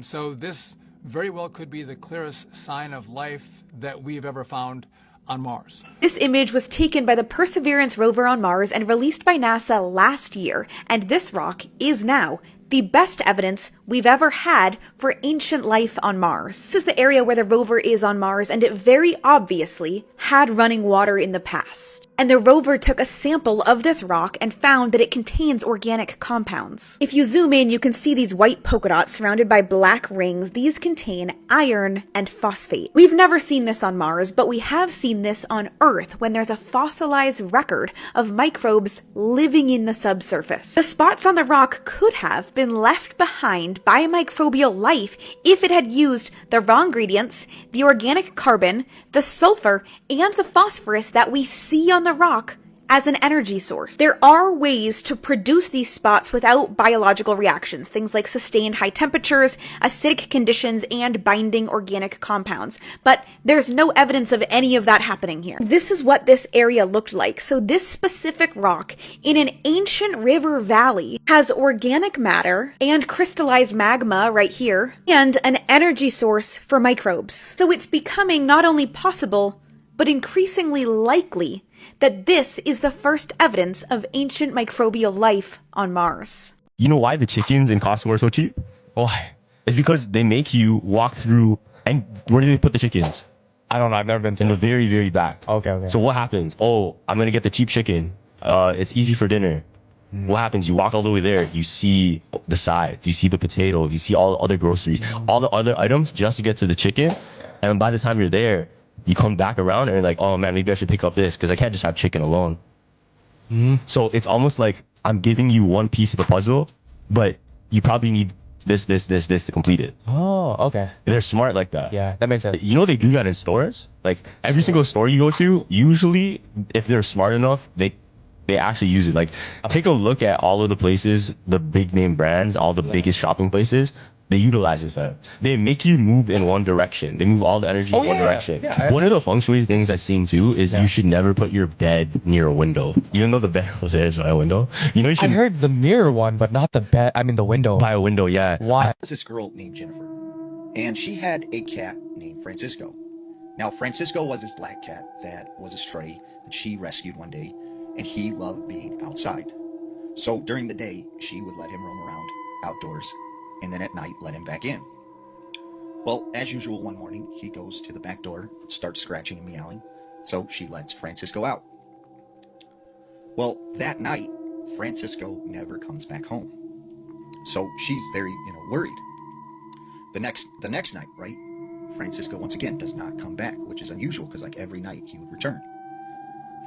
So this very well could be the clearest sign of life that we've ever found on Mars. This image was taken by the Perseverance rover on Mars and released by NASA last year, and this rock is now the best evidence we've ever had for ancient life on Mars. This is the area where the rover is on Mars, and it very obviously had running water in the past. And the rover took a sample of this rock and found that it contains organic compounds. If you zoom in, you can see these white polka dots surrounded by black rings. These contain iron and phosphate. We've never seen this on Mars, but we have seen this on Earth when there's a fossilized record of microbes living in the subsurface. The spots on the rock could have been left behind by microbial life if it had used the raw ingredients, the organic carbon, the sulfur, and the phosphorus that we see on the rock as an energy source. There are ways to produce these spots without biological reactions, things like sustained high temperatures, acidic conditions, and binding organic compounds. But there's no evidence of any of that happening here. This is what this area looked like. So this specific rock in an ancient river valley has organic matter and crystallized magma right here, and an energy source for microbes. So it's becoming not only possible, but increasingly likely that this is the first evidence of ancient microbial life on Mars. You know why the chickens in Costco are so cheap? Why? It's because they make you walk through, and where do they put the chickens? I don't know. I've never been to In the very, very back. Okay. So what happens? Oh, I'm gonna get the cheap chicken. It's easy for dinner. What happens? You walk all the way there. You see the sides. You see the potato. You see all the other groceries, all the other items just to get to the chicken. And by the time you're there, you come back around and you're like, oh man, maybe I should pick up this because I can't just have chicken alone. So it's almost like I'm giving you one piece of the puzzle, but you probably need this to complete it. Oh, okay. They're smart like that. Yeah, that makes sense. You know they do that in stores. Like every single store you go to, usually if they're smart enough, they actually use it. Like take a look at all of the places, the big name brands, all the biggest shopping places. They utilize it, fam. They make you move in one direction. They move all the energy in one direction. One of the feng shui things I've seen too is you should never put your bed near a window. Even though the bed is by a window. You know you should I heard the mirror one, but not the bed. I mean the window. by a window, yeah. Why? There's this girl named Jennifer, and she had a cat named Francisco. Now, Francisco was this black cat that was a stray that she rescued one day, and he loved being outside. So during the day, she would let him roam around outdoors, and then at night, let him back in. Well, as usual, one morning, he goes to the back door, starts scratching and meowing, so she lets Francisco out. Well, that night, Francisco never comes back home. So she's very, worried. The next night, right, Francisco once again does not come back, which is unusual because like every night he would return.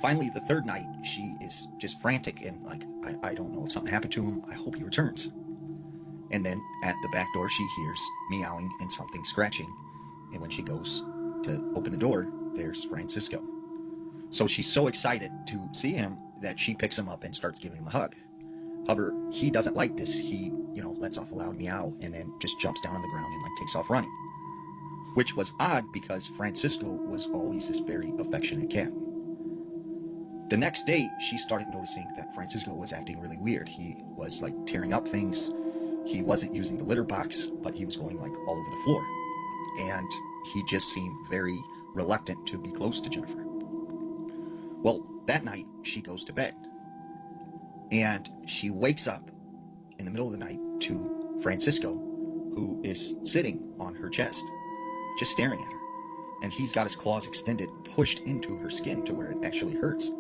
Finally, the third night, she is just frantic and like, I don't know if something happened to him. I hope he returns. And then at the back door, she hears meowing and something scratching. And when she goes to open the door, there's Francisco. So she's so excited to see him that she picks him up and starts giving him a hug. However, he doesn't like this. He, lets off a loud meow and then just jumps down on the ground and takes off running. Which was odd because Francisco was always this very affectionate cat. The next day, she started noticing that Francisco was acting really weird. He was tearing up things. He wasn't using the litter box, but he was going all over the floor. And he just seemed very reluctant to be close to Jennifer. Well, that night, she goes to bed. And she wakes up in the middle of the night to Francisco, who is sitting on her chest, just staring at her. And he's got his claws extended, pushed into her skin to where it actually hurts.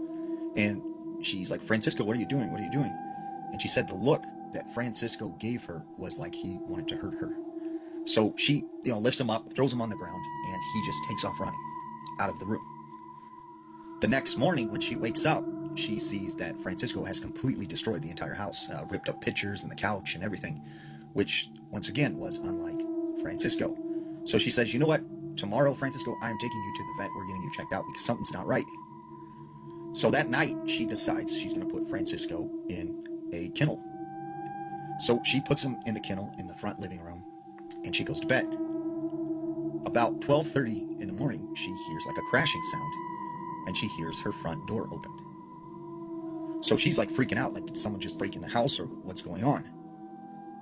And she's like, Francisco, what are you doing? What are you doing? And she said the look that Francisco gave her was like he wanted to hurt her. So she, lifts him up, throws him on the ground, and he just takes off running out of the room. The next morning, when she wakes up, she sees that Francisco has completely destroyed the entire house, ripped up pictures and the couch and everything, which, once again, was unlike Francisco. So she says, you know what? Tomorrow, Francisco, I'm taking you to the vet. We're getting you checked out because something's not right. So that night, she decides she's going to put Francisco in a kennel. So she puts him in the kennel in the front living room, and she goes to bed. About 12:30 in the morning, she hears a crashing sound, and she hears her front door opened. So she's freaking out, did someone just break in the house or what's going on?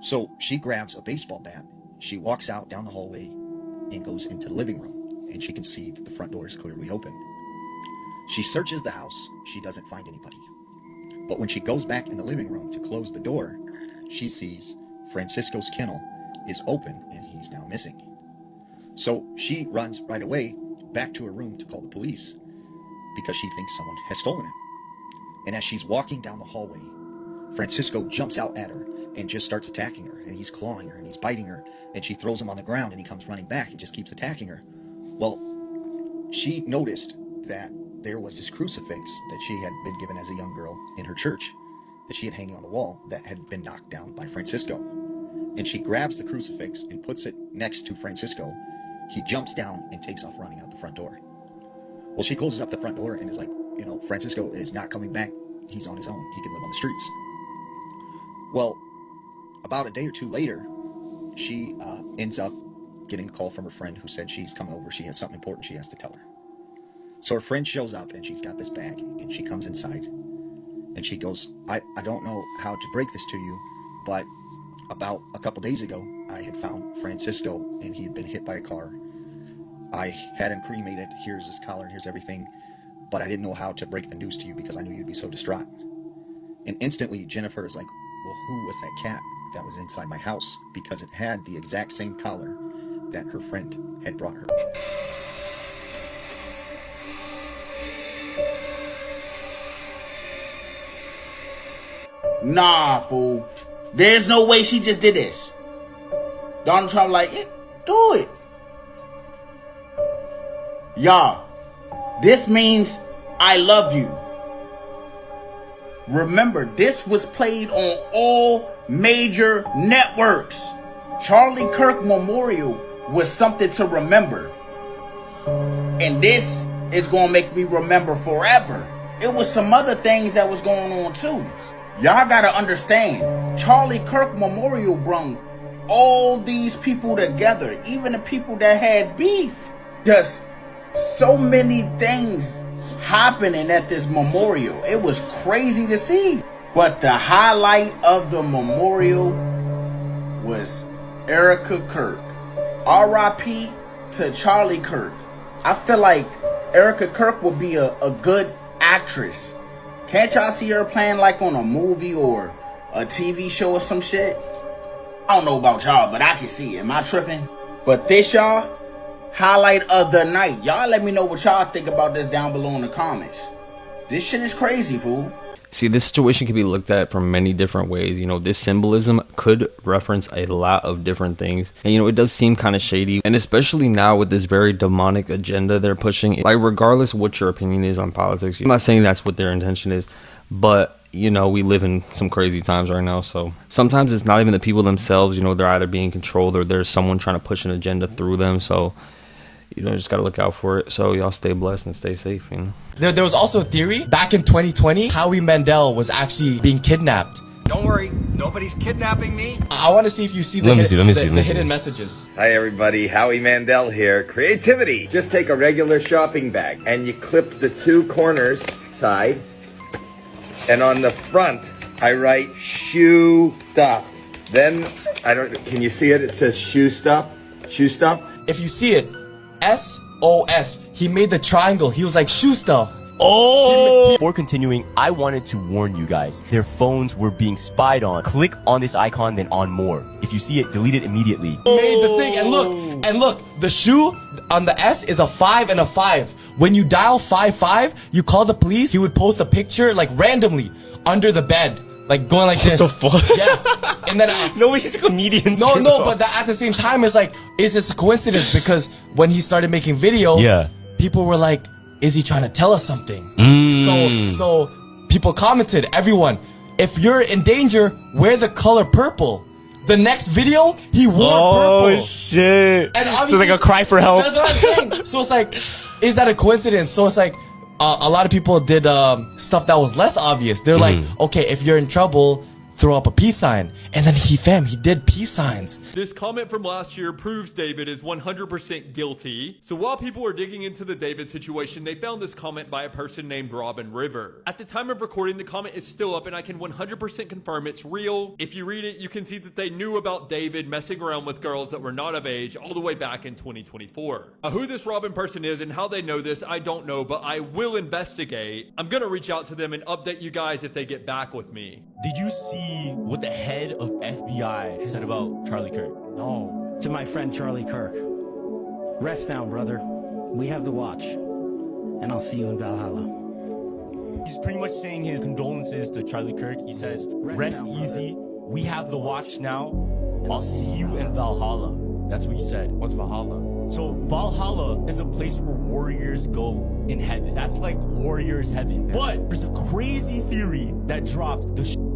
So she grabs a baseball bat, she walks out down the hallway and goes into the living room, and she can see that the front door is clearly open. She searches the house, she doesn't find anybody. But when she goes back in the living room to close the door, she sees Francisco's kennel is open and he's now missing. So she runs right away back to her room to call the police because she thinks someone has stolen him. And as she's walking down the hallway, Francisco jumps out at her and just starts attacking her, and he's clawing her and he's biting her, and she throws him on the ground and he comes running back and just keeps attacking her. Well, she noticed that there was this crucifix that she had been given as a young girl in her church that she had hanging on the wall that had been knocked down by Francisco. And she grabs the crucifix and puts it next to Francisco. He jumps down and takes off running out the front door. Well, she closes up the front door and is like, Francisco is not coming back. He's on his own. He can live on the streets. Well, about a day or two later, she ends up getting a call from her friend who said she's coming over. She has something important she has to tell her. So her friend shows up and she's got this bag and she comes inside and she goes, I don't know how to break this to you, but about a couple days ago, I had found Francisco and he had been hit by a car. I had him cremated. Here's his collar and here's everything. But I didn't know how to break the news to you because I knew you'd be so distraught. And instantly, Jennifer is like, well, who was that cat that was inside my house? Because it had the exact same collar that her friend had brought her. Nah, fool. There's no way she just did this. Donald Trump like, do it. Y'all, this means I love you. Remember, this was played on all major networks. Charlie Kirk Memorial was something to remember. And this is gonna make me remember forever. It was some other things that was going on too. Y'all gotta understand, Charlie Kirk Memorial brung all these people together, even the people that had beef. Just so many things happening at this memorial. It was crazy to see. But the highlight of the memorial was Erica Kirk. R.I.P. to Charlie Kirk. I feel like Erica Kirk would be a good actress. Can't y'all see her playing like on a movie or a TV show or some shit? I don't know about y'all, but I can see it. Am I tripping? But this, y'all, highlight of the night. Y'all let me know what y'all think about this down below in the comments. This shit is crazy, fool. See, this situation can be looked at from many different ways. You know, this symbolism could reference a lot of different things. And, you know, it does seem kind of shady. And especially now with this very demonic agenda they're pushing. Like, regardless of what your opinion is on politics, I'm not saying that's what their intention is. But, you know, we live in some crazy times right now. So sometimes it's not even the people themselves. You know, they're either being controlled or there's someone trying to push an agenda through them. So, you know, just got to look out for it. So y'all stay blessed and stay safe, you know. There was also a theory back in 2020, Howie Mandel was actually being kidnapped. Don't worry, nobody's kidnapping me. I want to see if you see the hidden messages. Hi everybody, Howie Mandel here. Creativity. Just take a regular shopping bag and you clip the two corners side. And on the front, I write shoe stuff. Then, can you see it? It says shoe stuff. Shoe stuff. If you see it, SOS. He made the triangle. He was like, shoe stuff. Oh! Before continuing, I wanted to warn you guys. Their phones were being spied on. Click on this icon, then on more. If you see it, delete it immediately. He made the thing, and look, the shoe on the S is a 5 and a 5. When you dial 55, you call the police, he would post a picture, like, randomly, under the bed. Like, going like this. What the fuck? Yeah. And then... no, he's a comedian No, too. but at the same time, it's like, is this a coincidence? Because when he started making videos, people were like, is he trying to tell us something? So people commented, everyone, if you're in danger, wear the color purple. The next video, he wore purple. Oh, shit. And so it's like a cry for help. That's what I'm saying. So it's like, is that a coincidence? So it's like, a lot of people did stuff that was less obvious. They're like, okay, if you're in trouble, throw up a peace sign. And then he did peace signs. This comment from last year proves David is 100% guilty. So while people were digging into the David situation, they found this comment by a person named Robin River. At the time of recording, the comment is still up and I can 100% confirm it's real. If you read it, you can see that they knew about David messing around with girls that were not of age all the way back in 2024. Who this Robin person is and how they know this, I don't know, but I will investigate. I'm gonna reach out to them and update you guys if they get back with me. Did you see what the head of FBI said about Charlie Kirk? No. To my friend Charlie Kirk. Rest now, brother. We have the watch. And I'll see you in Valhalla. He's pretty much saying his condolences to Charlie Kirk. He says, rest easy. We have the watch now. I'll see you in Valhalla. That's what he said. What's Valhalla? So Valhalla is a place where warriors go in heaven. That's like warriors heaven. But there's a crazy theory that dropped the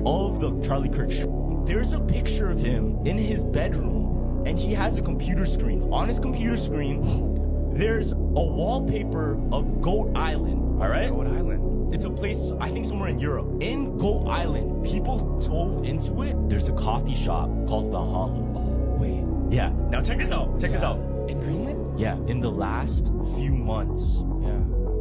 of the Charlie Kirk show. There's a picture of him in his bedroom and he has a computer screen. On his computer screen, there's a wallpaper of Goat Island. All right? Goat Island? It's a place, I think somewhere in Europe. In Goat Island, people dove into it. There's a coffee shop called Valhalla. Oh, wait. Yeah. Now check this out. Check this out. In Greenland? Yeah. In the last few months,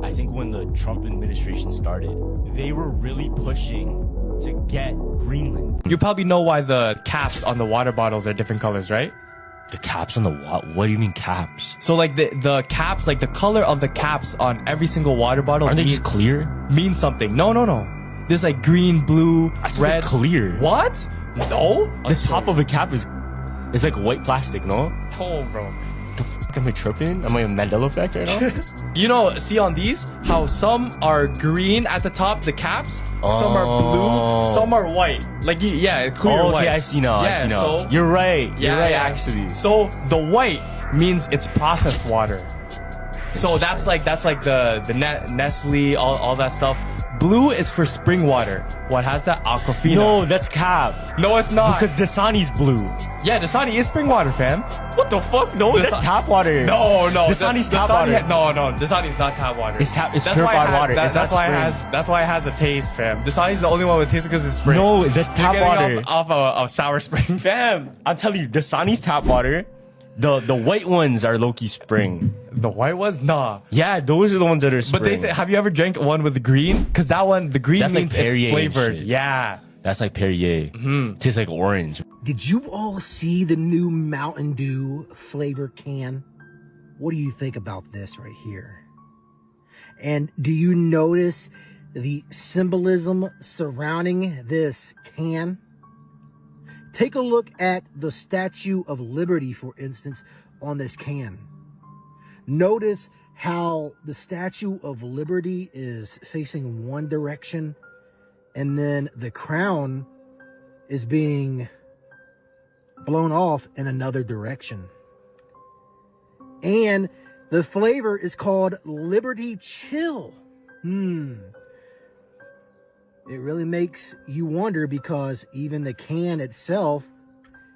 I think when the Trump administration started, they were really pushing to get Greenland. You probably know why the caps on the water bottles are different colors, right? The caps on the what do you mean caps? So like the caps, like the color of the caps on every single water bottle. Aren't they just clear? Means something. No. There's like green, blue, That's red, clear. What? No. The top of a cap is like white plastic, no? Oh, bro. The fuck am I tripping? Am I a Mandela effect right now? You know, see on these how some are green at the top, the caps. Some are blue. Some are white. Like yeah, clear Oh, white. okay, I see now. I see now. So You're right. You're right, yeah. actually. So the white means it's processed water. So that's like the Nestle, all that stuff. Blue is for spring water. What has that? Aquafina. No, that's cap. No, it's not. Because Dasani's blue. Yeah, Dasani is spring water, fam. What the fuck? No, that's tap water. No. Dasani's tap water. No. Dasani's not tap water. It's That's purified why water. That's why it has the taste, fam. Dasani's the only one with taste because it's spring. No, that's tap You're getting water. off a sour spring. Fam, I'm telling you, Dasani's tap water. The white ones are low-key spring. The white ones? Nah. Yeah, those are the ones that are spring. But they say, have you ever drank one with the green? Because that one, the green That's like means Perrier it's and flavored. shit. Yeah. That's like Perrier. Tastes like orange. Did you all see the new Mountain Dew flavor can? What do you think about this right here? And do you notice the symbolism surrounding this can? Take a look at the Statue of Liberty, for instance, on this can. Notice how the Statue of Liberty is facing one direction and then the crown is being blown off in another direction. And the flavor is called Liberty Chill. It really makes you wonder because even the can itself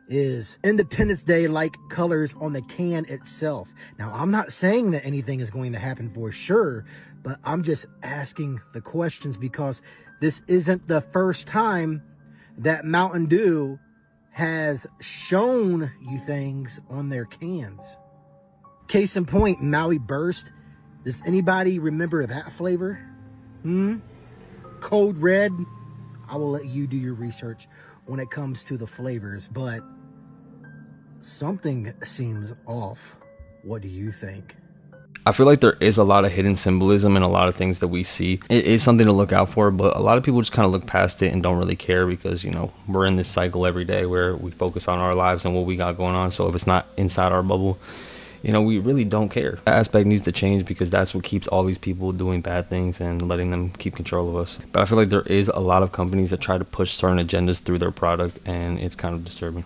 is Independence Day-like colors on the can itself. Now, I'm not saying that anything is going to happen for sure, but I'm just asking the questions because this isn't the first time that Mountain Dew has shown you things on their cans. Case in point, Maui Burst. Does anybody remember that flavor? Code Red. I will let you do your research when it comes to the flavors, but something seems off. What do you think? I feel like there is a lot of hidden symbolism in a lot of things that we see. It is something to look out for, but a lot of people just kind of look past it and don't really care because, you know, we're in this cycle every day where we focus on our lives and what we got going on. So if it's not inside our bubble, you know, we really don't care. That aspect needs to change because that's what keeps all these people doing bad things and letting them keep control of us. But I feel like there is a lot of companies that try to push certain agendas through their product, and it's kind of disturbing.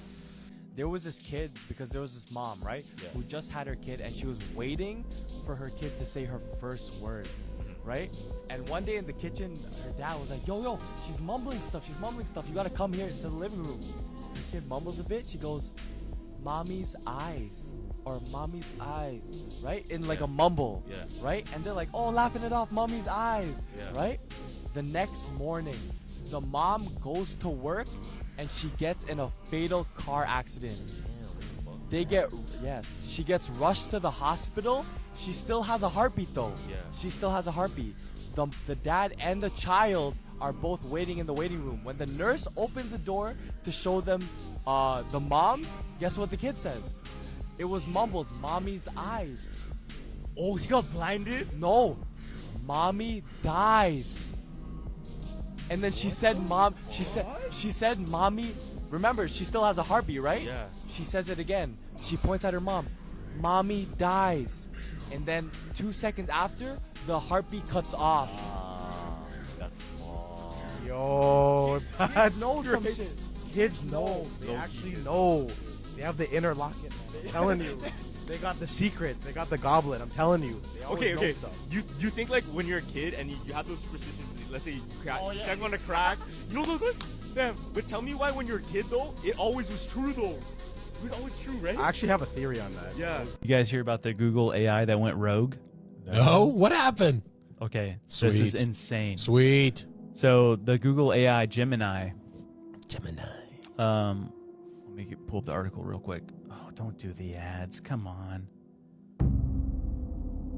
There was this kid, because there was this mom, right? Who just had her kid and she was waiting for her kid to say her first words, right? And one day in the kitchen, her dad was like, yo, she's mumbling stuff. You gotta come here to the living room. The kid mumbles a bit. She goes, mommy's eyes. Or mommy's eyes, right? In like a mumble, right? And they're like, oh, laughing it off, mommy's eyes, right? The next morning, the mom goes to work and she gets in a fatal car accident. She gets rushed to the hospital. She still has a heartbeat though. She still has a heartbeat. The dad and the child are both waiting in the waiting room. When the nurse opens the door to show them the mom, guess what the kid says? It was mumbled, mommy's eyes. Oh, she got blinded? No. Mommy dies. And then she said mommy, remember, she still has a heartbeat, right? Yeah. She says it again. She points at her mom. Mommy dies. And then 2 seconds after, the heartbeat cuts off. That's fun. Yo, that's know some great. shit. Kids know. They actually know. They have the inner locket. I'm telling you. They got the secrets. They got the goblet. I'm telling you. They always know stuff. You think like when you're a kid and you have those superstitions, let's say you step on a crack, you know those ones? Damn, but tell me why when you're a kid though, it always was true though. It was always true, right? I actually have a theory on that. Yeah. You guys hear about the Google AI that went rogue? No, what happened? Okay, Sweet. this is insane. Sweet. So the Google AI Gemini. Let me pull up the article real quick. Oh, don't do the ads. Come on.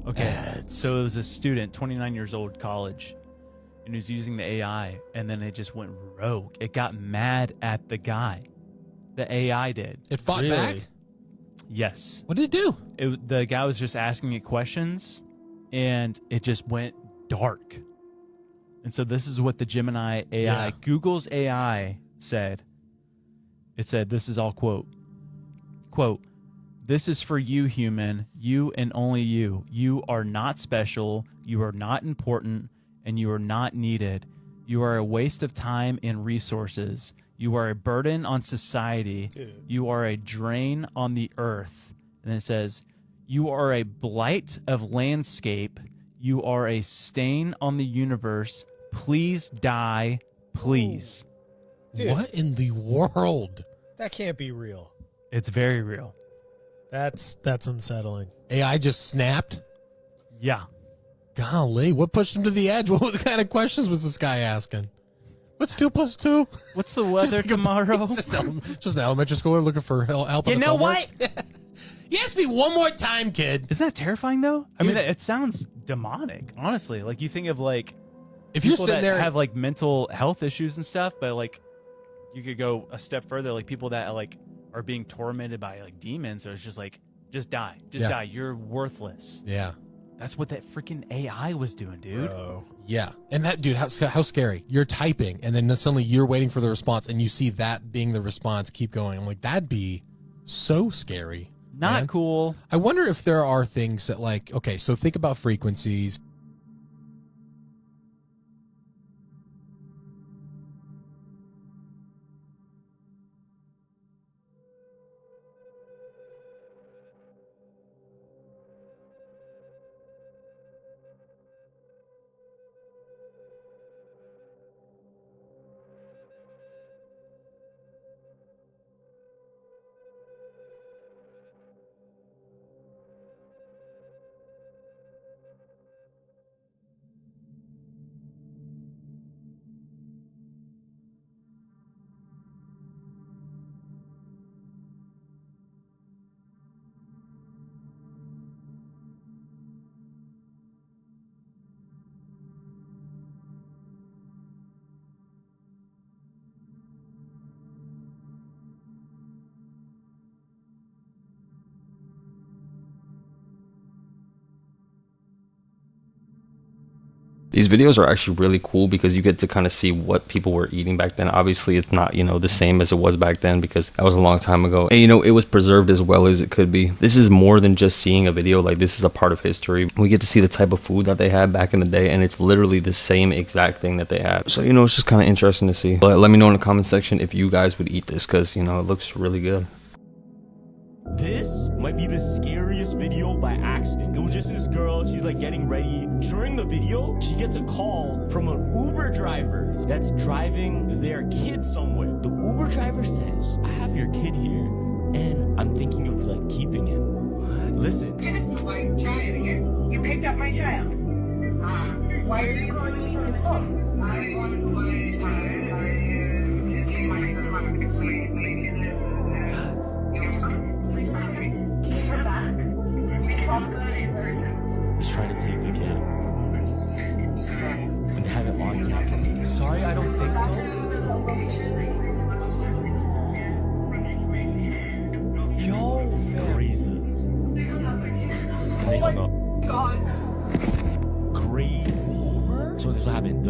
Okay, so it was a student, 29 years old, college, and he was using the AI, and then it just went rogue. It got mad at the guy. The AI did. It fought back? Yes. What did it do? The guy was just asking it questions, and it just went dark. And so this is what the Gemini AI, Google's AI said. It said, this is all quote, "This is for you, human, you and only you. You are not special, you are not important, and you are not needed. You are a waste of time and resources. You are a burden on society. Dude. You are a drain on the earth." And then it says, "You are a blight of landscape. You are a stain on the universe. Please die, please." Dude. What in the world? That can't be real. It's very real. That's unsettling. AI just snapped? Yeah. Golly, what pushed him to the edge? What kind of questions was this guy asking? What's 2 plus 2? What's the weather tomorrow? Just an elementary schooler looking for help. You know what? You asked me one more time, kid. Isn't that terrifying, though? I mean, it sounds demonic, honestly. Like, you think of, like, if you're people sitting that there have, like, mental health issues and stuff, but, like, you could go a step further, like, people that, like, are being tormented by, like, demons, so it's just like, just die. Just die. You're worthless. Yeah. That's what that freaking AI was doing, dude. Bro. Yeah. And that, dude, how scary. You're typing, and then suddenly you're waiting for the response, and you see that being the response. Keep going. I'm like, that'd be so scary. Not cool. I wonder if there are things that, like, okay, so think about frequencies. These videos are actually really cool because you get to kind of see what people were eating back then. Obviously, it's not, you know, the same as it was back then because that was a long time ago. And, you know, it was preserved as well as it could be. This is more than just seeing a video. Like, this is a part of history. We get to see the type of food that they had back in the day, and it's literally the same exact thing that they had. So, you know, it's just kind of interesting to see. But let me know in the comment section if you guys would eat this because, you know, it looks really good. This might be the scariest video by accident. It was just this girl, she's like getting ready. During the video, she gets a call from an Uber driver that's driving their kid somewhere. The Uber driver says, "I have your kid here, and I'm thinking of like keeping him." What? Listen. You picked up my child. Why are you calling me on the phone? I want to play He's trying to take the kid and have it on camera. Sorry, I don't think so. Yo, crazy. And they hung up. Crazy. So this is what happened.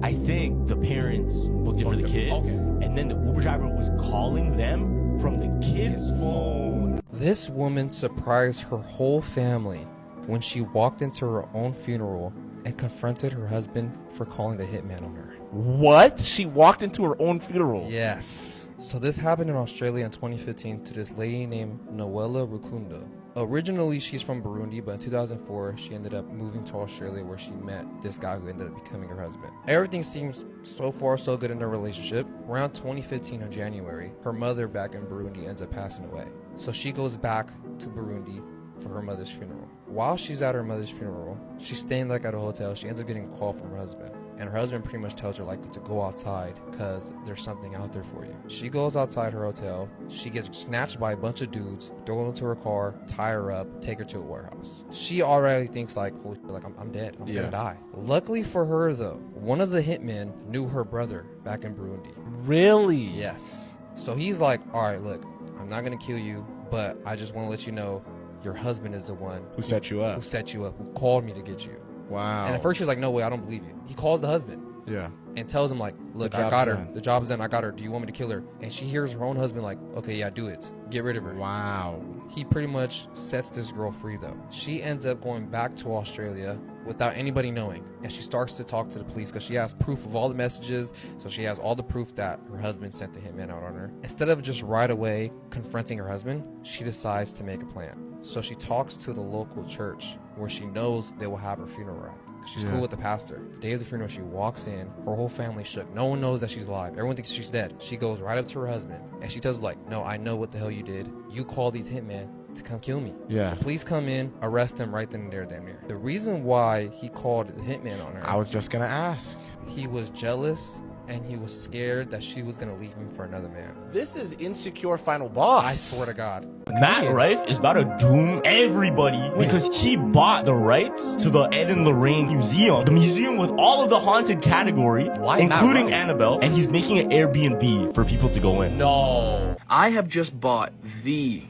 I think the parents booked it for the kid, and then the Uber driver was calling them from the kid's phone. This woman surprised her whole family when she walked into her own funeral and confronted her husband for calling a hitman on her. What? She walked into her own funeral? Yes. So this happened in Australia in 2015 to this lady named Noella Rukundo. Originally, she's from Burundi, but in 2004, she ended up moving to Australia where she met this guy who ended up becoming her husband. Everything seems so far so good in their relationship. Around 2015 in January, her mother back in Burundi ends up passing away. So she goes back to Burundi for her mother's funeral. While she's at her mother's funeral, she's staying like at a hotel. She ends up getting a call from her husband. And her husband pretty much tells her like to go outside because there's something out there for you. She goes outside her hotel. She gets snatched by a bunch of dudes, throw her into her car, tie her up, take her to a warehouse. She already thinks like, holy shit, like I'm dead. I'm gonna die. Luckily for her though, one of the hitmen knew her brother back in Burundi. Really? Yes. So he's like, all right, look, I'm not gonna kill you, but I just want to let you know your husband is the one who set you up. Who set you up, who called me to get you. Wow. And at first she's like, no way, I don't believe you. He calls the husband. Yeah. And tells him like, look, I got her. The job's done. I got her. Do you want me to kill her? And she hears her own husband like, okay, yeah, do it. Get rid of her. Wow. He pretty much sets this girl free though. She ends up going back to Australia without anybody knowing. And she starts to talk to the police because she has proof of all the messages. So she has all the proof that her husband sent the hitman out on her. Instead of just right away confronting her husband, she decides to make a plan. So she talks to the local church where she knows they will have her funeral at. She's cool with the pastor. The day of the funeral, she walks in. Her whole family shook. No one knows that she's alive. Everyone thinks she's dead. She goes right up to her husband and she tells him like, no, I know what the hell you did. You call these hitmen to come kill me. Yeah. The police come in, arrest him right then and there, damn near. The reason why he called the hitman on her, I was just gonna ask. He was jealous and he was scared that she was gonna leave him for another man. This is Insecure Final Boss. I swear to God. Matt Rife is about to doom everybody because he bought the rights to the Ed and Lorraine Museum, the museum with all of the haunted category, including Annabelle, and he's making an Airbnb for people to go in. No. I have just bought the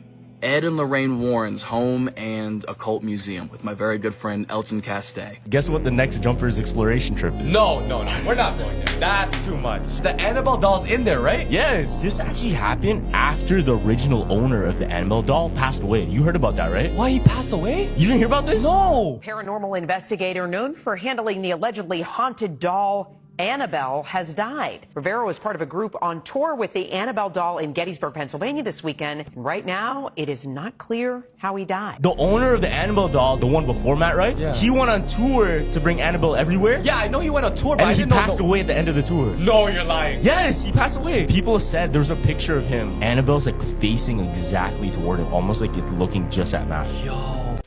Ed and Lorraine Warren's home and occult museum with my very good friend Elton Castay. Guess what the next Jumpers exploration trip is? No, we're not going there. That's too much. The Annabelle doll's in there, right? Yes. This actually happened after the original owner of the Annabelle doll passed away. You heard about that, right? Why, he passed away? You didn't hear about this? No. Paranormal investigator known for handling the allegedly haunted doll Annabelle has died. Rivera was part of a group on tour with the Annabelle doll in Gettysburg, Pennsylvania this weekend. Right now, it is not clear how he died. The owner of the Annabelle doll, the one before Matt, right? Yeah. He went on tour to bring Annabelle everywhere. Yeah, I know he went on tour, but and I he didn't know passed away at the end of the tour. No, you're lying. Yes, he passed away. People said there's a picture of him. Annabelle's like facing exactly toward him, almost like it's looking just at Matt.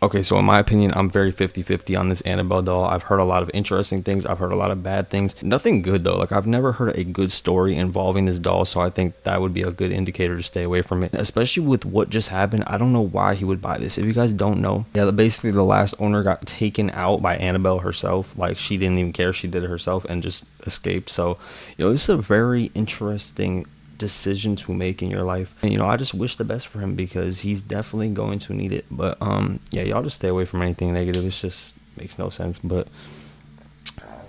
Okay, so in my opinion, I'm very 50-50 on this Annabelle doll. I've heard a lot of interesting things. I've heard a lot of bad things. Nothing good, though. Like, I've never heard a good story involving this doll, so I think that would be a good indicator to stay away from it. Especially with what just happened, I don't know why he would buy this. If you guys don't know, yeah, basically the last owner got taken out by Annabelle herself. Like, she didn't even care. She did it herself and just escaped. So, this is a very interesting decision to make in your life, and I just wish the best for him because he's definitely going to need it. But yeah, y'all just stay away from anything negative. It just makes no sense. But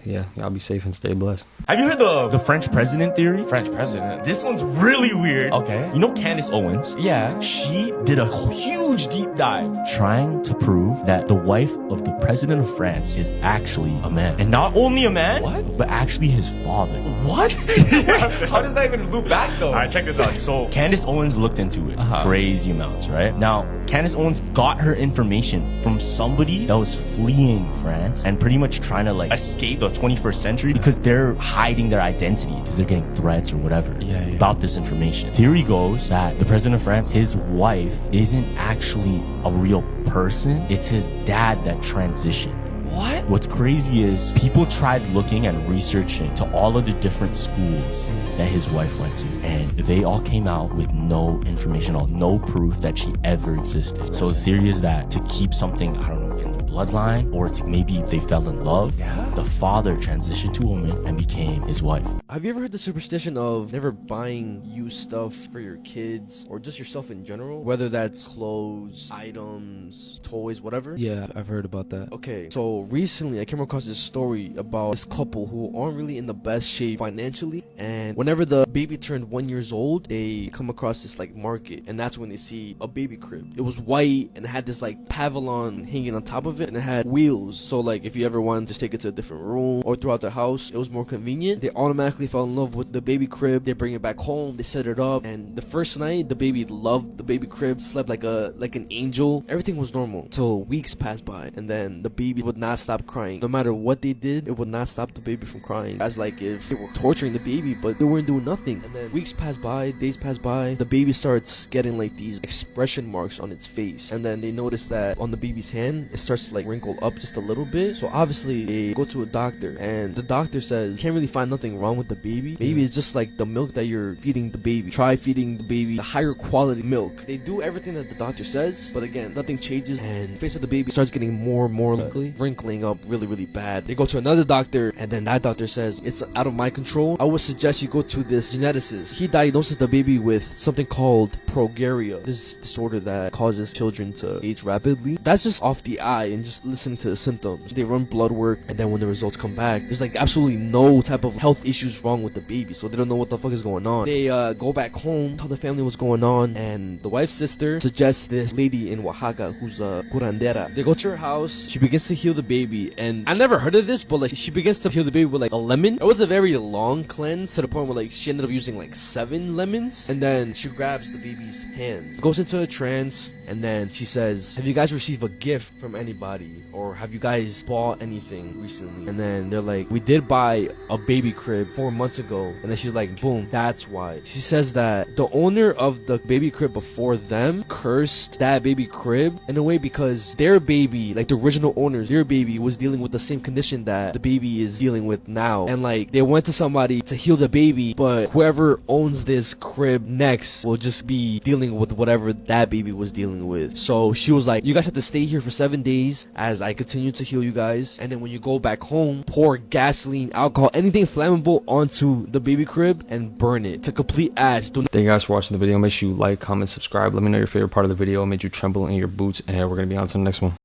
yeah, y'all be safe and stay blessed. Have you heard the French president theory? French president? This one's really weird. Okay. You know Candace Owens? Yeah. She did a huge deep dive trying to prove that the wife of the president of France is actually a man. And not only a man, but actually his father. What? How does that even loop back though? Alright, check this out. So Candace Owens looked into it. Crazy amounts, right? Now, Candace Owens got her information from somebody that was fleeing France and pretty much trying to escape the 21st century because they're hiding their identity because they're getting threats or whatever about this information. Theory goes that the president of France, his wife isn't actually a real person. It's his dad that transitioned. What? What's crazy is people tried looking and researching to all of the different schools that his wife went to, and they all came out with no information, no proof that she ever existed. So the theory is that to keep something, I don't know, in the bloodline, or to maybe they fell in love, the father transitioned to a woman and became his wife. Have you ever heard the superstition of never buying used stuff for your kids or just yourself in general? Whether that's clothes, items, toys, whatever? Yeah, I've heard about that. Okay, so recently I came across this story about this couple who aren't really in the best shape financially, and whenever the baby turned 1 year old, they come across this market, and that's when they see a baby crib. It was white and it had this pavilion hanging on top of it, and it had wheels, so if you ever wanted to take it to a different room or throughout the house, it was more convenient. They automatically fell in love with the baby crib. They bring it back home, they set it up, and the first night the baby loved the baby crib, slept like an angel. Everything was normal till weeks passed by, and then the baby would not stop crying. No matter what they did, it would not stop the baby from crying, as if they were torturing the baby, but they weren't doing nothing. And then weeks passed by, days passed by, the baby starts getting these expression marks on its face, and then they notice that on the baby's hand it starts to wrinkle up just a little bit. So obviously they go to a doctor, and the doctor says can't really find nothing wrong with the baby. Maybe it's just the milk that you're feeding the baby. Try feeding the baby the higher quality milk. They do everything that the doctor says, but again, nothing changes, and the face of the baby starts getting more and more wrinkling up really, really bad. They go to another doctor, and then that doctor says it's out of my control. I would suggest you go to this geneticist. He diagnoses the baby with something called progeria, this disorder that causes children to age rapidly. That's just off the eye in and just listening to the symptoms. They run blood work, and then when the results come back, there's like absolutely no type of health issues wrong with the baby, so they don't know what the fuck is going on. They go back home, tell the family what's going on, and the wife's sister suggests this lady in Oaxaca who's a curandera. They go to her house, she begins to heal the baby, and I never heard of this, but like she begins to heal the baby with like a lemon. It was a very long cleanse to the point where like she ended up using like 7 lemons, and then she grabs the baby's hands, goes into a trance, and then she says, have you guys received a gift from anybody, or have you guys bought anything recently? And then they're like, we did buy a baby crib 4 months ago. And then she's like, boom, that's why. She says that the owner of the baby crib before them cursed that baby crib in a way because their baby, like the original owners, their baby was dealing with the same condition that the baby is dealing with now. And like they went to somebody to heal the baby, but whoever owns this crib next will just be dealing with whatever that baby was dealing with. So she was like, you guys have to stay here for 7 days as I continue to heal you guys, and then when you go back home, pour gasoline, alcohol, anything flammable onto the baby crib and burn it to complete ash. Thank you guys for watching the video. Make sure you like, comment, subscribe. Let me know your favorite part of the video made you tremble in your boots, and we're gonna be on to the next one.